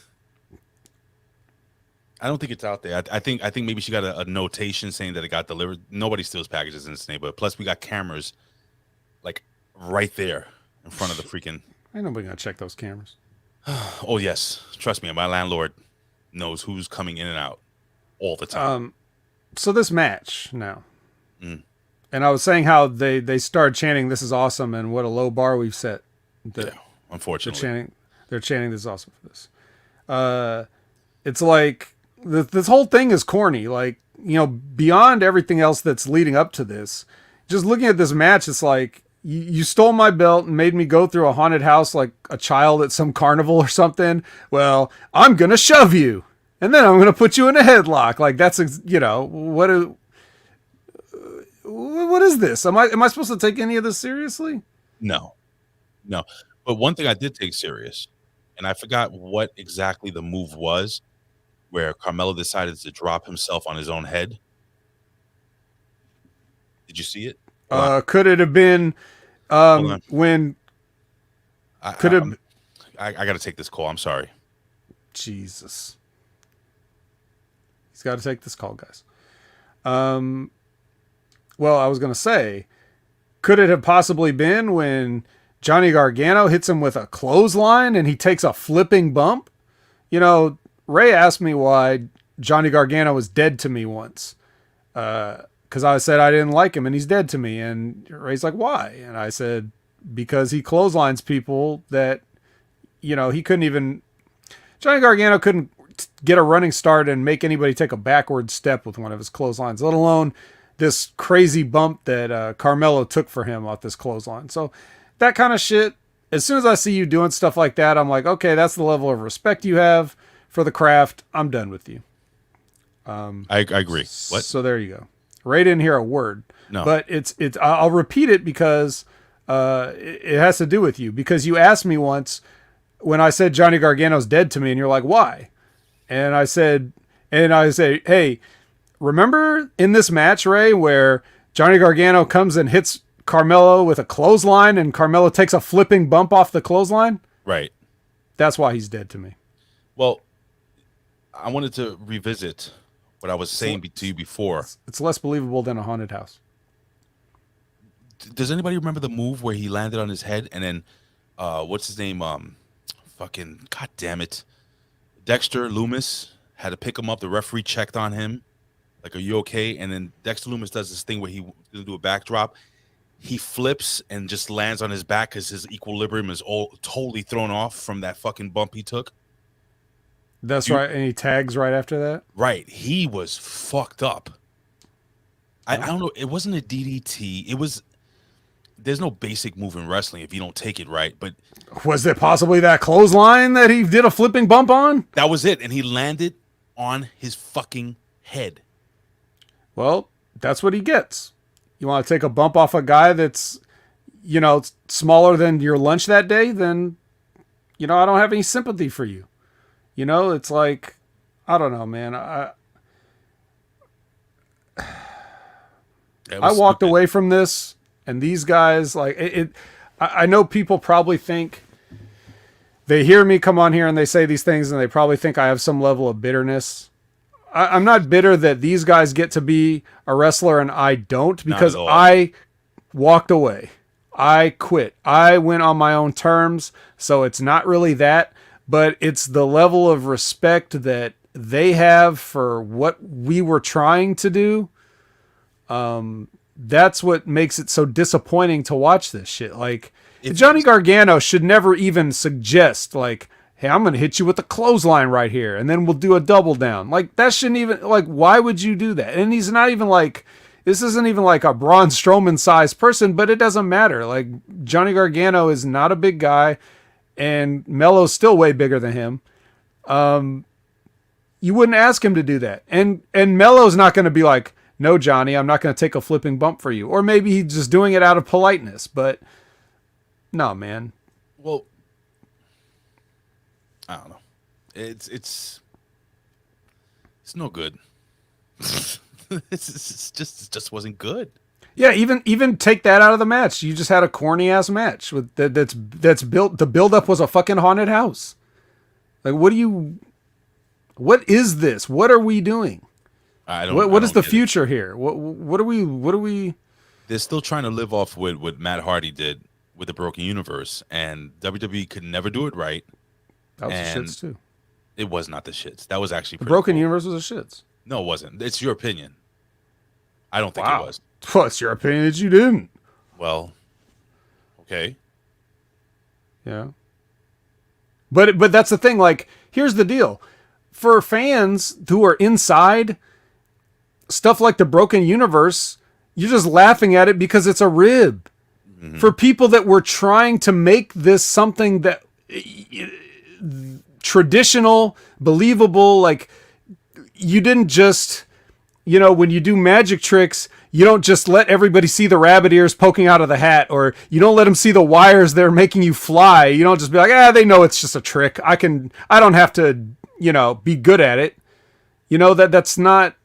I don't think it's out there. I think maybe she got a notation saying that it got delivered. Nobody steals packages in this neighborhood. Plus, we got cameras like right there in front of the freaking. Ain't nobody gonna check those cameras. Oh yes, trust me. My landlord knows who's coming in and out all the time. So this match now, and I was saying how they started chanting "This is awesome" and what a low bar we've set. Yeah, unfortunately, they're chanting "This is awesome" for this. It's like this whole thing is corny. Like, beyond everything else that's leading up to this, just looking at this match, it's like you stole my belt and made me go through a haunted house like a child at some carnival or something. Well, I'm going to shove you and then I'm going to put you in a headlock. Like that's, what is this? Am I supposed to take any of this seriously? No. But one thing I did take serious, and I forgot what exactly the move was, where Carmelo decided to drop himself on his own head. Did you see it? Could it have been when? Could have? I got to take this call. I'm sorry. Jesus, he's got to take this call, guys. Well, I was gonna say, could it have possibly been when Johnny Gargano hits him with a clothesline and he takes a flipping bump? Ray asked me why Johnny Gargano was dead to me once. Because I said I didn't like him and he's dead to me. And Ray's like, why? And I said, because he clotheslines people that, he couldn't even... Johnny Gargano couldn't get a running start and make anybody take a backward step with one of his clotheslines, let alone this crazy bump that Carmelo took for him off this clothesline. So that kind of shit, as soon as I see you doing stuff like that, I'm like, okay, that's the level of respect you have for the craft. I'm done with you. I agree. What? So there you go. Ray didn't hear a word. No. But it's I'll repeat it because it has to do with you. Because you asked me once when I said Johnny Gargano's dead to me, and you're like, why? And I say, hey, remember in this match, Ray, where Johnny Gargano comes and hits Carmelo with a clothesline and Carmelo takes a flipping bump off the clothesline? Right. That's why he's dead to me. Well, I wanted to revisit what I was saying to you before. It's less believable than a haunted house. Does anybody remember the move where he landed on his head and then, what's his name? Fucking, God damn it. Dexter Loomis had to pick him up. The referee checked on him. Like, are you okay? And then Dexter Loomis does this thing where he doesn't do a backdrop. He flips and just lands on his back because his equilibrium is all totally thrown off from that fucking bump he took. That's right. And he tags right after that? Right. He was fucked up. I don't know. It wasn't a DDT. It was... There's no basic move in wrestling if you don't take it right. But was it possibly that clothesline that he did a flipping bump on? That was it. And he landed on his fucking head. Well, that's what he gets. You want to take a bump off a guy that's, smaller than your lunch that day, then, I don't have any sympathy for you. It's like, I don't know, man. I walked away from this, and these guys, like, I know people probably think, they hear me come on here and they say these things, and they probably think I have some level of bitterness. I'm not bitter that these guys get to be a wrestler and I don't, because I walked away. I quit. I went on my own terms. So it's not really that, but it's the level of respect that they have for what we were trying to do. That's what makes it so disappointing to watch this shit. Like, Johnny Gargano should never even suggest, like, hey, I'm going to hit you with a clothesline right here, and then we'll do a double down. Like, that shouldn't even, like, why would you do that? And he's not even like, this isn't even like a Braun Strowman-sized person, but it doesn't matter. Like, Johnny Gargano is not a big guy, and Melo's still way bigger than him. You wouldn't ask him to do that. And Melo's not going to be like, no, Johnny, I'm not going to take a flipping bump for you. Or maybe he's just doing it out of politeness, but no, man. Well, I don't know. It's no good. it just wasn't good. Yeah, even take that out of the match. You just had a corny ass match with that's built. The build up was a fucking haunted house. Like, what is this? What are we doing? What is the future here? What are we? They're still trying to live off what Matt Hardy did with the Broken Universe, and WWE could never do it right. That was the shits too. It was not the shits. That was actually the Broken Universe was the shits. No, it wasn't. It's your opinion. I don't think it was. Well, it's your opinion that you didn't. Well, okay. Yeah. But that's the thing. Like, here's the deal. For fans who are inside, stuff like the Broken Universe, you're just laughing at it because it's a rib. Mm-hmm. For people that were trying to make this something that traditional, believable, like you didn't just, when you do magic tricks, you don't just let everybody see the rabbit ears poking out of the hat, or you don't let them see the wires that are making you fly. You don't just be like, they know it's just a trick. I don't have to, be good at it. That's not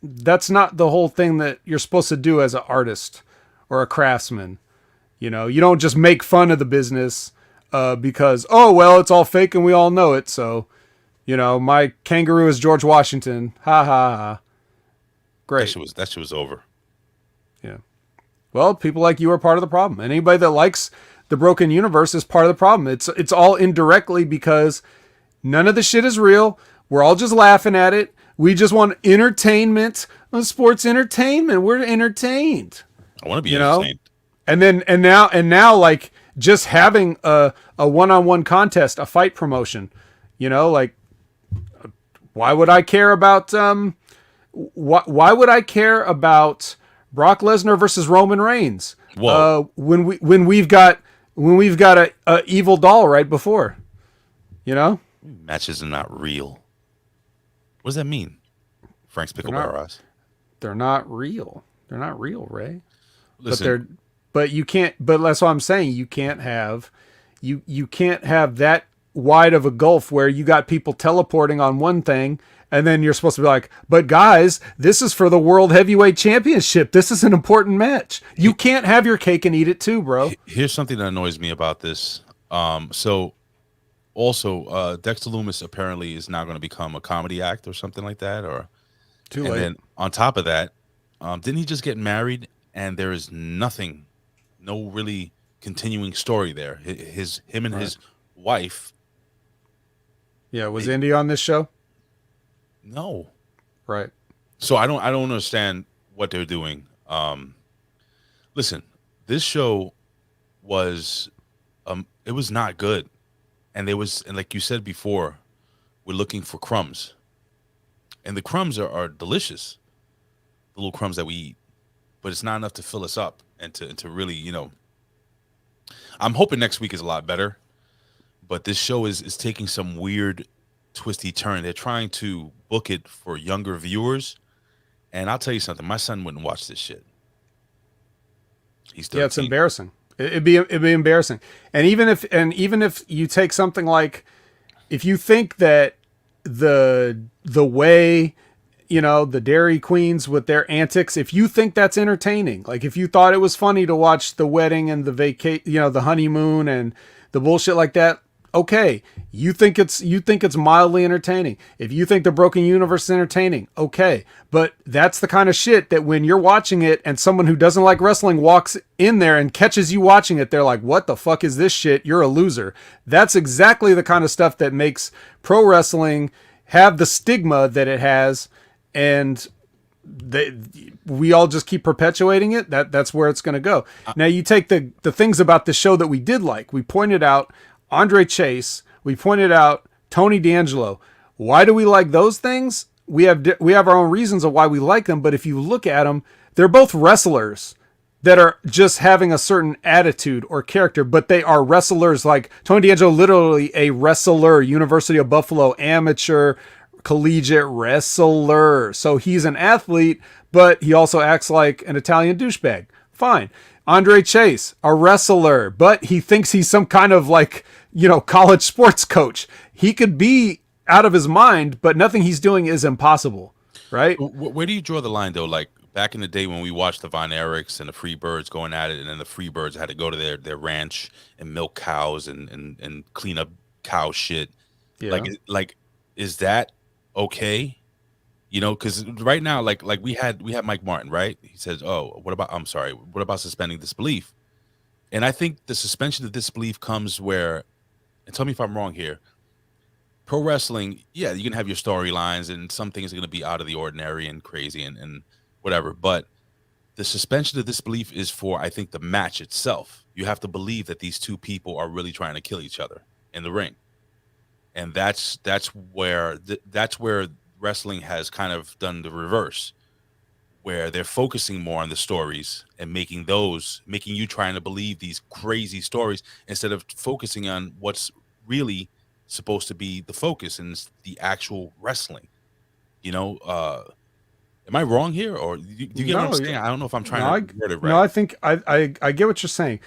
the whole thing that you're supposed to do as an artist or a craftsman. You don't just make fun of the business because, it's all fake and we all know it. So, my kangaroo is George Washington. Ha ha ha. Great. That shit was over. Yeah. Well, people like you are part of the problem. And anybody that likes the Broken Universe is part of the problem. It's all indirectly because none of the shit is real. We're all just laughing at it. We just want entertainment, sports entertainment. We're entertained. I want to be entertained. And now, like just having a one-on-one contest, a fight promotion, like why would I care about why would I care about Brock Lesnar versus Roman Reigns? When we've got a evil doll right before, matches are not real. What does that mean? Frank's pickle barras. They're not real. They're not real, Ray. Listen, but you can't. But that's what I'm saying. You can't have that wide of a gulf where you got people teleporting on one thing. And then you're supposed to be like, but guys, this is for the World Heavyweight Championship. This is an important match. You can't have your cake and eat it too, bro. Here's something that annoys me about this. So also, Dexter Lumis apparently is now going to become a comedy act or something like that. Or too late. And then on top of that, didn't he just get married? And there is no really continuing story there. Him and his wife. Yeah, was Indy on this show? No. Right. So I don't understand what they're doing. Listen, this show was it was not good. And like you said before, we're looking for crumbs. And the crumbs are delicious. The little crumbs that we eat. But it's not enough to fill us up and to really, I'm hoping next week is a lot better. But this show is taking some weird twisty turn. They're trying to book it for younger viewers, and I'll tell you something, my son wouldn't watch this shit. He's 13. Yeah, it's embarrassing. It'd be embarrassing. And even if you take something like, if you think that the way the Dairy Queens with their antics, if you think that's entertaining, like if you thought it was funny to watch the wedding and the honeymoon and the bullshit like that, okay, you think it's mildly entertaining. If you think the Broken Universe is entertaining, okay. But that's the kind of shit that when you're watching it and someone who doesn't like wrestling walks in there and catches you watching it, they're like, what the fuck is this shit? You're a loser. That's exactly the kind of stuff that makes pro wrestling have the stigma that it has, and we all just keep perpetuating it. That's where it's going to go. Now you take the things about the show that we did like. We pointed out Andre Chase. We pointed out Tony D'Angelo. Why do we like those things? We have our own reasons of why we like them, but if you look at them, they're both wrestlers that are just having a certain attitude or character, but they are wrestlers. Like Tony D'Angelo, literally a wrestler, University of Buffalo amateur collegiate wrestler. So he's an athlete, but he also acts like an Italian douchebag. Fine. Andre Chase, a wrestler, but he thinks he's some kind of college sports coach. He could be out of his mind, but nothing he's doing is impossible, right? Where do you draw the line, though? Like back in the day when we watched the Von Erichs and the Freebirds going at it, and then the Freebirds had to go to their ranch and milk cows and clean up cow shit. Yeah. Like, is that okay? Because right now, like we had Mike Martin, right? He says, what about suspending disbelief? And I think the suspension of disbelief comes where, and tell me if I'm wrong here, pro wrestling, yeah, you can have your storylines and some things are going to be out of the ordinary and crazy and whatever, but the suspension of disbelief is for, I think, the match itself. You have to believe that these two people are really trying to kill each other in the ring. and that's where wrestling has kind of done the reverse, where they're focusing more on the stories and making you trying to believe these crazy stories instead of focusing on what's really supposed to be the focus and the actual wrestling. Am I wrong here, or do you get what I'm saying? I don't know if I'm trying to word it right. No, I think I get what you're saying,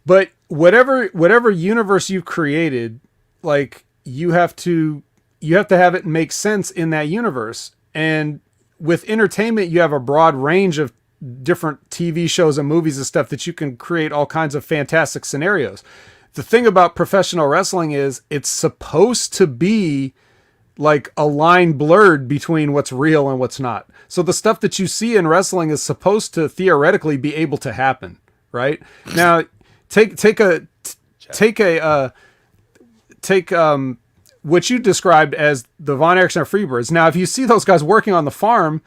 but whatever universe you've created, like you have to have it make sense in that universe. And with entertainment, you have a broad range of different TV shows and movies and stuff that you can create all kinds of fantastic scenarios. The thing about professional wrestling is it's supposed to be like a line blurred between what's real and what's not. So the stuff that you see in wrestling is supposed to theoretically be able to happen, right? Now, take what you described as the Von Erichsen or Freebirds. Now, if you see those guys working on the farm,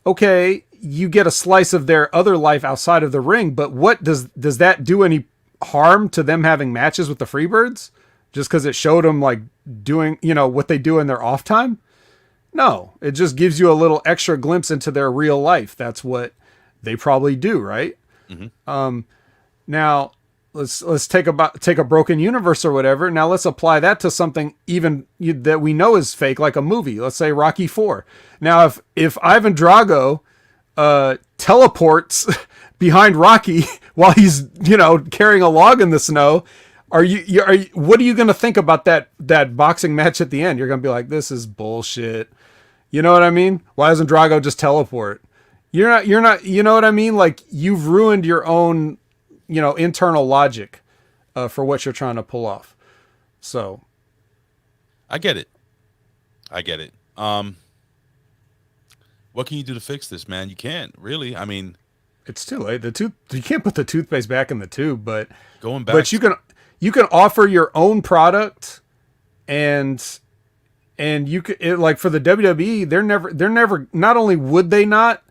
okay, you get a slice of their other life outside of the ring, but what does that do any harm to them having matches with the Freebirds just because it showed them like doing, what they do in their off time? No, it just gives you a little extra glimpse into their real life. That's what they probably do, right? Mm-hmm. Now let's take a broken universe or whatever. Now let's apply that to something even that we know is fake, like a movie. Let's say Rocky IV. Now, if Ivan Drago teleports behind Rocky while he's carrying a log in the snow, what are you going to think about that boxing match at the end? You're going to be like, this is bullshit. You know what I mean? Why doesn't Drago just teleport? You're not, you know what I mean? Like, you've ruined your own, internal logic for what you're trying to pull off. So I get it. What can you do to fix this, man? You can't really. I mean, it's too late. You can't put the toothpaste back in the tube, but going back, but you can offer your own product, and you could, like for the WWE, they're never, not only would they not,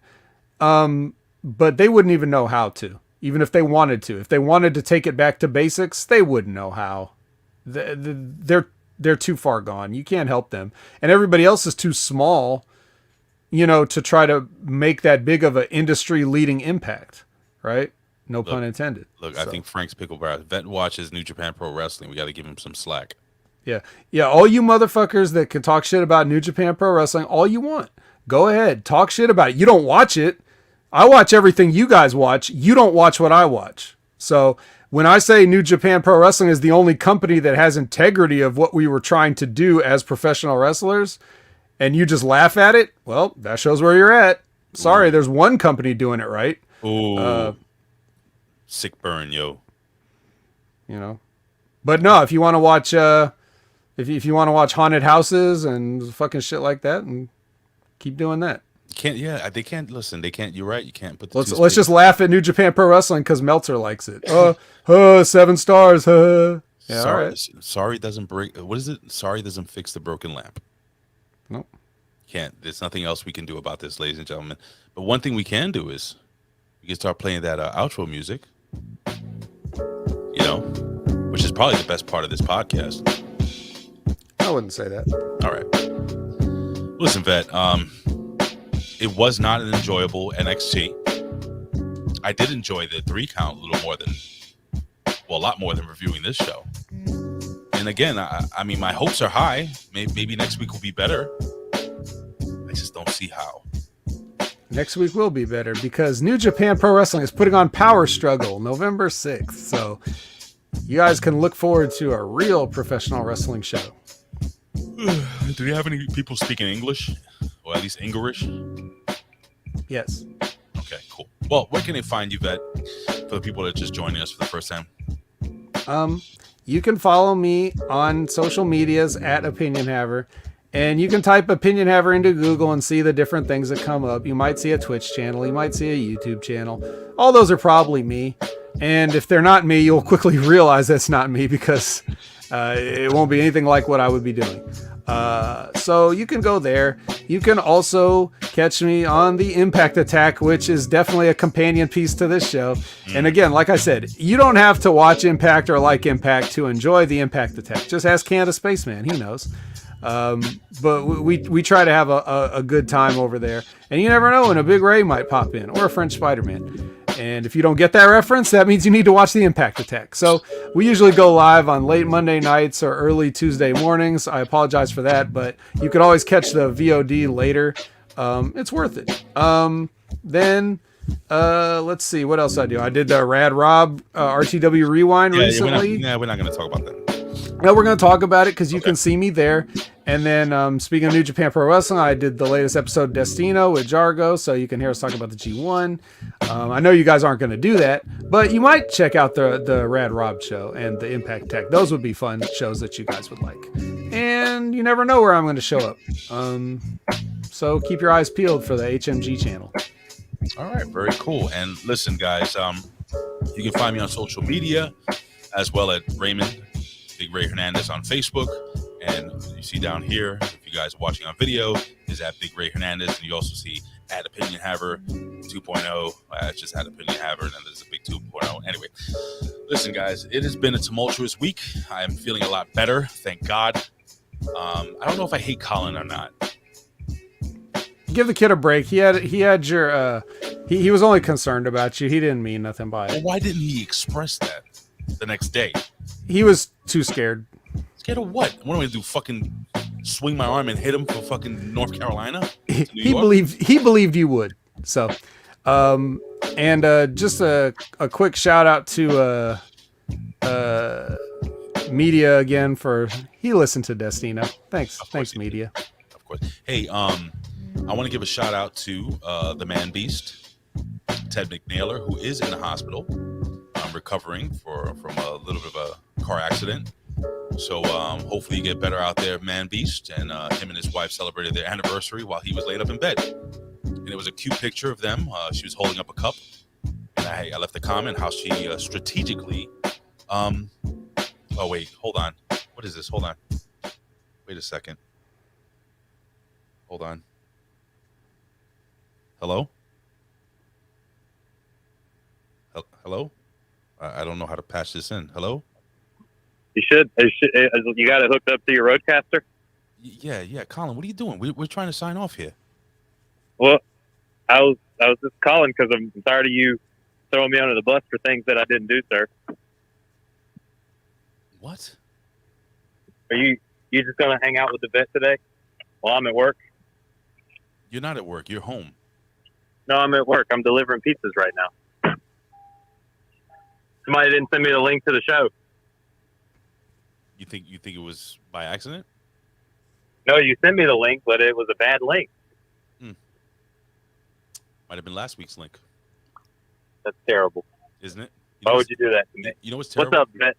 but they wouldn't even know how to, even if they wanted to. If they wanted to take it back to basics, they wouldn't know how. They're too far gone. You can't help them, and everybody else is too small, to try to make that big of an industry leading impact, right? No pun intended. Look, I think Frank's Picklebar Vet watches New Japan Pro Wrestling. We got to give him some slack. Yeah. All you motherfuckers that can talk shit about New Japan Pro Wrestling, all you want, go ahead, talk shit about it. You don't watch it. I watch everything you guys watch. You don't watch what I watch. So when I say New Japan Pro Wrestling is the only company that has integrity of what we were trying to do as professional wrestlers, and you just laugh at it, well, that shows where you're at. Sorry, there's one company doing it right. Ooh. Sick burn, yo. But no, if you want to watch, if you want to watch haunted houses and fucking shit like that, and keep doing that. They can't listen. They can't. You're right. You can't put. Let's just laugh at New Japan Pro Wrestling because Meltzer likes it. 7 stars. Yeah, sorry, all right. Sorry doesn't break. What is it? Sorry doesn't fix the broken lamp. Nope. Can't. There's nothing else we can do about this, ladies and gentlemen. But one thing we can do is we can start playing that outro music. Which is probably the best part of this podcast. I wouldn't say that. All right. Listen, Vet. It was not an enjoyable NXT. I did enjoy the 3 count a lot more than reviewing this show. And again, I mean, my hopes are high. Maybe next week will be better. I just don't see how. Next week will be better because New Japan Pro Wrestling is putting on Power Struggle November 6th. So you guys can look forward to a real professional wrestling show. Do you have any people speaking English? Or at least English? Yes. Okay, cool. Well, where can they find you, Vet, for the people that are just joining us for the first time? You can follow me on social medias at Opinion Haver. And you can type Opinion Haver into Google and see the different things that come up. You might see a Twitch channel. You might see a YouTube channel. All those are probably me. And if they're not me, you'll quickly realize that's not me because it won't be anything like what I would be doing. So you can go there. You can also catch me on the Impact Attack, which is definitely a companion piece to this show. And again, like I said, you don't have to watch Impact or like Impact to enjoy the Impact Attack. Just ask Canada Spaceman, he knows. But we try to have a good time over there. And you never know when a Big Ray might pop in, or a French Spider-Man. And if you don't get that reference, that means you need to watch the Impact Attack. So we usually go live on late Monday nights or early Tuesday mornings. I apologize for that, but you could always catch the VOD later. It's worth it. Then let's see what else I do. I did the Rad Rob RTW Rewind recently. We're not going to talk about that. No, we're going to talk about it because you can see me there. And then speaking of New Japan Pro Wrestling, I did the latest episode Destino with Jargo, so you can hear us talk about the G1. I know you guys aren't going to do that, but you might check out the Rad Rob show and the Impact Tech. Those would be fun shows that you guys would like. And you never know where I'm going to show up. So keep your eyes peeled for the HMG channel. All right, very cool. And listen, guys, you can find me on social media as well at Raymond Big Ray Hernandez on Facebook, and you see down here, if you guys are watching on video, is at Big Ray Hernandez, and you also see at Opinion Haver 2.0. It's just at Opinion Haver, and then there's a big 2.0. Anyway, listen, guys, it has been a tumultuous week. I am feeling a lot better, thank God. I don't know if I hate Colin or not. Give the kid a break. He had your he was only concerned about you. He didn't mean nothing by it. Well, why didn't he express that the next day? He was too scared. Scared of what? What am I gonna do? Fucking swing my arm and hit him for fucking North Carolina? He believed you would. So, and just a quick shout out to Media again for he listened to Destino. Thanks, Media. Of course. Hey, I want to give a shout out to the Man Beast, Ted McNailer, who is in the hospital. Recovering from a little bit of a car accident. So hopefully you get better out there, Man Beast. And him and his wife celebrated their anniversary while he was laid up in bed. And it was a cute picture of them. She was holding up a cup. And I left a comment how she strategically... oh, wait. Hold on. What is this? Hold on. Wait a second. Hold on. Hello? Hello? I don't know how to patch this in. Hello? You should. You got it hooked up to your Roadcaster? Yeah. Colin, what are you doing? We're trying to sign off here. Well, I was just calling because I'm tired of you throwing me under the bus for things that I didn't do, sir. What? Are you just going to hang out with the vet today while I'm at work? You're not at work. You're home. No, I'm at work. I'm delivering pizzas right now. Somebody didn't send me the link to the show. You think it was by accident? No, you sent me the link, but it was a bad link. Might have been last week's link. That's terrible. Isn't it? Why would you do that to me? You know what's terrible? What's up, vet?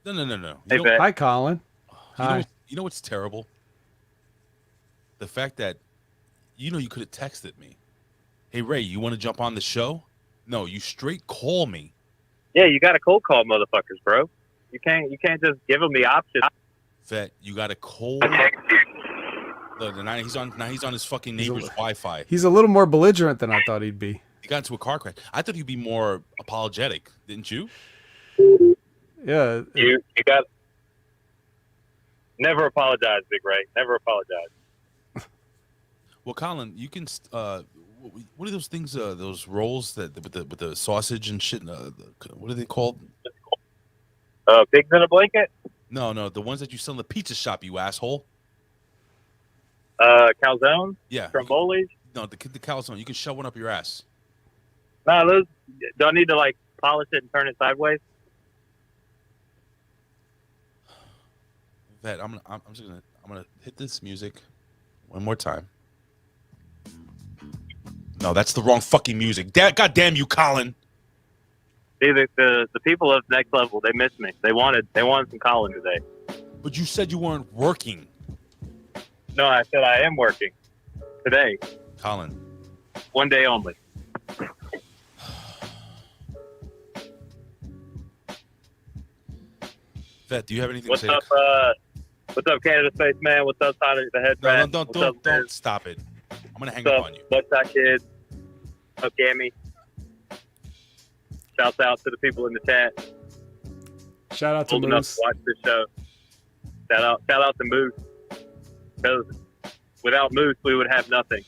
No. Hey, vet. Hi, Colin. Hi. You know what's terrible? The fact that you could have texted me. Hey, Ray, you want to jump on the show? No, you straight call me. Yeah, you got to cold call motherfuckers, bro. You can't just give them the option. Vet, you got to cold. Now he's on his fucking neighbor's Wi-Fi. He's a little more belligerent than I thought he'd be. He got into a car crash. I thought he'd be more apologetic, didn't you? Yeah. You got. Never apologize, Big Ray. Never apologize. Well, Colin, you can. What are those things? Those rolls that with the sausage and shit. What are they called? Pigs in a blanket? No, the ones that you sell in the pizza shop, you asshole. Calzone? Yeah. Trombolis? No, the calzone. You can shove one up your ass. No, those. Do I need to polish it and turn it sideways? Vet, I'm gonna hit this music one more time. No, that's the wrong fucking music. God damn you, Colin. See, the people of Next Level, they missed me. They wanted some Colin today. But you said you weren't working. No, I said I am working today. Colin. One day only. Vet, do you have anything What's to say? What's What's up, Canada Spaceman? What's up, Tyler the Head No, Rat? don't stop it. I'm gonna hang What's up up, on you. What's up, kids? What's up, Gammy? Shouts out to the people in the chat. Shout out to Old enough Moose. to watch this show. Shout out to Moose. Because without Moose, we would have nothing.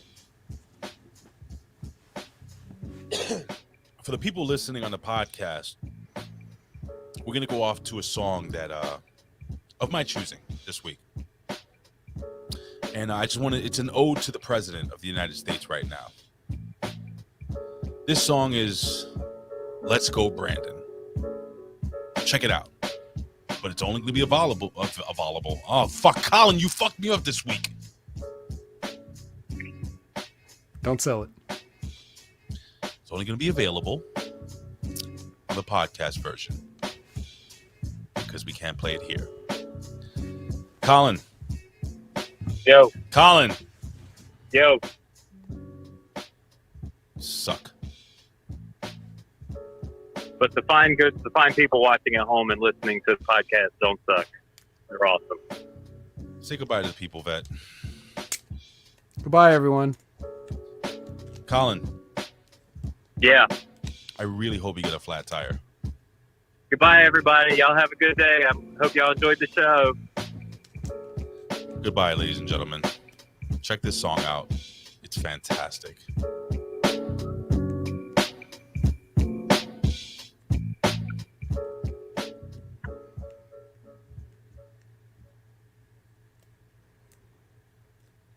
For the people listening on the podcast, we're gonna go off to a song that of my choosing this week, and I just want to. It's an ode to the president of the United States right now. This song is "Let's Go, Brandon." Check it out, but it's only going to be available. Oh fuck, Colin, you fucked me up this week. Don't sell it. It's only going to be available on the podcast version because we can't play it here. Colin. Yo. Colin. Yo. Suck. But the fine people watching at home and listening to the podcast don't suck. They're awesome. Say goodbye to the people, Vet. Goodbye, everyone. Colin. Yeah. I really hope you get a flat tire. Goodbye, everybody. Y'all have a good day. I hope y'all enjoyed the show. Goodbye, ladies and gentlemen. Check this song out. It's fantastic.